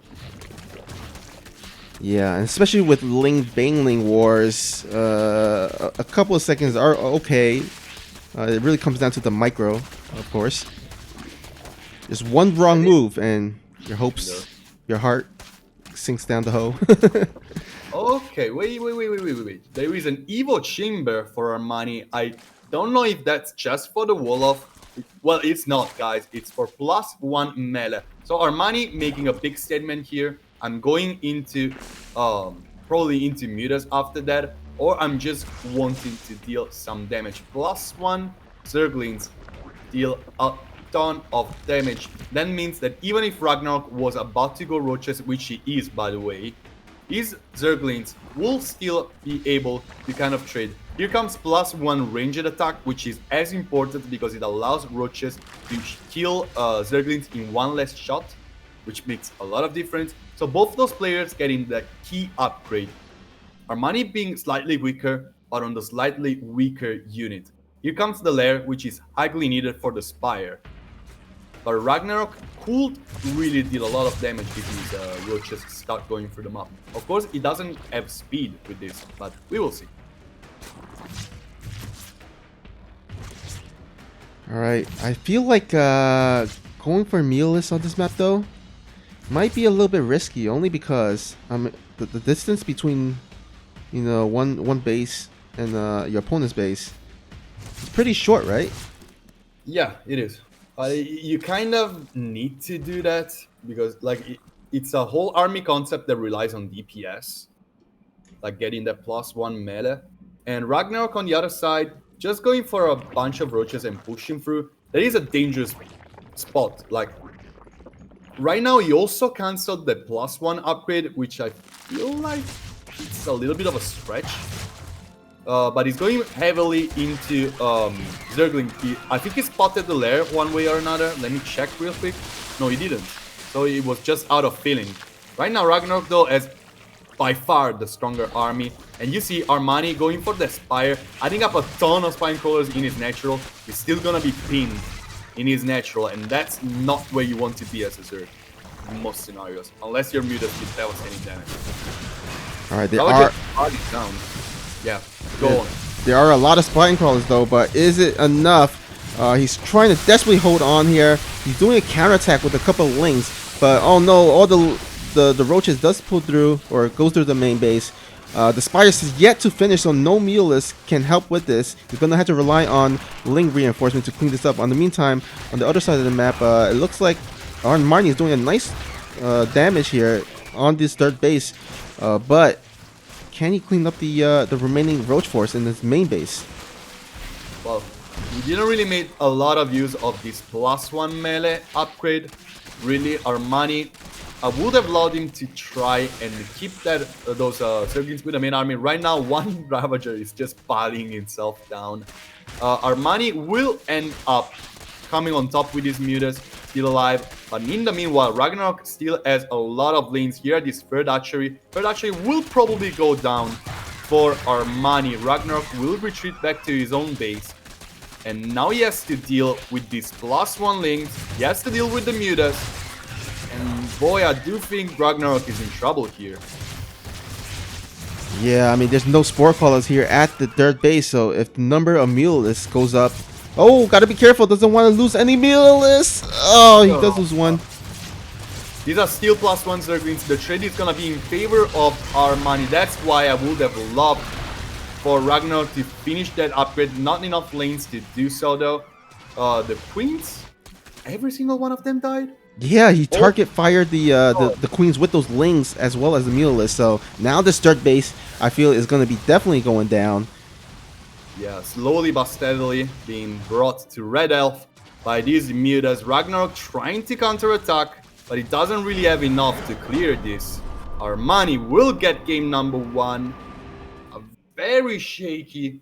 Yeah, and especially with Ling Baneling wars, a couple of seconds are okay. It really comes down to the micro, of course. Just one wrong move and your hopes, your heart sinks down the hole. Okay, wait. There is an Evo Chamber for Armani. I don't know if that's just for the Wolof. Well, it's not, guys. It's for +1 melee. So Armani making a big statement here. I'm going into probably into Mutas after that, or I'm just wanting to deal some damage. +1 Zerglings deal a ton of damage. That means that even if Ragnarok was about to go Roaches, which he is, by the way, his Zerglings will still be able to kind of trade. Here comes +1 ranged attack, which is as important because it allows Roaches to kill Zerglings in one less shot, which makes a lot of difference. So both those players getting the key upgrade. Armani being slightly weaker, but on the slightly weaker unit. Here comes the Lair, which is highly needed for the Spire. But Ragnarok could really deal a lot of damage if his Roaches start going through the map. Of course, he doesn't have speed with this, but we will see. Alright, I feel like going for Meatless on this map though might be a little bit risky, only because the distance between, you know, one base and your opponent's base is pretty short, right? Yeah, it is. You kind of need to do that because like it's a whole army concept that relies on DPS, like getting that +1 melee. And Ragnarok on the other side, just going for a bunch of Roaches and pushing through, that is a dangerous spot. Like right now, he also cancelled the +1 upgrade, which I feel like it's a little bit of a stretch. But he's going heavily into Zergling. I think he spotted the Lair one way or another. Let me check real quick. No, he didn't. So it was just out of feeling. Right now, Ragnarok, though, has by far the stronger army. And you see Armani going for the Spire, adding up a ton of Spine Crawlers in his natural. He's still gonna be pinned in his natural, and that's not where you want to be as a Zerg in most scenarios. Unless your Mutas did devastating damage. Alright, there are... down. Yeah, go on. There are a lot of Spine Crawlers though, but is it enough? He's trying to desperately hold on here. He's doing a counterattack with a couple of Lings, but oh no, all the Roaches does pull through, or goes through the main base. The Spires is yet to finish, so no Meatless can help with this. He's gonna have to rely on Ling reinforcement to clean this up. On the meantime, on the other side of the map, it looks like Armani is doing a nice damage here on this third base, but can he clean up the remaining Roach force in his main base? Well, he didn't really make a lot of use of this +1 melee upgrade. Really, Armani I would have allowed him to try and keep those Zerglings with the main army. Right now, one Ravager is just piling himself down. Armani will end up coming on top with his Mutas, still alive. But in the meanwhile, Ragnarok still has a lot of lanes here. This Third Archery will probably go down for Armani. Ragnarok will retreat back to his own base. And now he has to deal with these +1 lanes. He has to deal with the Mutas. And boy, I do think Ragnarok is in trouble here. Yeah, I mean, there's no Spore Callers here at the third base, so if the number of Mutalisks goes up... Oh, gotta be careful, doesn't want to lose any Mutalisks! Oh, he does lose one. These are still +1 Zerglings. The trade is gonna be in favor of Armani. That's why I would have loved for Ragnarok to finish that upgrade. Not enough lanes to do so, though. The Queens, every single one of them died. Yeah, he target fired the Queens with those Lings as well as the Mutalisks. So now this third base, I feel, is going to be definitely going down. Yeah, slowly but steadily being brought to Red Elf by these Mutas. Ragnarok trying to counterattack, but he doesn't really have enough to clear this. Armani will get game number 1. A very shaky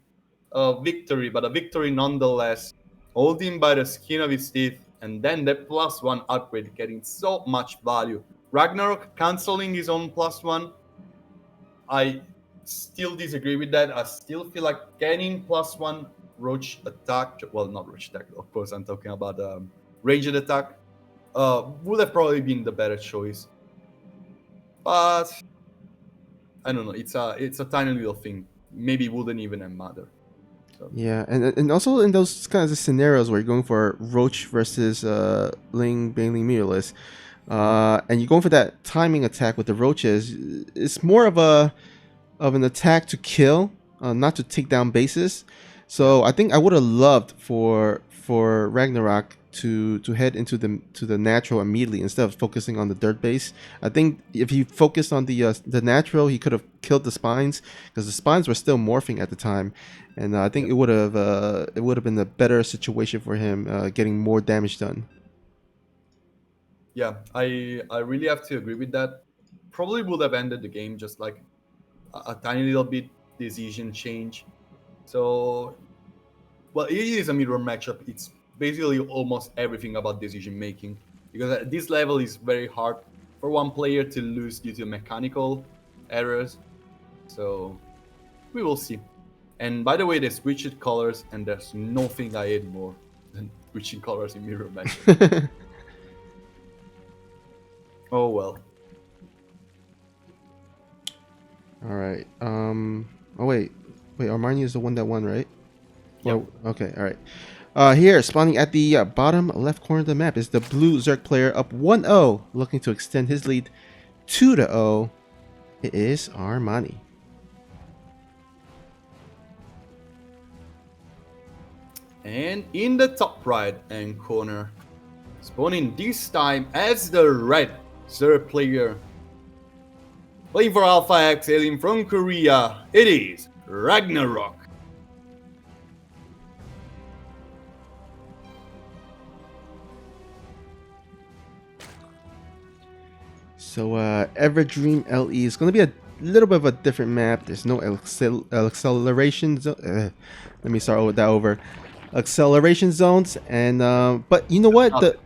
victory, but a victory nonetheless. Holding by the skin of his teeth. And then that +1 upgrade getting so much value. Ragnarok cancelling his own +1. I still disagree with that. I still feel like getting +1 Roach attack, well, not Roach attack, of course, I'm talking about ranged attack, would have probably been the better choice. But I don't know. It's a tiny little thing. Maybe it wouldn't even matter. So. Yeah, and also in those kinds of scenarios where you're going for Roach versus Ling, Baneling, Mutalisk, and you're going for that timing attack with the Roaches, it's more of an attack to kill, not to take down bases. So I think I would have loved for Ragnarok to head into the natural immediately instead of focusing on the dirt base. I think if he focused on the natural, he could have killed the spines, because the spines were still morphing at the time, and I think it would have been a better situation for him, getting more damage done. Yeah, I really have to agree with that. Probably would have ended the game just like a tiny little bit decision change. So, well, it is a mirror matchup. It's basically almost everything about decision making, because at this level it's very hard for one player to lose due to mechanical errors. So we will see. And by the way, they switched colors, and there's nothing I hate more than switching colors in mirror matchup. Oh well. All right. Oh wait. Armani is the one that won, right? Yep. Oh, okay. All right. Here, spawning at the bottom left corner of the map is the blue Zerg player up 1-0, looking to extend his lead 2-0. It is Armani. And in the top right hand corner, spawning this time as the red Zerg player, playing for Alpha X, alien from Korea, it is Ragnarok. So Everdream LE is going to be a little bit of a different map. There's no acceleration zone. Let me start with that over. Acceleration zones, and but you know what,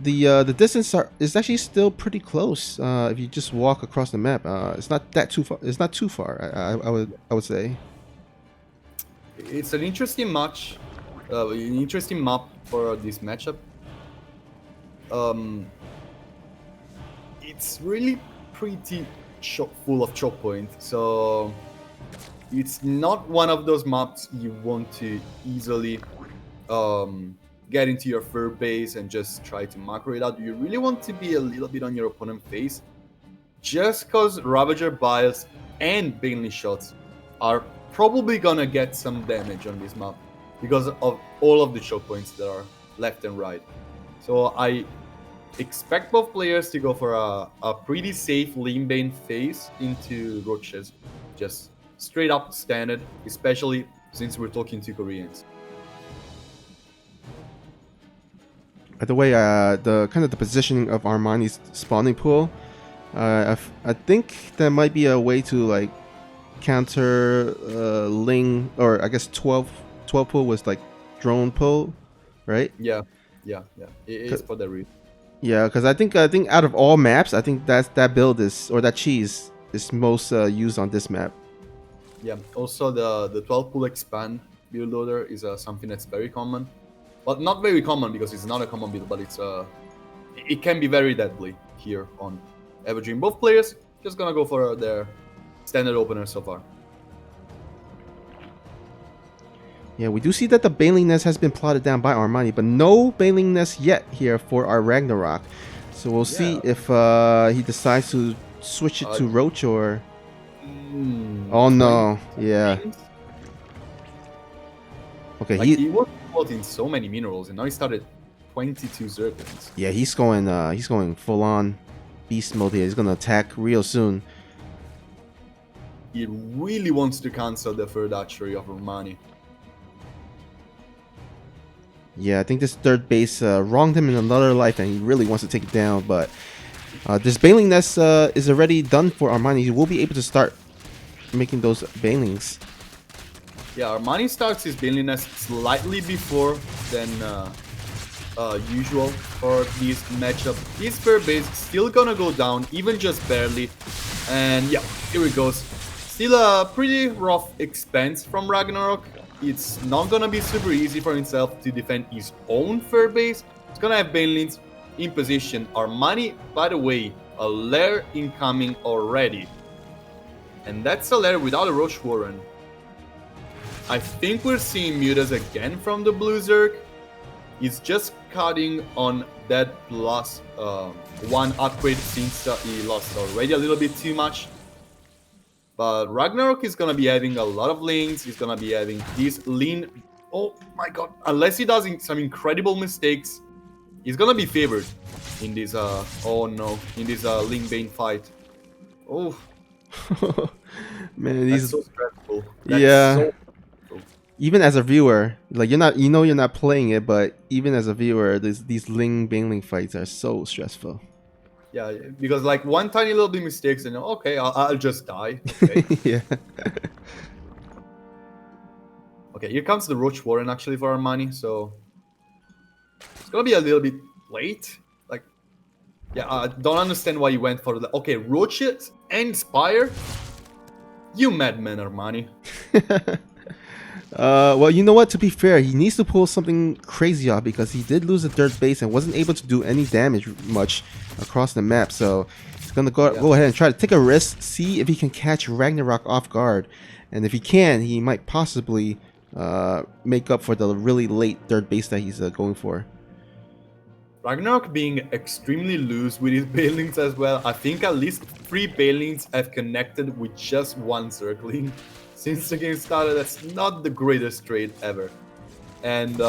the distance is actually still pretty close. If you just walk across the map, it's not that too far. It's not too far. I would say. It's an interesting match, an interesting map for this matchup. It's really pretty full of choke points, so it's not one of those maps you want to easily get into your third base and just try to macro it out. You really want to be a little bit on your opponent's face, just because Ravager Biles and Baneling shots are probably gonna get some damage on this map because of all of the choke points that are left and right. So I expect both players to go for a pretty safe Lean Bane phase into Roaches, just straight up standard, especially since we're talking to Koreans. By the way, the kind of the positioning of Armani's spawning pool, I think that might be a way to like counter Ling, or I guess 12 pool was like drone pull, right? Yeah. It is for that reason. Yeah, because I think out of all maps, I think that build is, or that cheese is most used on this map. Yeah. Also, the 12 pool expand build order is something that's very common. Well, not very common because it's not a common build, but it can be very deadly here on Evergreen. Both players just gonna go for their standard opener so far. Yeah, we do see that the Baneling Nest has been plotted down by Armani, but no Baneling Nest yet here for our Ragnarok. So we'll see if he decides to switch it to Roach or... Oh no, yeah. Okay, like, he was in so many minerals, and now he started 22 Zerglings. Yeah, he's going full on beast mode here. He's gonna attack real soon. He really wants to cancel the third archery of Armani. Yeah, I think this third base wronged him in another life, and he really wants to take it down. But this Baneling Nest is already done for Armani. He will be able to start making those Banelings. Yeah, Armani starts his Baneling Nest slightly before than usual for this matchup. His third base still gonna go down, even just barely. And yeah, here it goes. Still a pretty rough expense from Ragnarok. It's not gonna be super easy for himself to defend his own third base. He's gonna have Banelings in position. Armani, by the way, a lair incoming already. And that's a lair without a Roach Warren. I think we're seeing Mutas again from the Blue Zerg. He's just cutting on that plus one upgrade since he lost already a little bit too much. But Ragnarok is gonna be having a lot of lanes. He's gonna be having this lean. Oh my god! Unless he does some incredible mistakes, he's gonna be favored in this. Oh no! In this Ling Bane fight. Oh man, that's so stressful. That's yeah. So even as a viewer, like you're not playing it, but even as a viewer, these Ling Baneling fights are so stressful. Yeah, because like one tiny little bit mistakes and okay, I'll just die. Okay. Yeah. Okay, here comes the Roach Warren actually for Armani, so it's gonna be a little bit late. Like, yeah, I don't understand why you went for the okay Roaches and Spire. You madman, Armani. Well, you know what? To be fair, he needs to pull something crazy off because he did lose the third base and wasn't able to do any damage much across the map. So he's gonna go ahead and try to take a risk, see if he can catch Ragnarok off guard, and if he can, he might possibly make up for the really late third base that he's going for. Ragnarok being extremely loose with his Banelings as well. I think at least 3 Banelings have connected with just one Zergling. Since the game started, that's not the greatest trade ever. And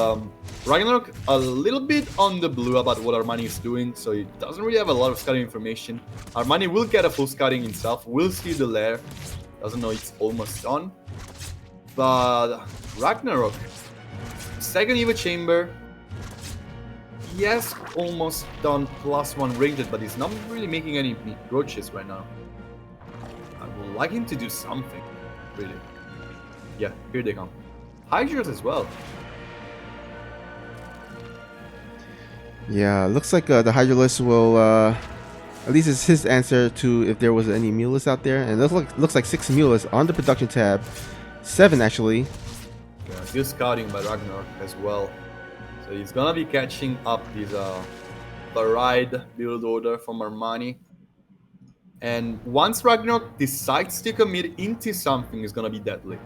Ragnarok a little bit on the blue about what Armani is doing, so he doesn't really have a lot of scouting information. Armani will get a full scouting himself, will see the lair, doesn't know it's almost done. But Ragnarok, second EVA chamber, yes, almost done +1 ranged, but he's not really making any roaches right now. I would like him to do something. Really. Yeah, here they come. Hydras as well. Yeah, looks like the Hydralisk will, at least it's his answer to if there was any Mulas out there. And it looks like 6 Mulas on the production tab. 7 actually. Yeah, good scouting by Ragnarok as well. So he's gonna be catching up this varied build order from Armani. And once Ragnarok decides to commit into something, it's gonna be deadly.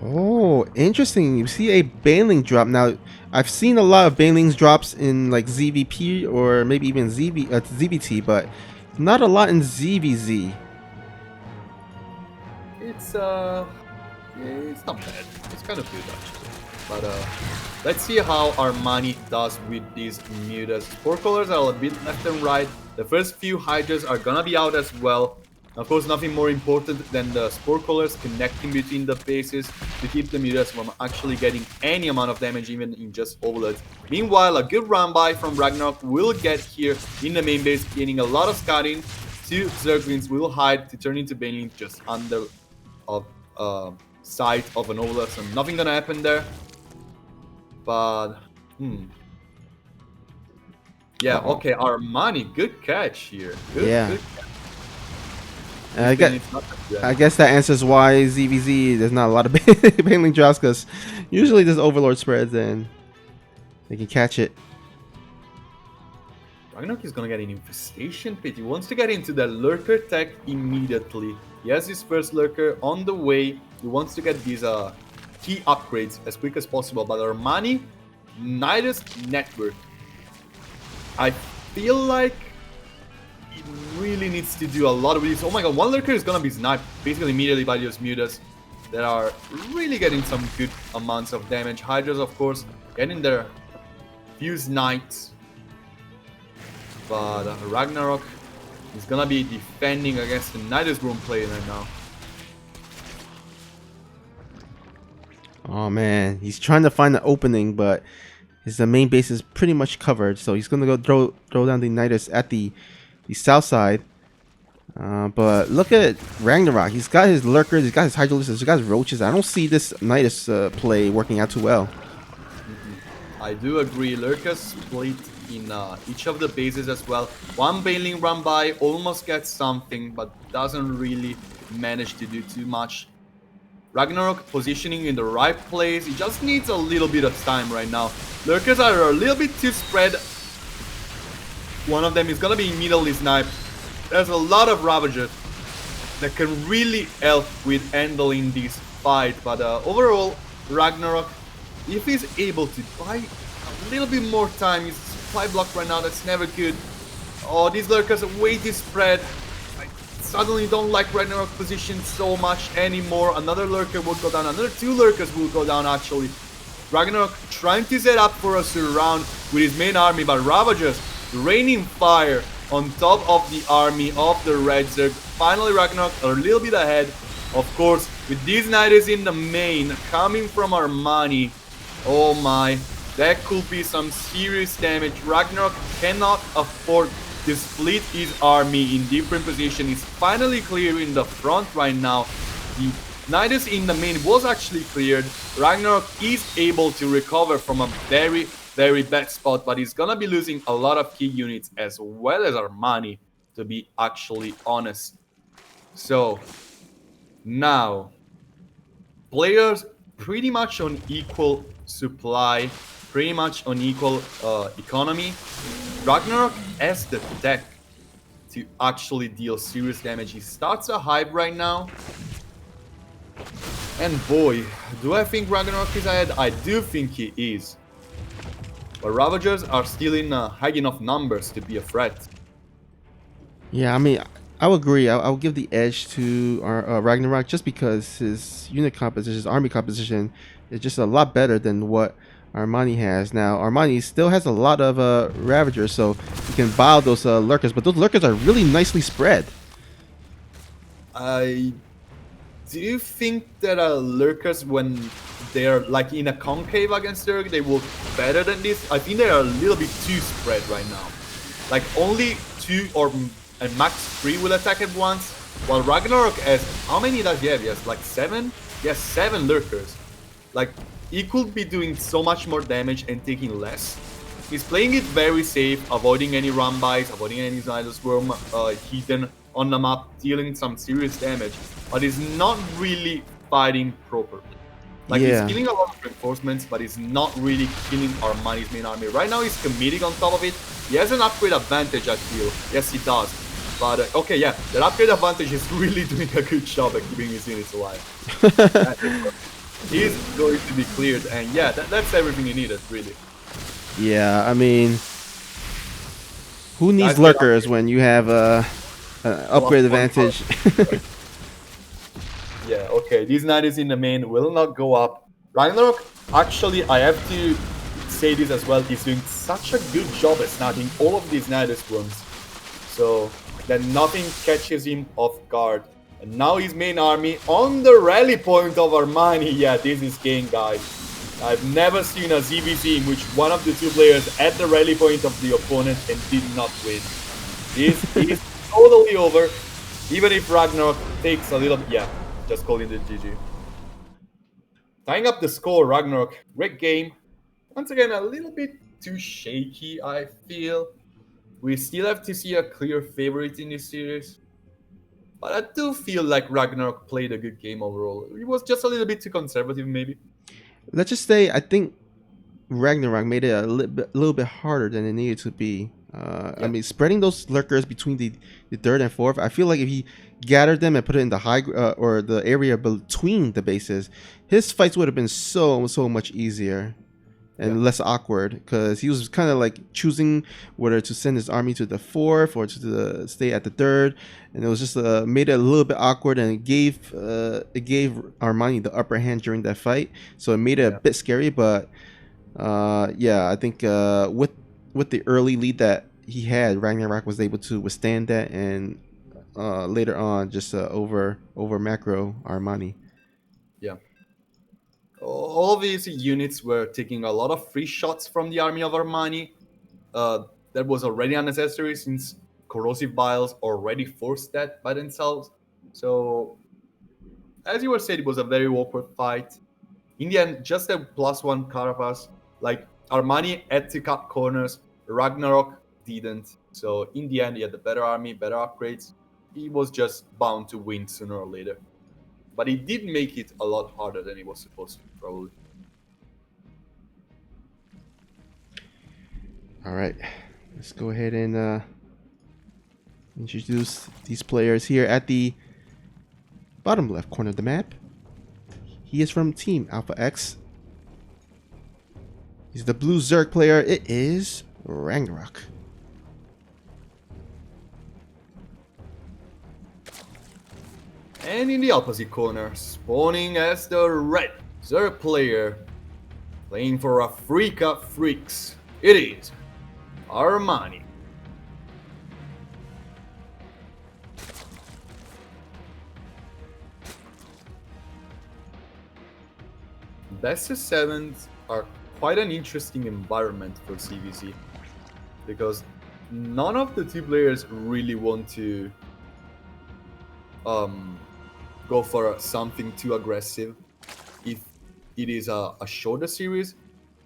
Oh, interesting. You see a Baneling drop. Now, I've seen a lot of Banelings drops in like ZVP or maybe even ZVT, but not a lot in ZVZ. It's not bad. It's kind of good actually. But let's see how Armani does with these Mutas. 4 colors are a bit left and right. The first few Hydras are gonna be out as well. Of course, nothing more important than the Spore Callers connecting between the bases to keep the Mutas from actually getting any amount of damage, even in just Overloads. Meanwhile, a good run by from Ragnarok will get here in the main base, gaining a lot of scouting. Two Zerglings will hide to turn into Baneling just under of sight of an Overload, so nothing gonna happen there. But, yeah, okay, Armani, good catch here. Good catch. I guess that answers why ZVZ there's not a lot of Baneling draws, because usually there's Overlord spreads and they can catch it. Ragnarok is gonna get an Infestation Pit. He wants to get into the Lurker tech immediately. He has his first Lurker on the way. He wants to get these key upgrades as quick as possible. But Armani, Nidus Network, I feel like he really needs to do a lot of these. Oh my god, one Lurker is gonna be sniped basically immediately by those Mutas that are really getting some good amounts of damage. Hydras, of course, getting their Fuse Knights. But Ragnarok is gonna be defending against the Nidus Room player right now. Oh man, he's trying to find the opening, but his main base is pretty much covered. So he's gonna go throw down the Nidus at the south side. But look at Ragnarok. He's got his Lurkers, he's got his Hydralisks, he's got his Roaches. I don't see this Nidus play working out too well. I do agree. Lurkers split in each of the bases as well. One Baneling run by, almost gets something, but doesn't really manage to do too much. Ragnarok positioning in the right place. He just needs a little bit of time right now. Lurkers are a little bit too spread. One of them is gonna be immediately sniped. There's a lot of Ravagers that can really help with handling this fight, but overall, Ragnarok, if he's able to buy a little bit more time, he's supply block right now, that's never good. Oh, these Lurkers are way too spread. I suddenly don't like Ragnarok position so much anymore. Another Lurker will go down, another two Lurkers will go down actually. Ragnarok trying to set up for a surround with his main army, but Ravagers raining fire on top of the army of the Red Zerg. Finally, Ragnarok a little bit ahead. Of course, with these Nidus in the main, coming from Armani. Oh my, that could be some serious damage. Ragnarok cannot afford to split his army in different positions. He's finally clearing the front right now. The Nidus in the main was actually cleared. Ragnarok is able to recover from a very bad spot, but he's gonna be losing a lot of key units as well as Armani, to be actually honest. So now players pretty much on equal supply, pretty much on equal economy. Ragnarok has the tech to actually deal serious damage. He starts a hype right now, and boy, do I think Ragnarok is ahead? I do think he is. But Ravagers are still in high enough numbers to be a threat. Yeah, I mean, I would agree. I'll give the edge to our Ragnarok just because his unit composition, his army composition, is just a lot better than what Armani has. Now, Armani still has a lot of Ravagers, so he can bow those Lurkers, but those Lurkers are really nicely spread. I do think that Lurkers, when they're like in a concave against Zerg, they work better than this. I think they are a little bit too spread right now. Like only 2 or max 3 will attack at once, while Ragnarok has, how many does he have? He has like 7? He has 7 Lurkers. Like, he could be doing so much more damage and taking less. He's playing it very safe, avoiding any run-bys, avoiding any Nidus Worm hidden on the map, dealing some serious damage, but he's not really fighting properly. Like, he's killing a lot of reinforcements, but he's not really killing Armani's main army. Right now, he's committing on top of it. He has an upgrade advantage, I feel. Yes, he does. But, okay, yeah, that upgrade advantage is really doing a good job at keeping his units alive. He's going to be cleared, and yeah, that's everything you needed, really. Yeah, I mean, who needs Lurkers when you have an upgrade advantage? Yeah, okay, these Nidus in the main will not go up. Ragnarok, actually, I have to say this as well, he's doing such a good job at sniping all of these Nidus Worms. So, then nothing catches him off guard. And now his main army on the rally point of Armani. Yeah, this is game, guys. I've never seen a ZVZ in which one of the two players at the rally point of the opponent and did not win. This is totally over. Even if Ragnarok takes a little... Yeah, just calling it GG. Tying up the score, Ragnarok. Great game. Once again, a little bit too shaky, I feel. We still have to see a clear favorite in this series. But I do feel like Ragnarok played a good game overall. It was just a little bit too conservative, maybe. Let's just say I think Ragnarok made it a little bit harder than it needed to be. I mean, spreading those lurkers between the third and fourth, I feel like if he gathered them and put it in the high or the area between the bases, his fights would have been so much easier and less awkward, because he was kind of like choosing whether to send his army to the fourth or to stay at the third, and it was just made it a little bit awkward, and it gave Armani the upper hand during that fight, so it made it a bit scary. But I think with the early lead that he had, Ragnarok was able to withstand that, and later on just over macro Armani. Yeah. All these units were taking a lot of free shots from the army of Armani. That was already unnecessary since Corrosive Biles already forced that by themselves. So, as you were saying, it was a very awkward fight. In the end, just a +1 Carapace. Like, Armani had to cut corners, Ragnarok didn't. So, in the end, he had the better army, better upgrades. He was just bound to win sooner or later. But he did make it a lot harder than he was supposed to, probably. All right, let's go ahead and introduce these players here at the bottom left corner of the map. He is from Team Alpha X. He's the blue Zerg player. It is Ragnarok. And in the opposite corner, spawning as the red Zerg player, playing for Afrika Freaks, it is Armani. Best of sevens are quite an interesting environment for CVZ, because none of the two players really want to go for something too aggressive if it is a shorter series,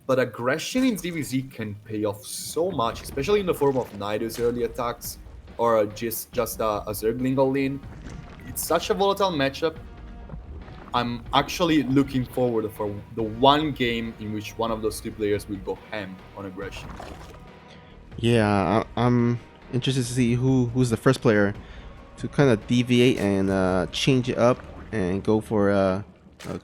but aggression in ZVZ can pay off so much, especially in the form of Nidus early attacks or just a Zergling all-in. It's such a volatile matchup. I'm actually looking forward for the one game in which one of those two players will go ham on aggression. Yeah, I'm interested to see who's the first player to kind of deviate and change it up and go for a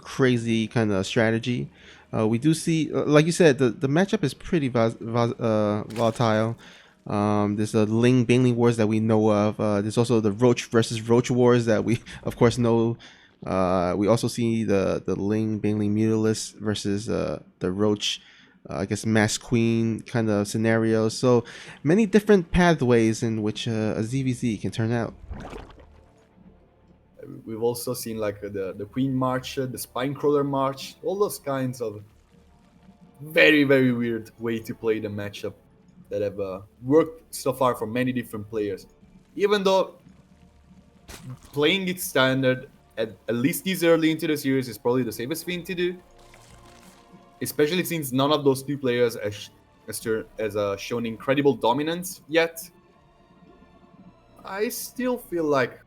crazy kind of strategy. We do see, like you said, the matchup is pretty volatile. There's the Ling Baneling wars that we know of. There's also the Roach versus Roach wars that we, of course, know. We also see the Ling Baneling Mutalisk versus the Roach, I guess, Mass Queen kind of scenario. So many different pathways in which a ZVZ can turn out. We've also seen like the Queen March, the Spinecrawler March, all those kinds of very, very weird way to play the matchup that have worked so far for many different players. Even though playing it standard at least this early into the series is probably the safest thing to do, especially since none of those two players has shown incredible dominance yet. I still feel like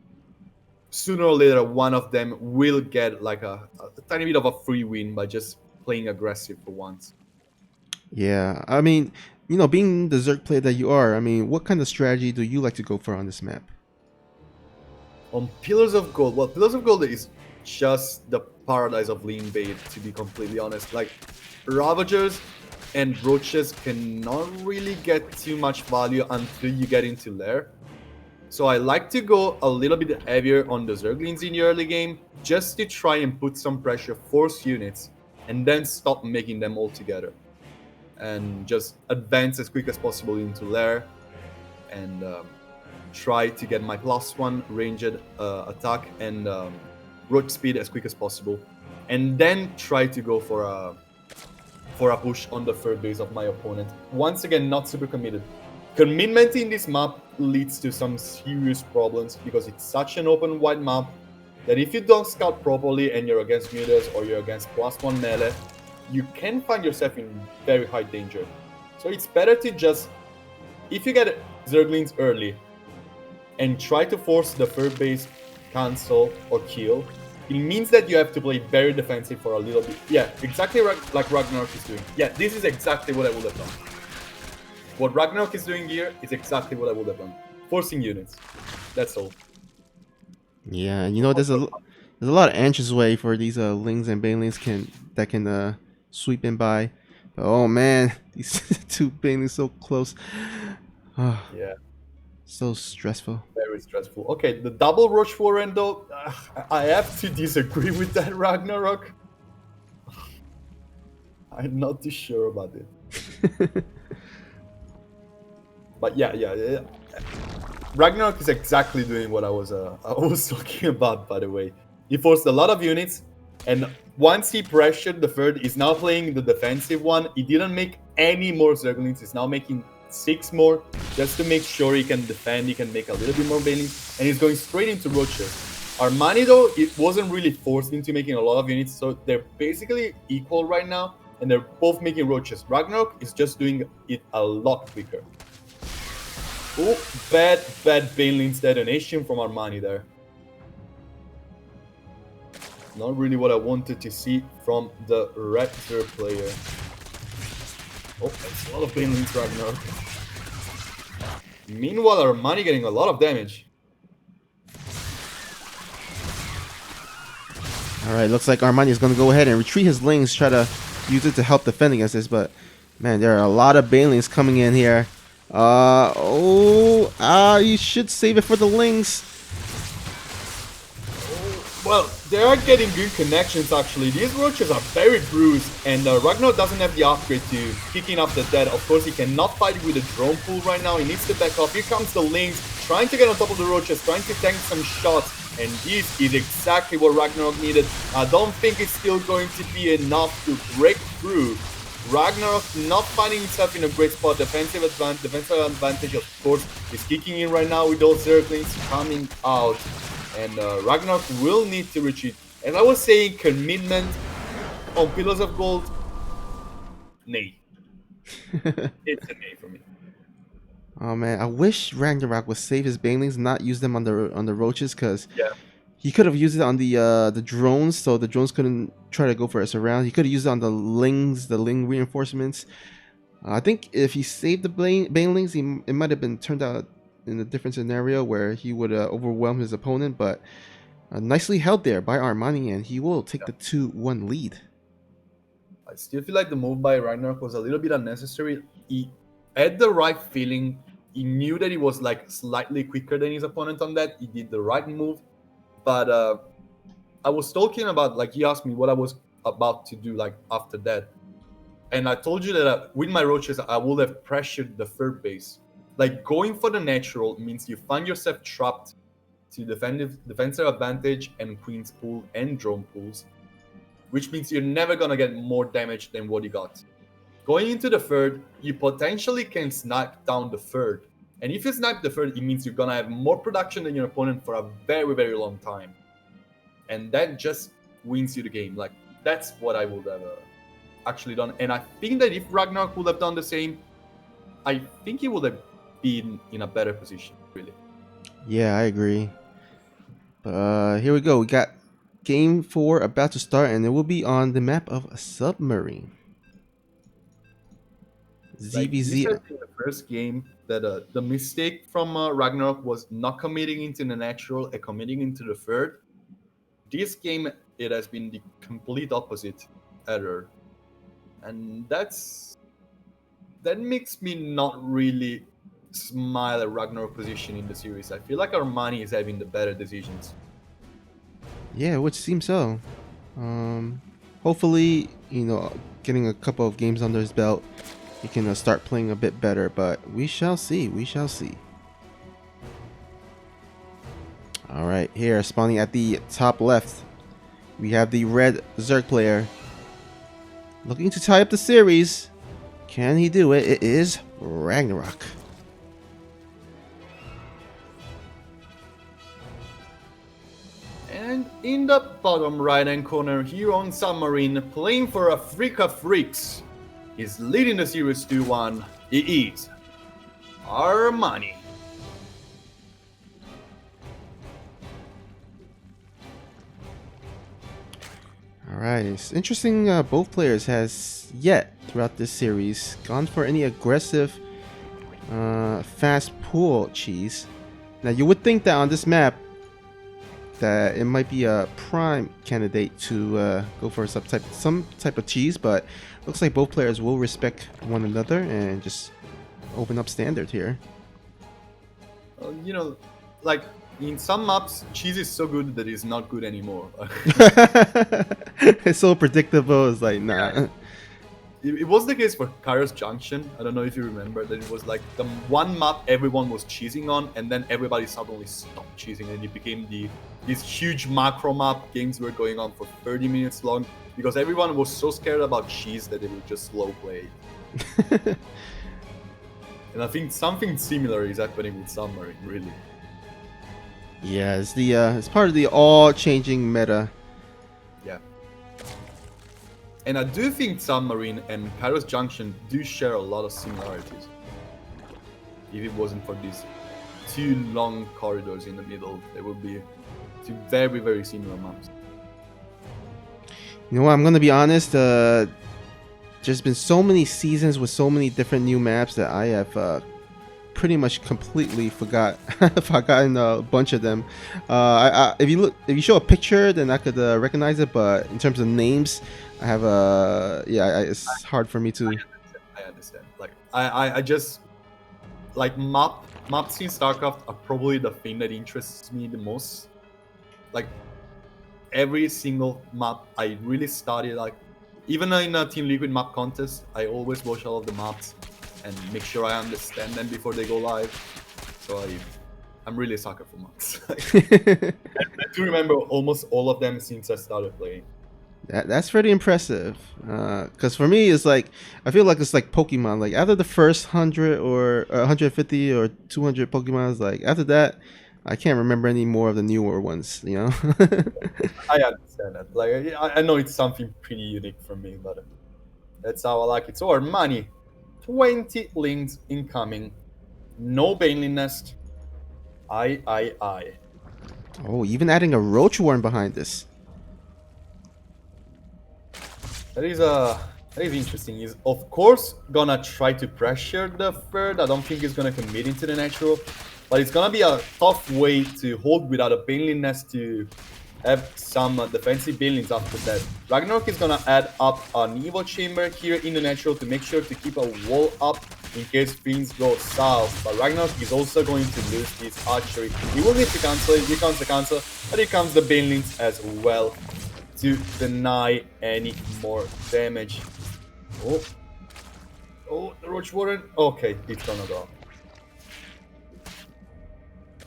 sooner or later one of them will get like a tiny bit of a free win by just playing aggressive for once. Yeah, I mean, you know, being the Zerg player that you are, I mean, what kind of strategy do you like to go for on this map? On Pillars of Gold, well, Pillars of Gold is just the paradise of Lean Bait, to be completely honest. Like, Ravagers and Roaches cannot really get too much value until you get into Lair. So I like to go a little bit heavier on the Zerglings in the early game, just to try and put some pressure, force units, and then stop making them all together. And just advance as quick as possible into Lair, and try to get my +1 ranged attack and roach speed as quick as possible, and then try to go for a push on the third base of my opponent. Once again, not super committed. Commitment in this map leads to some serious problems because it's such an open wide map that if you don't scout properly and you're against mutas or you're against +1 melee, you can find yourself in very high danger. So it's better to just, if you get Zerglings early and try to force the third base cancel or kill, it means that you have to play very defensive for a little bit. Yeah, exactly like Ragnarok is doing. Yeah, this is exactly what I would have done. What Ragnarok is doing here is exactly what I would have done. Forcing units. That's all. Yeah, you know, there's a lot of anxious way for these Lings and Banelings that can sweep in by. But, oh man, these two Banelings so close. Oh, Yeah. so stressful. Very stressful. Okay, the double Roach Warren though, I have to disagree with that, Ragnarok. I'm not too sure about it. But yeah. Ragnarok is exactly doing what I was talking about, by the way. He forced a lot of units, and once he pressured the third, he's now playing the defensive one. He didn't make any more Zerglings. He's now making 6 more just to make sure he can defend, he can make a little bit more Banelings, and he's going straight into Roaches. Armani though, it wasn't really forced into making a lot of units, so they're basically equal right now, and they're both making Roaches. Ragnarok is just doing it a lot quicker. Oh, bad Banelings detonation from Armani there. Not really what I wanted to see from the red Zer player. Oh, that's a lot of Banelings Ragnarok. Meanwhile, Armani getting a lot of damage. Alright, looks like Armani is going to go ahead and retreat his Lings, try to use it to help defend against this, but man, there are a lot of Banelings coming in here. You should save it for the Lings. Well, they are getting good connections actually. These Roaches are very bruised, and Ragnarok doesn't have the upgrade to kicking up the dead. Of course, he cannot fight with a drone pool right now. He needs to back off. Here comes the Lings, trying to get on top of the Roaches, trying to tank some shots, and this is exactly what Ragnarok needed. I don't think it's still going to be enough to break through. Ragnarok not finding himself in a great spot. Defensive advantage, of course, is kicking in right now with those Zerglings coming out. And Ragnarok will need to retreat. As I was saying, commitment on Pillars of Gold, nay. It's a nay for me. Oh man, I wish Ragnarok would save his Banelings, not use them on the Roaches, because Yeah. he could have used it on the drones, so the drones couldn't try to go for a surround. He could have used it on the Lings, the Ling reinforcements. I think if he saved the Banelings, it might have been turned out in a different scenario where he would overwhelm his opponent, but nicely held there by Armani, and he will take the 2-1 lead. I still feel like the move by Ragnarok was a little bit unnecessary. He had the right feeling. He knew that he was like slightly quicker than his opponent on that. He did the right move. But I was talking about, like, he asked me what I was about to do like after that. And I told you that with my Roaches, I would have pressured the third base. Like, going for the natural means you find yourself trapped to defensive advantage and Queen's pool and drone pools, which means you're never going to get more damage than what you got. Going into the third, you potentially can snipe down the third. And if you snipe the third, it means you're going to have more production than your opponent for a very, very long time. And that just wins you the game. Like, that's what I would have actually done. And I think that if Ragnarok would have done the same, I think he would have been in a better position, really. Yeah, I agree. Here we go. We got game 4 about to start, and it will be on the map of Submarine. Like, you ZBZ. said in the first game that the mistake from Ragnarok was not committing into the natural and committing into the third. This game, it has been the complete opposite error. And that makes me not really smile at Ragnarok's position in the series. I feel like Armani is having the better decisions. Yeah, it would seem so. Hopefully, getting a couple of games under his belt, he can start playing a bit better, but we shall see. We shall see. All right, here spawning at the top left, we have the red Zerg player looking to tie up the series. Can he do it? It is Ragnarok. And in the bottom right-hand corner here on Submarine, playing for a Freak of Freaks, is leading the series 2-1. He is Armani. Alright, it's interesting both players has yet throughout this series gone for any aggressive fast pool cheese. Now you would think that on this map that it might be a prime candidate to go for some type of cheese, but looks like both players will respect one another and just open up standard here. You know, like in some maps, cheese is so good that it's not good anymore. It's so predictable. It's like, nah. It was the case for Kairos Junction. I don't know if you remember that it was like the one map everyone was cheesing on, and then everybody suddenly stopped cheesing, and it became this huge macro map. Games were going on for 30 minutes long because everyone was so scared about cheese that they would just slow play. And I think something similar is happening with Submarine, really. Yeah, it's part of the all-changing meta. Yeah. And I do think Submarine and Kairos Junction do share a lot of similarities. If it wasn't for these two long corridors in the middle, they would be two very, very similar maps. You know what, I'm gonna be honest, there's been so many seasons with so many different new maps that I have pretty much completely forgotten a bunch of them. If you show a picture, then I could recognize it, but in terms of names, I have it's hard for me to. I understand. Like I just like maps in StarCraft are probably the thing that interests me the most. Like every single map, I really study. Like even in a Team Liquid map contest, I always watch all of the maps and make sure I understand them before they go live. So I'm really a sucker for maps. I do remember almost all of them since I started playing. That's pretty impressive. Because for me, it's like I feel like it's like Pokemon. Like after the first 100 or 150 or 200 Pokemon, like after that, I can't remember any more of the newer ones. You know. I understand that. Like I know it's something pretty unique for me, but that's how I like it. So Armani, 20 links incoming, no Baneling Nest. I. Oh, even adding a Roach Warren behind this. That is interesting. He's of course gonna try to pressure the third. I don't think he's gonna commit into the natural, but it's gonna be a tough way to hold without a Baneling Nest to have some defensive Banelings after that. Ragnarok is gonna add up an Evo Chamber here in the natural to make sure to keep a wall up in case things go south. But Ragnarok is also going to lose his archery. He will need to cancel it. Here comes the cancel, but here comes the Banelings as well to deny any more damage. Oh, the Roach Warren. Okay, it's gonna go.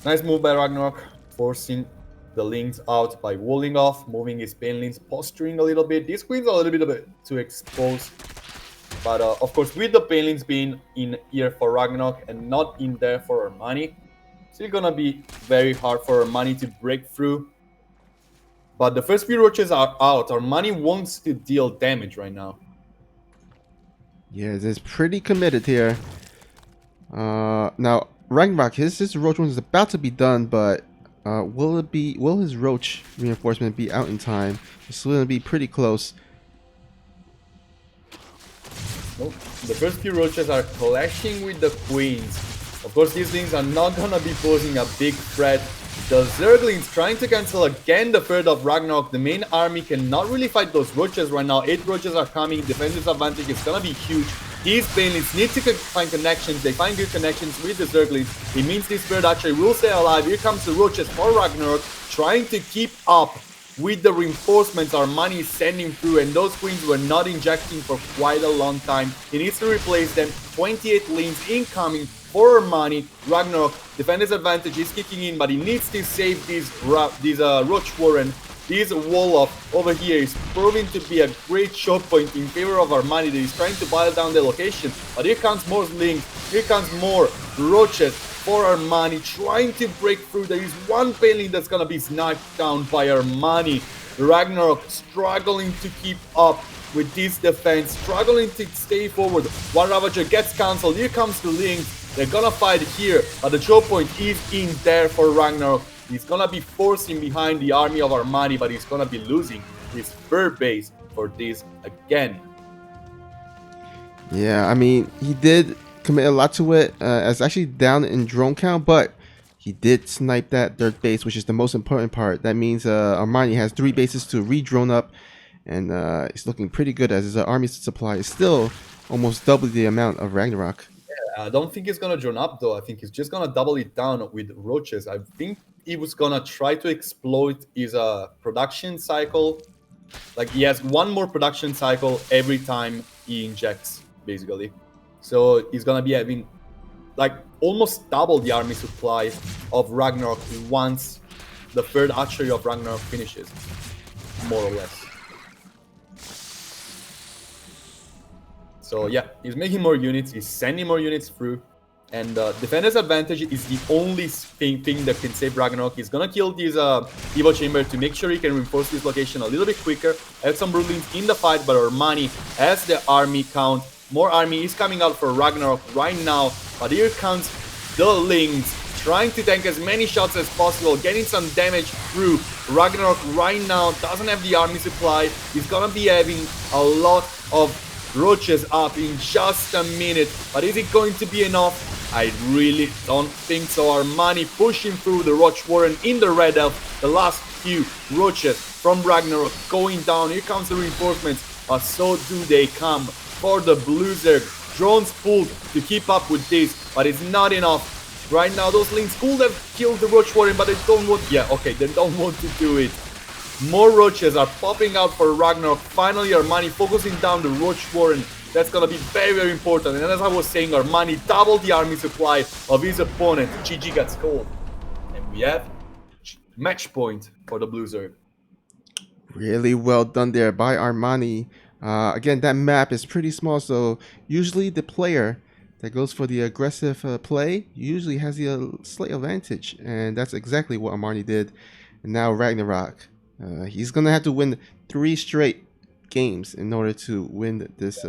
Nice move by Ragnarok, forcing the links out by walling off, moving his Banelings, posturing a little bit. These queens are a little bit too exposed. But of course, with the Banelings being in here for Ragnarok and not in there for Armani, still gonna be very hard for Armani to break through. But the first few roaches are out. Armani wants to deal damage right now. Yeah, it's pretty committed here. Now Ragnarok, his roach one is about to be done, but will his roach reinforcement be out in time? It's going to be pretty close. Nope. The first few roaches are clashing with the queens. Of course, these things are not gonna be posing a big threat. The Zerglings trying to cancel again the third of Ragnarok. The main army cannot really fight those roaches right now. 8 roaches are coming. Defensive advantage is gonna be huge. These Banelings need to find connections. They find good connections with the Zerglings. It means this third actually will stay alive. Here comes the roaches for Ragnarok, trying to keep up with the reinforcements Armani is sending through, and those queens were not injecting for quite a long time. He needs to replace them. 28 lanes incoming for Armani. Ragnarok, defender's advantage is kicking in, but he needs to save these Roach Warren. This Wolof over here is proving to be a great choke point in favor of Armani that is trying to pile down the location. But here comes more Lings, here comes more Roaches for Armani trying to break through. There is one Painling that's gonna be sniped down by Armani. Ragnarok struggling to keep up with this defense, struggling to stay forward. One Ravager gets cancelled. Here comes the Lings. They're gonna fight here, but the choke point is in there for Ragnarok. He's gonna be forcing behind the army of Armani, but he's gonna be losing his third base for this again. Yeah, I mean, he did commit a lot to it. It's actually down in drone count, but he did snipe that third base, which is the most important part. That means Armani has 3 bases to re-drone up, and it's looking pretty good as his army supply is still almost double the amount of Ragnarok. Yeah, I don't think he's gonna drone up though. I think he's just gonna double it down with Roaches. I think he was gonna try to exploit his production cycle. Like he has one more production cycle every time he injects, basically. So he's gonna be having like almost double the army supply of Ragnarok once the third archery of Ragnarok finishes, more or less. So yeah, he's making more units, he's sending more units through, and defender's advantage is the only thing that can save Ragnarok. He's gonna kill this Evo Chamber to make sure he can reinforce this location a little bit quicker, have some Broodlings in the fight, but Armani has the army count. More army is coming out for Ragnarok right now, but here comes the Lings, trying to tank as many shots as possible, getting some damage through. Ragnarok right now doesn't have the army supply. He's gonna be having a lot of Roaches up in just a minute, but is it going to be enough? I really don't think so. Armani pushing through the Roach Warren in the Red Elf. The last few Roaches from Ragnarok going down. Here comes the reinforcements, but so do they come for the Blue Zerg. Drones pulled to keep up with this, but it's not enough. Right now, those Lings could have killed the Roach Warren, but they don't want... Yeah, okay, they don't want to do it. More Roaches are popping out for Ragnarok. Finally, Armani focusing down the Roach Warren. That's gonna be very, very important. And as I was saying, Armani doubled the army supply of his opponent. GG got scored. And we have match point for the Blue Zerg. Really well done there by Armani. Again, that map is pretty small, so usually the player that goes for the aggressive play usually has the slight advantage. And that's exactly what Armani did. And now Ragnarok. He's gonna have to win 3 straight games in order to win this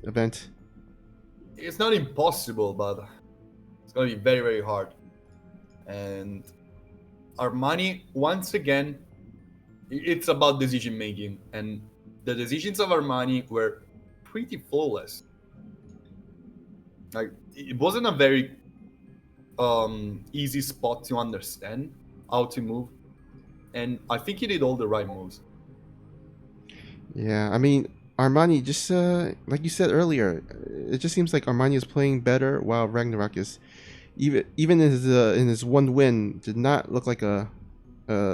event. It's not impossible, but it's gonna be very, very hard. And Armani, once again, it's about decision making, and the decisions of Armani were pretty flawless. Like it wasn't a very easy spot to understand how to move. And I think he did all the right moves. Yeah, I mean, Armani just like you said earlier, it just seems like Armani is playing better while Ragnarok is even in his one win did not look like a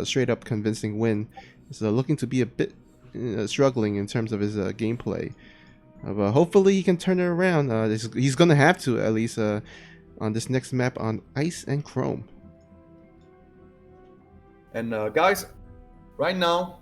straight up convincing win. It's looking to be a bit struggling in terms of his gameplay. But hopefully he can turn it around. He's gonna have to, at least on this next map on Ice and Chrome. And guys, right now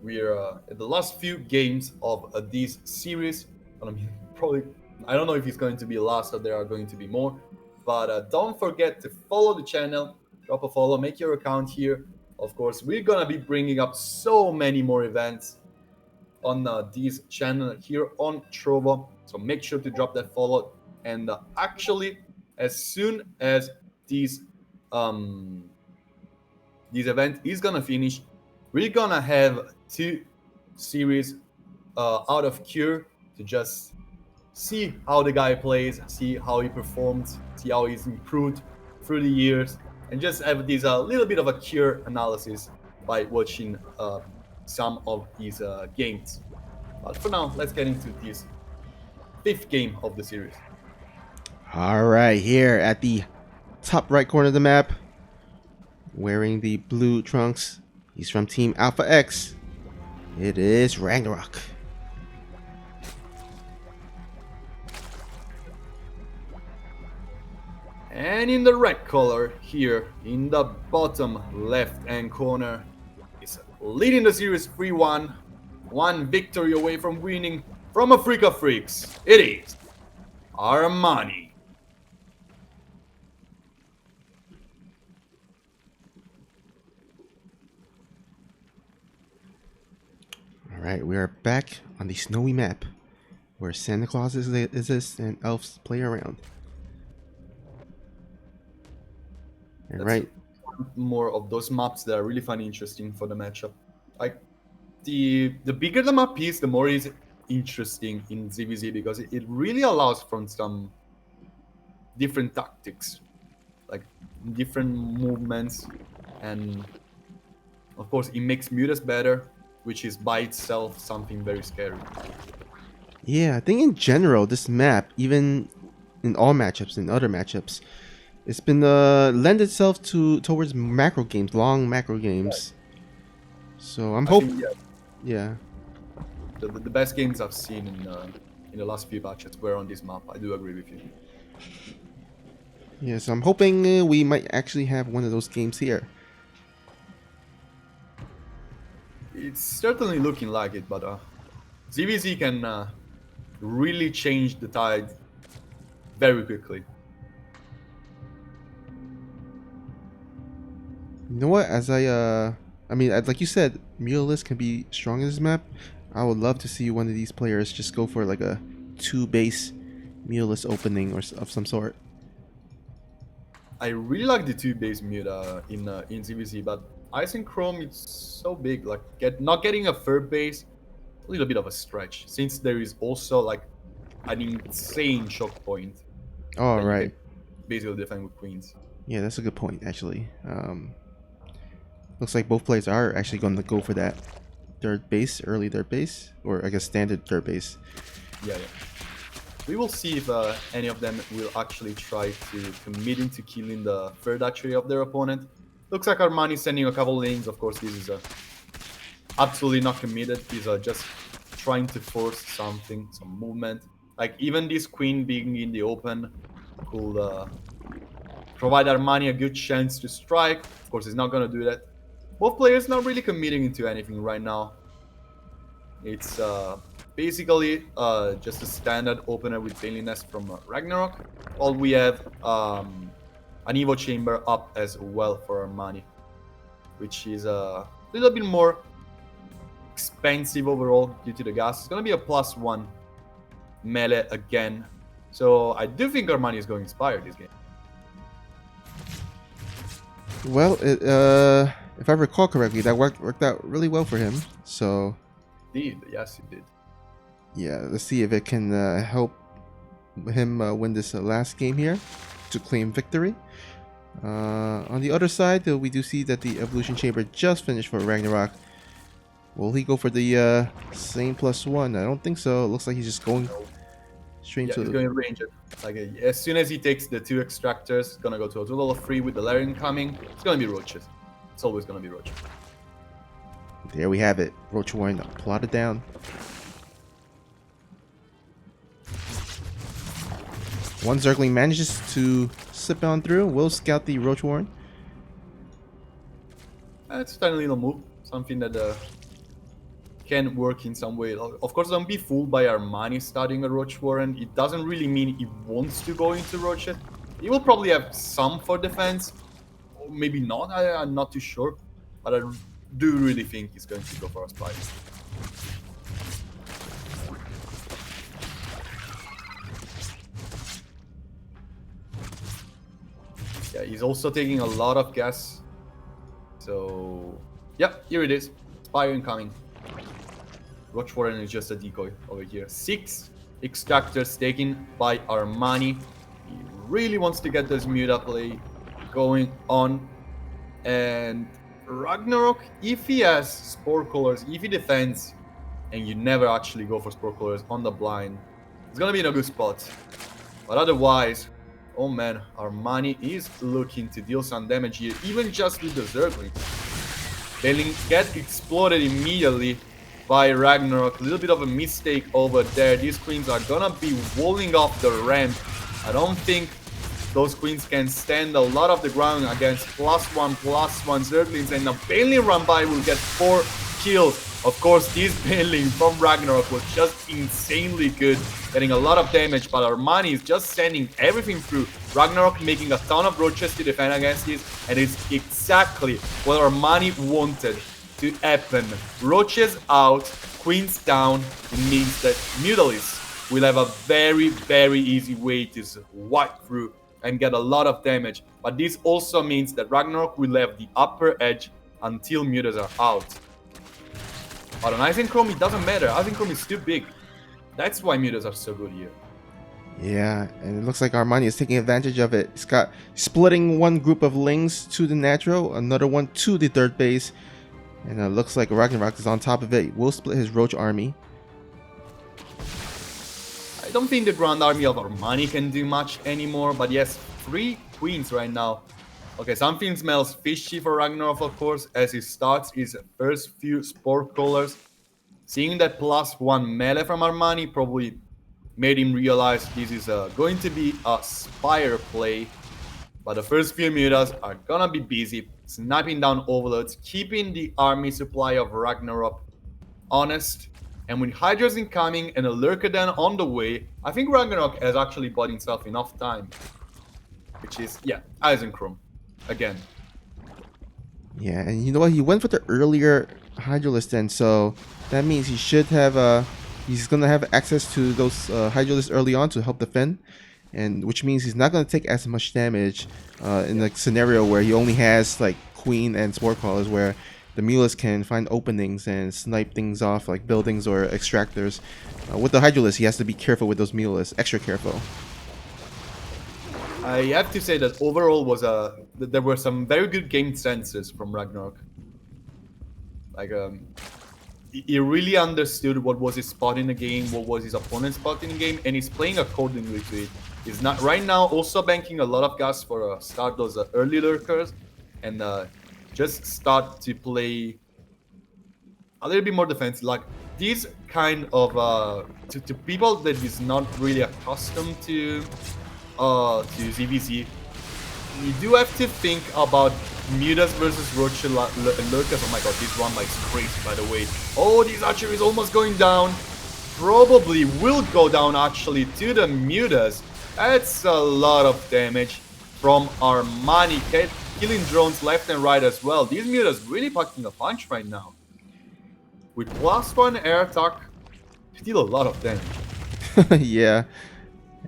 we're at the last few games of this series. I mean, probably, I don't know if it's going to be last or there are going to be more, but don't forget to follow the channel, drop a follow, make your account here. Of course, we're gonna be bringing up so many more events on this channel here on Trovo, so make sure to drop that follow. And actually, as soon as this event is gonna finish, we're gonna have 2 series out of Cure to just see how the guy plays, see how he performs, see how he's improved through the years, and just have this little bit of a Cure analysis by watching some of his games. But for now, let's get into this 5th game of the series. All right, here at the top right corner of the map, wearing the blue trunks, He's from Team Alpha X. It is Ragnarok. And in the red color, here in the bottom left-hand corner, is leading the series 3-1. One victory away from winning from a Freak of Freaks. It is Armani. Alright, we are back on the snowy map where Santa Claus exists and elves play around. And right, More of those maps that are really fun and interesting for the matchup. Like the bigger the map is, the more it's interesting in ZVZ because it really allows for some different tactics, like different movements, and of course it makes Mutas better, which is by itself something very scary. yeah, I think in general, this map, even in all matchups and other matchups, it's been lend itself towards macro games, long macro games. So I'm hoping, yeah. The best games I've seen in the last few matches were on this map. I do agree with you. Yeah, so I'm hoping we might actually have one of those games here. It's certainly looking like it, but ZVZ can really change the tide very quickly. You know what? As I mean, like you said, Mutalisk can be strong in this map. I would love to see one of these players just go for like a 2-base Mutalisk opening or of some sort. I really like the 2-base Muta in ZVZ, but Ice and Chrome is so big. Like not getting a third base, a little bit of a stretch, since there is also like an insane choke point. All that you right. can basically defend with queens. Yeah, that's a good point, actually. Looks like both players are actually going to go for that third base, early third base, or I guess standard third base. Yeah. We will see if any of them will actually try to commit into killing the third archery of their opponent. Looks like Armani is sending a couple lanes. Of course, this is absolutely not committed. He's just trying to force something, some movement. Like even this queen being in the open could provide Armani a good chance to strike. Of course, he's not going to do that. Both players not really committing into anything right now. It's basically just a standard opener with Baneliness from Ragnarok. All we have an Evo Chamber up as well for Armani, which is a little bit more expensive overall due to the gas. It's going to be a +1 melee again. So I do think Armani is going to inspire this game. Well, if I recall correctly, that worked out really well for him. So, Indeed, yes, it did. yeah, let's see if it can help him win this last game here to claim victory. On the other side, we do see that the Evolution Chamber just finished for Ragnarok. Will he go for the same +1? I don't think so. It looks like he's just going straight Yeah, to he's going to range it. Like as soon as he takes the 2 extractors, it's going to go to a total of 3 with the Larian coming. It's going to be Roaches. It's always going to be Roaches. There we have it. Roach Warren plotted down. One Zergling manages to slip on through. Will scout the Roach Warren. It's a tiny little move. Something that can work in some way. Of course, don't be fooled by Armani starting a Roach Warren. It doesn't really mean he wants to go into Roaches. He will probably have some for defense. Or maybe not. I'm not too sure. But I do really think he's going to go for a spy. Yeah, he's also taking a lot of gas. So, yep, here it is. Spire incoming. Roach Warren is just a decoy over here. 6 extractors taken by Armani. He really wants to get this Muta play going on. And Ragnarok, if he has Spore Colors, if he defends, and you never actually go for Spore Colors on the blind, it's gonna be in a good spot. But otherwise, oh man, Armani is looking to deal some damage here, even just with the Zergling. Baneling get exploded immediately by Ragnarok. A little bit of a mistake over there. These queens are gonna be walling off the ramp. I don't think those queens can stand a lot of the ground against +1/+1 Zerglings, and a Baneling run by will get 4 kills. Of course, this Baneling from Ragnarok was just insanely good, getting a lot of damage, but Armani is just sending everything through. Ragnarok making a ton of roaches to defend against this, and it's exactly what Armani wanted to happen. Roaches out, queens down. It means that Mutalisk will have a very, very easy way to swipe through and get a lot of damage. But this also means that Ragnarok will have the upper edge until Mutas are out. But on Eisenchrome, it doesn't matter. Eisenchrome is too big. That's why Mutas are so good here. Yeah, and it looks like Armani is taking advantage of it. He's got splitting one group of Lings to the natural, another one to the third base. And it looks like Ragnarok is on top of it. Will split his Roach army. I don't think the Grand Army of Armani can do much anymore, but yes, 3 queens right now. Okay, something smells fishy for Ragnarok, of course, as he starts his first few Spore Crawlers. Seeing that +1 melee from Armani probably made him realize this is going to be a Spire play. But the first few Mutas are gonna be busy, sniping down Overlords, keeping the army supply of Ragnarok honest. And with Hydras incoming and a Lurker Den on the way, I think Ragnarok has actually bought himself enough time. Which is, yeah, Eisenchrome. Again. Yeah, and you know what? He went for the earlier Hydralisk then, so that means he should have he's gonna have access to those Hydralisks early on to help defend, and which means he's not gonna take as much damage in the scenario where he only has like Queen and Spore Crawlers, where the Mutalisk can find openings and snipe things off like buildings or extractors. With the Hydralisk, he has to be careful with those Mutalisks, extra careful. I have to say that overall there were some very good game senses from Ragnarok. Like he really understood what was his spot in the game, what was his opponent's spot in the game, and he's playing accordingly to it. He's not right now also banking a lot of gas for start those early lurkers, and just start to play a little bit more defensive. Like these kind of to people that is not really accustomed to ZVZ, you do have to think about Mutas versus Roach and Lurkers. Oh my god, this one is crazy, by the way. Oh, this archer is almost going down. Probably will go down actually to the Mutas. That's a lot of damage from Armani, killing drones left and right as well. These Mutas really packing a punch right now. With +1 air attack, still a lot of damage. Yeah.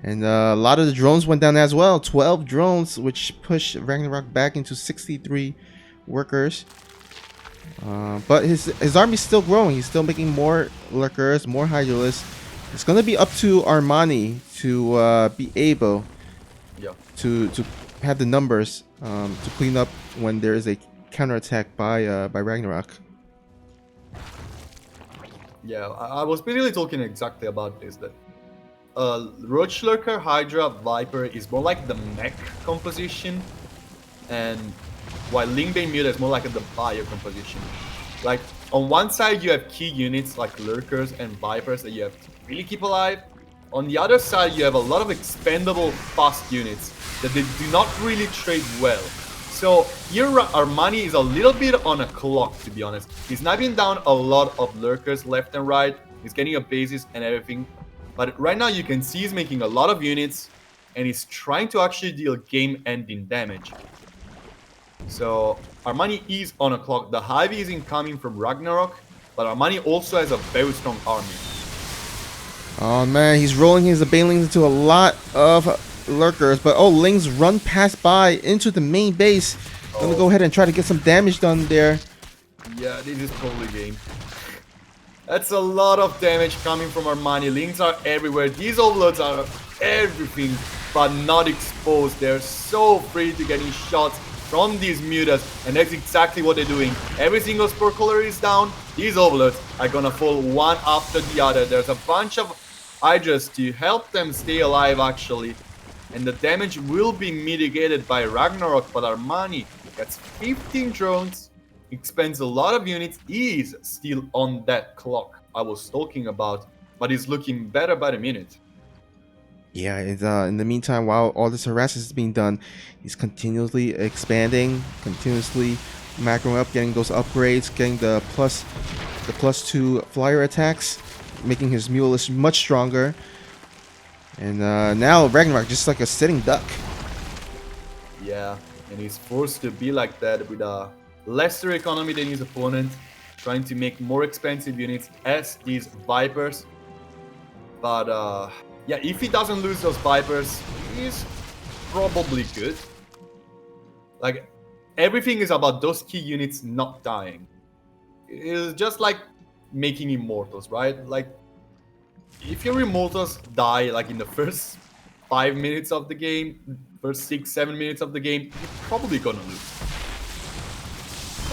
And a lot of the drones went down as well. 12 drones, which pushed Ragnarok back into 63 workers. But his army's still growing. He's still making more lurkers, more Hydralisks. It's gonna be up to Armani to be able to have the numbers to clean up when there is a counterattack by Ragnarok. Yeah, I was really talking exactly about this. That Roach Lurker, Hydra, Viper is more like the mech composition, and while Lingbane Muta is more like the bio composition. Like on one side you have key units like Lurkers and Vipers that you have to really keep alive. On the other side you have a lot of expendable fast units that they do not really trade well. So here Armani is a little bit on a clock, to be honest. He's sniping down a lot of Lurkers left and right. He's getting a basis and everything. But right now you can see he's making a lot of units and he's trying to actually deal game-ending damage. So Armani is on a clock. The Hive is incoming from Ragnarok, but Armani also has a very strong army. Oh man, he's rolling his Banelings into a lot of lurkers, but oh, Lings run past by into the main base. Gonna go ahead and try to get some damage done there. Yeah, this is probably game. That's a lot of damage coming from Armani. Lings are everywhere. These overloads are everything but not exposed. They're so free to getting shots from these Mutas, and that's exactly what they're doing. Every single Spore Crawler is down. These overloads are gonna fall one after the other. There's a bunch of Hydras to help them stay alive actually, and the damage will be mitigated by Ragnarok, but Armani gets 15 drones expends a lot of units, is still on that clock I was talking about, but is looking better by the minute. Yeah, in the meantime, while all this harassment is being done, he's continuously expanding, continuously macroing up, getting those upgrades, getting the +2 flyer attacks, making his Mulus much stronger. And now Ragnarok just like a sitting duck. Yeah, and he's forced to be like that with a lesser economy than his opponent, trying to make more expensive units as these Vipers. But yeah, if he doesn't lose those Vipers, he's probably good. Like, everything is about those key units not dying. It's just like making Immortals, right? Like, if your Immortals die like in the first 5 minutes of the game, first 6-7 minutes of the game, you're probably gonna lose.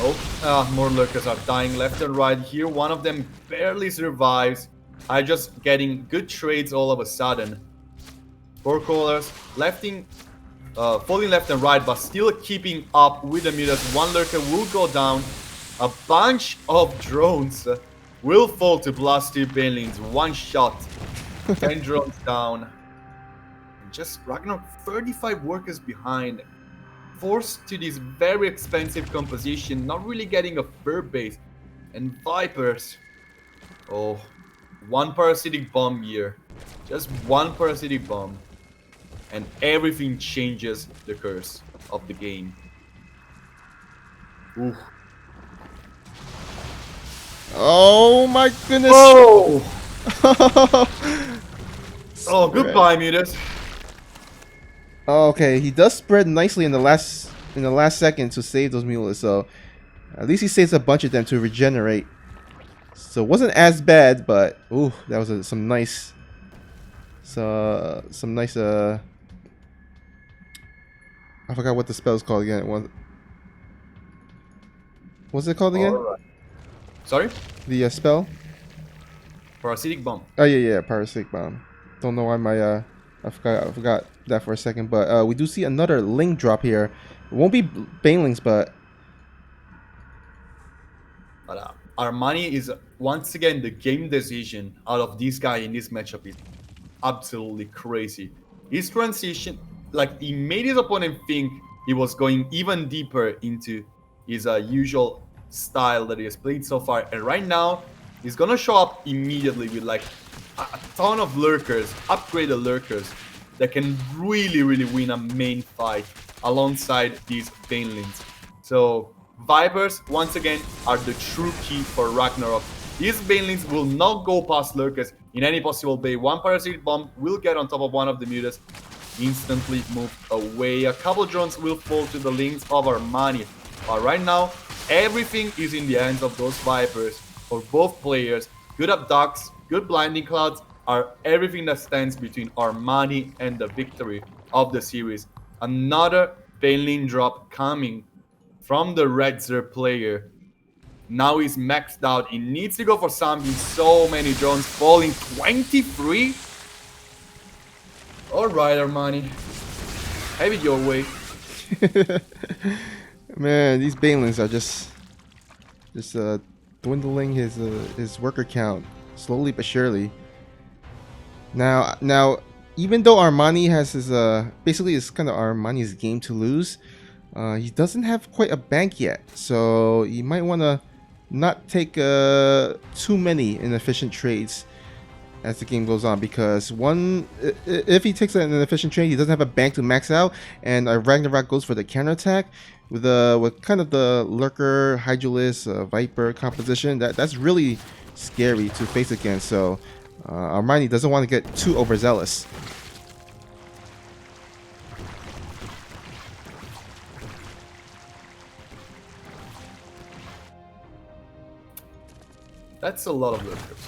Oh, more Lurkers are dying left and right here. One of them barely survives. I'm just getting good trades all of a sudden. 4 callers falling left and right, but still keeping up with the Mutas. One Lurker will go down. A bunch of drones will fall to Blast 2 Banelings. One shot. 10 drones down. Just Ragnarok 35 workers behind. Forced to this very expensive composition, not really getting a fur base. And Vipers. Oh, one parasitic bomb here. Just one parasitic bomb. And everything changes the curse of the game. Ooh. Oh my goodness! Oh! Oh, goodbye, Mutas. Okay, he does spread nicely in the last second to save those Mulas, so at least he saves a bunch of them to regenerate. So it wasn't as bad, but ooh, that was some nice. I forgot what the spell's called again. What's it called again? Right. Sorry? The spell? Parasitic bomb. Oh yeah, Parasitic Bomb. Don't know why my I forgot that for a second, but we do see another Ling drop here. It won't be Banelings, but Armani is once again the game decision out of this guy in this matchup is absolutely crazy. His transition, like, he made his opponent think he was going even deeper into his usual style that he has played so far, and right now he's gonna show up immediately with like a ton of lurkers, upgraded lurkers that can really win a main fight alongside these Banelings. So Vipers once again are the true key for Ragnarok. These Banelings will not go past lurkers in any possible way. One parasitic bomb will get on top of one of the Mutas, instantly moved away. A couple drones will fall to the links of Armani, but right now everything is in the hands of those Vipers for both players. Good abducts, good blinding clouds are everything that stands between Armani and the victory of the series. Another Baneling drop coming from the Red Zer player. Now he's maxed out. He needs to go for something. So many drones falling. 23? Alright, Armani. Have it your way. man, these Banelings are just dwindling his worker count slowly but surely. Now, even though Armani has his basically it's kind of Armani's game to lose, he doesn't have quite a bank yet, so you might want to not take too many inefficient trades as the game goes on, because if he takes an inefficient trade, he doesn't have a bank to max out, and Ragnarok goes for the counterattack with kind of the Lurker, Hydralisk, Viper composition. That's really scary to face against. So Armani doesn't want to get too overzealous. That's a lot of lurkers.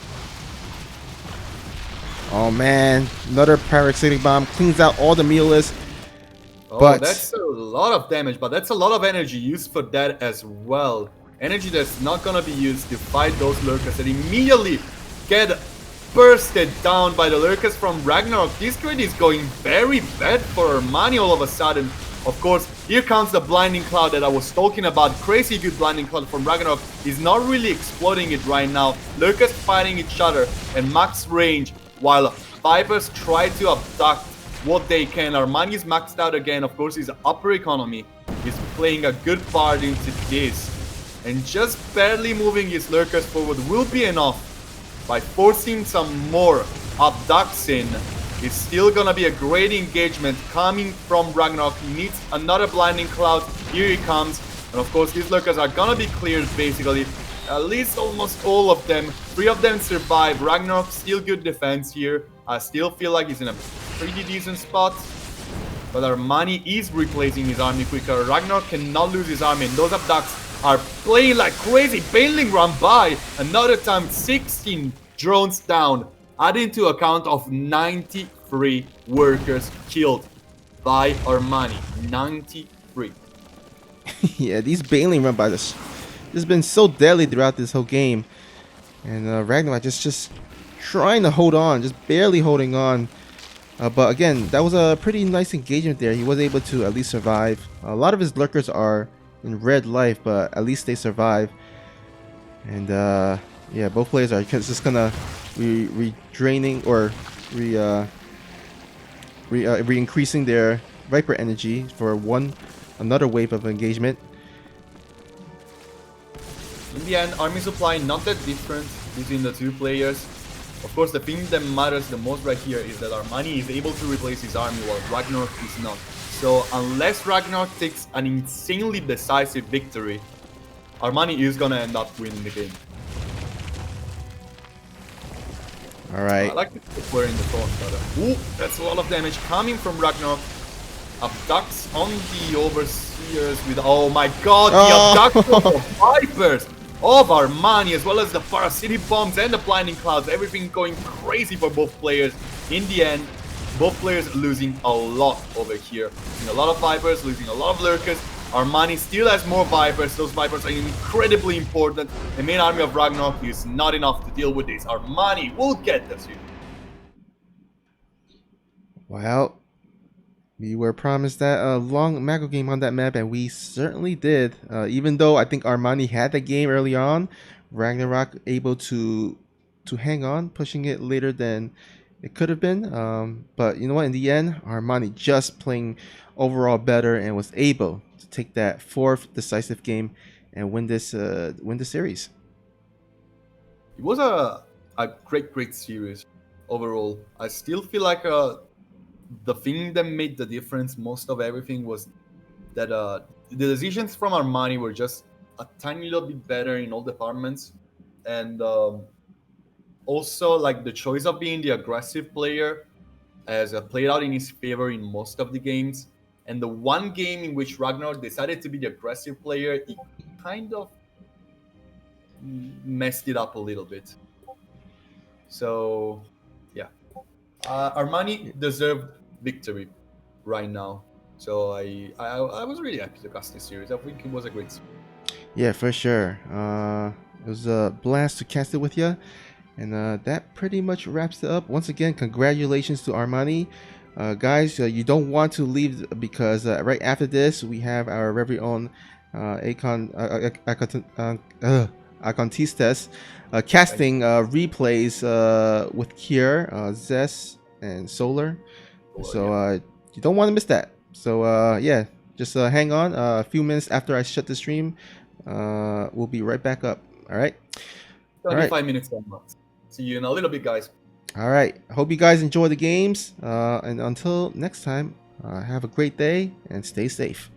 Oh man, another parasitic bomb cleans out all the Mulus. Oh, but that's a lot of damage, but that's a lot of energy used for that as well. Energy that's not gonna be used to fight those lurkers that immediately get bursted down by the lurkers from Ragnarok. This trade is going very bad for Armani all of a sudden. Of course, here comes the Blinding Cloud that I was talking about. Crazy good Blinding Cloud from Ragnarok. He's not really exploding it right now. Lurkers fighting each other and max range while Vipers try to abduct what they can. Armani is maxed out again. Of course, his upper economy is playing a good part into this. And just barely moving his Lurkers forward will be enough. By forcing some more abducts in, it's still gonna be a great engagement coming from Ragnarok. He needs another Blinding Cloud. Here he comes. And of course, these Lurkers are gonna be cleared basically. At least almost all of them. 3 of them survive. Ragnarok still good defense here. I still feel like he's in a pretty decent spot. But Armani is replacing his army quicker. Ragnarok cannot lose his army. And those abducts are playing like crazy. Baneling run by. Another time, 16 drones down. Adding to a count of 93 workers killed by Armani. 93. Yeah, these Baneling run by this has been so deadly throughout this whole game. And Ragnarok just trying to hold on, just barely holding on. But again, that was a pretty nice engagement there. He was able to at least survive. A lot of his Lurkers are in red life, but at least they survive. And yeah, both players are just gonna re-draining or re-increasing their Viper energy for another wave of engagement. In the end, army supply not that different between the two players. Of course, the thing that matters the most right here is that Armani is able to replace his army while Ragnarok is not. So unless Ragnarok takes an insanely decisive victory, Armani is gonna end up winning the game. Alright. I like the we're in the front, but ooh, that's a lot of damage coming from Ragnarok. Abducts on the Overseers with, oh my god, the abducts of Vipers of Armani, as well as the Parasitic Bombs and the Blinding Clouds. Everything going crazy for both players. In the end, both players losing a lot over here. Losing a lot of Vipers, losing a lot of Lurkers. Armani still has more Vipers. Those Vipers are incredibly important. The main army of Ragnarok is not enough to deal with this. Armani will get this here. Well, we were promised that a long macro game on that map, and we certainly did. Even though I think Armani had the game early on, Ragnarok able to hang on, pushing it later than it could have been. But you know what? In the end, Armani just playing overall better and was able to take that 4th decisive game and win this series. It was a great series overall. I still feel like the thing that made the difference most of everything was that the decisions from Armani were just a tiny little bit better in all departments. And also like the choice of being the aggressive player as played out in his favor in most of the games. And the one game in which Ragnarok decided to be the aggressive player, it kind of messed it up a little bit. So yeah, Armani deserved victory right now. So I was really happy to cast this series. I think it was a great series. Yeah, for sure. It was a blast to cast it with you. And that pretty much wraps it up. Once again, congratulations to Armani. Guys, you don't want to leave because right after this, we have our very own Acontistas casting replays with Kier, Zess, and Solar. So you don't want to miss that. So yeah, just hang on. A few minutes after I shut the stream, we'll be right back up. All right. 35 minutes onwards. See you in a little bit, guys. All right. Hope you guys enjoy the games. And until next time, have a great day and stay safe.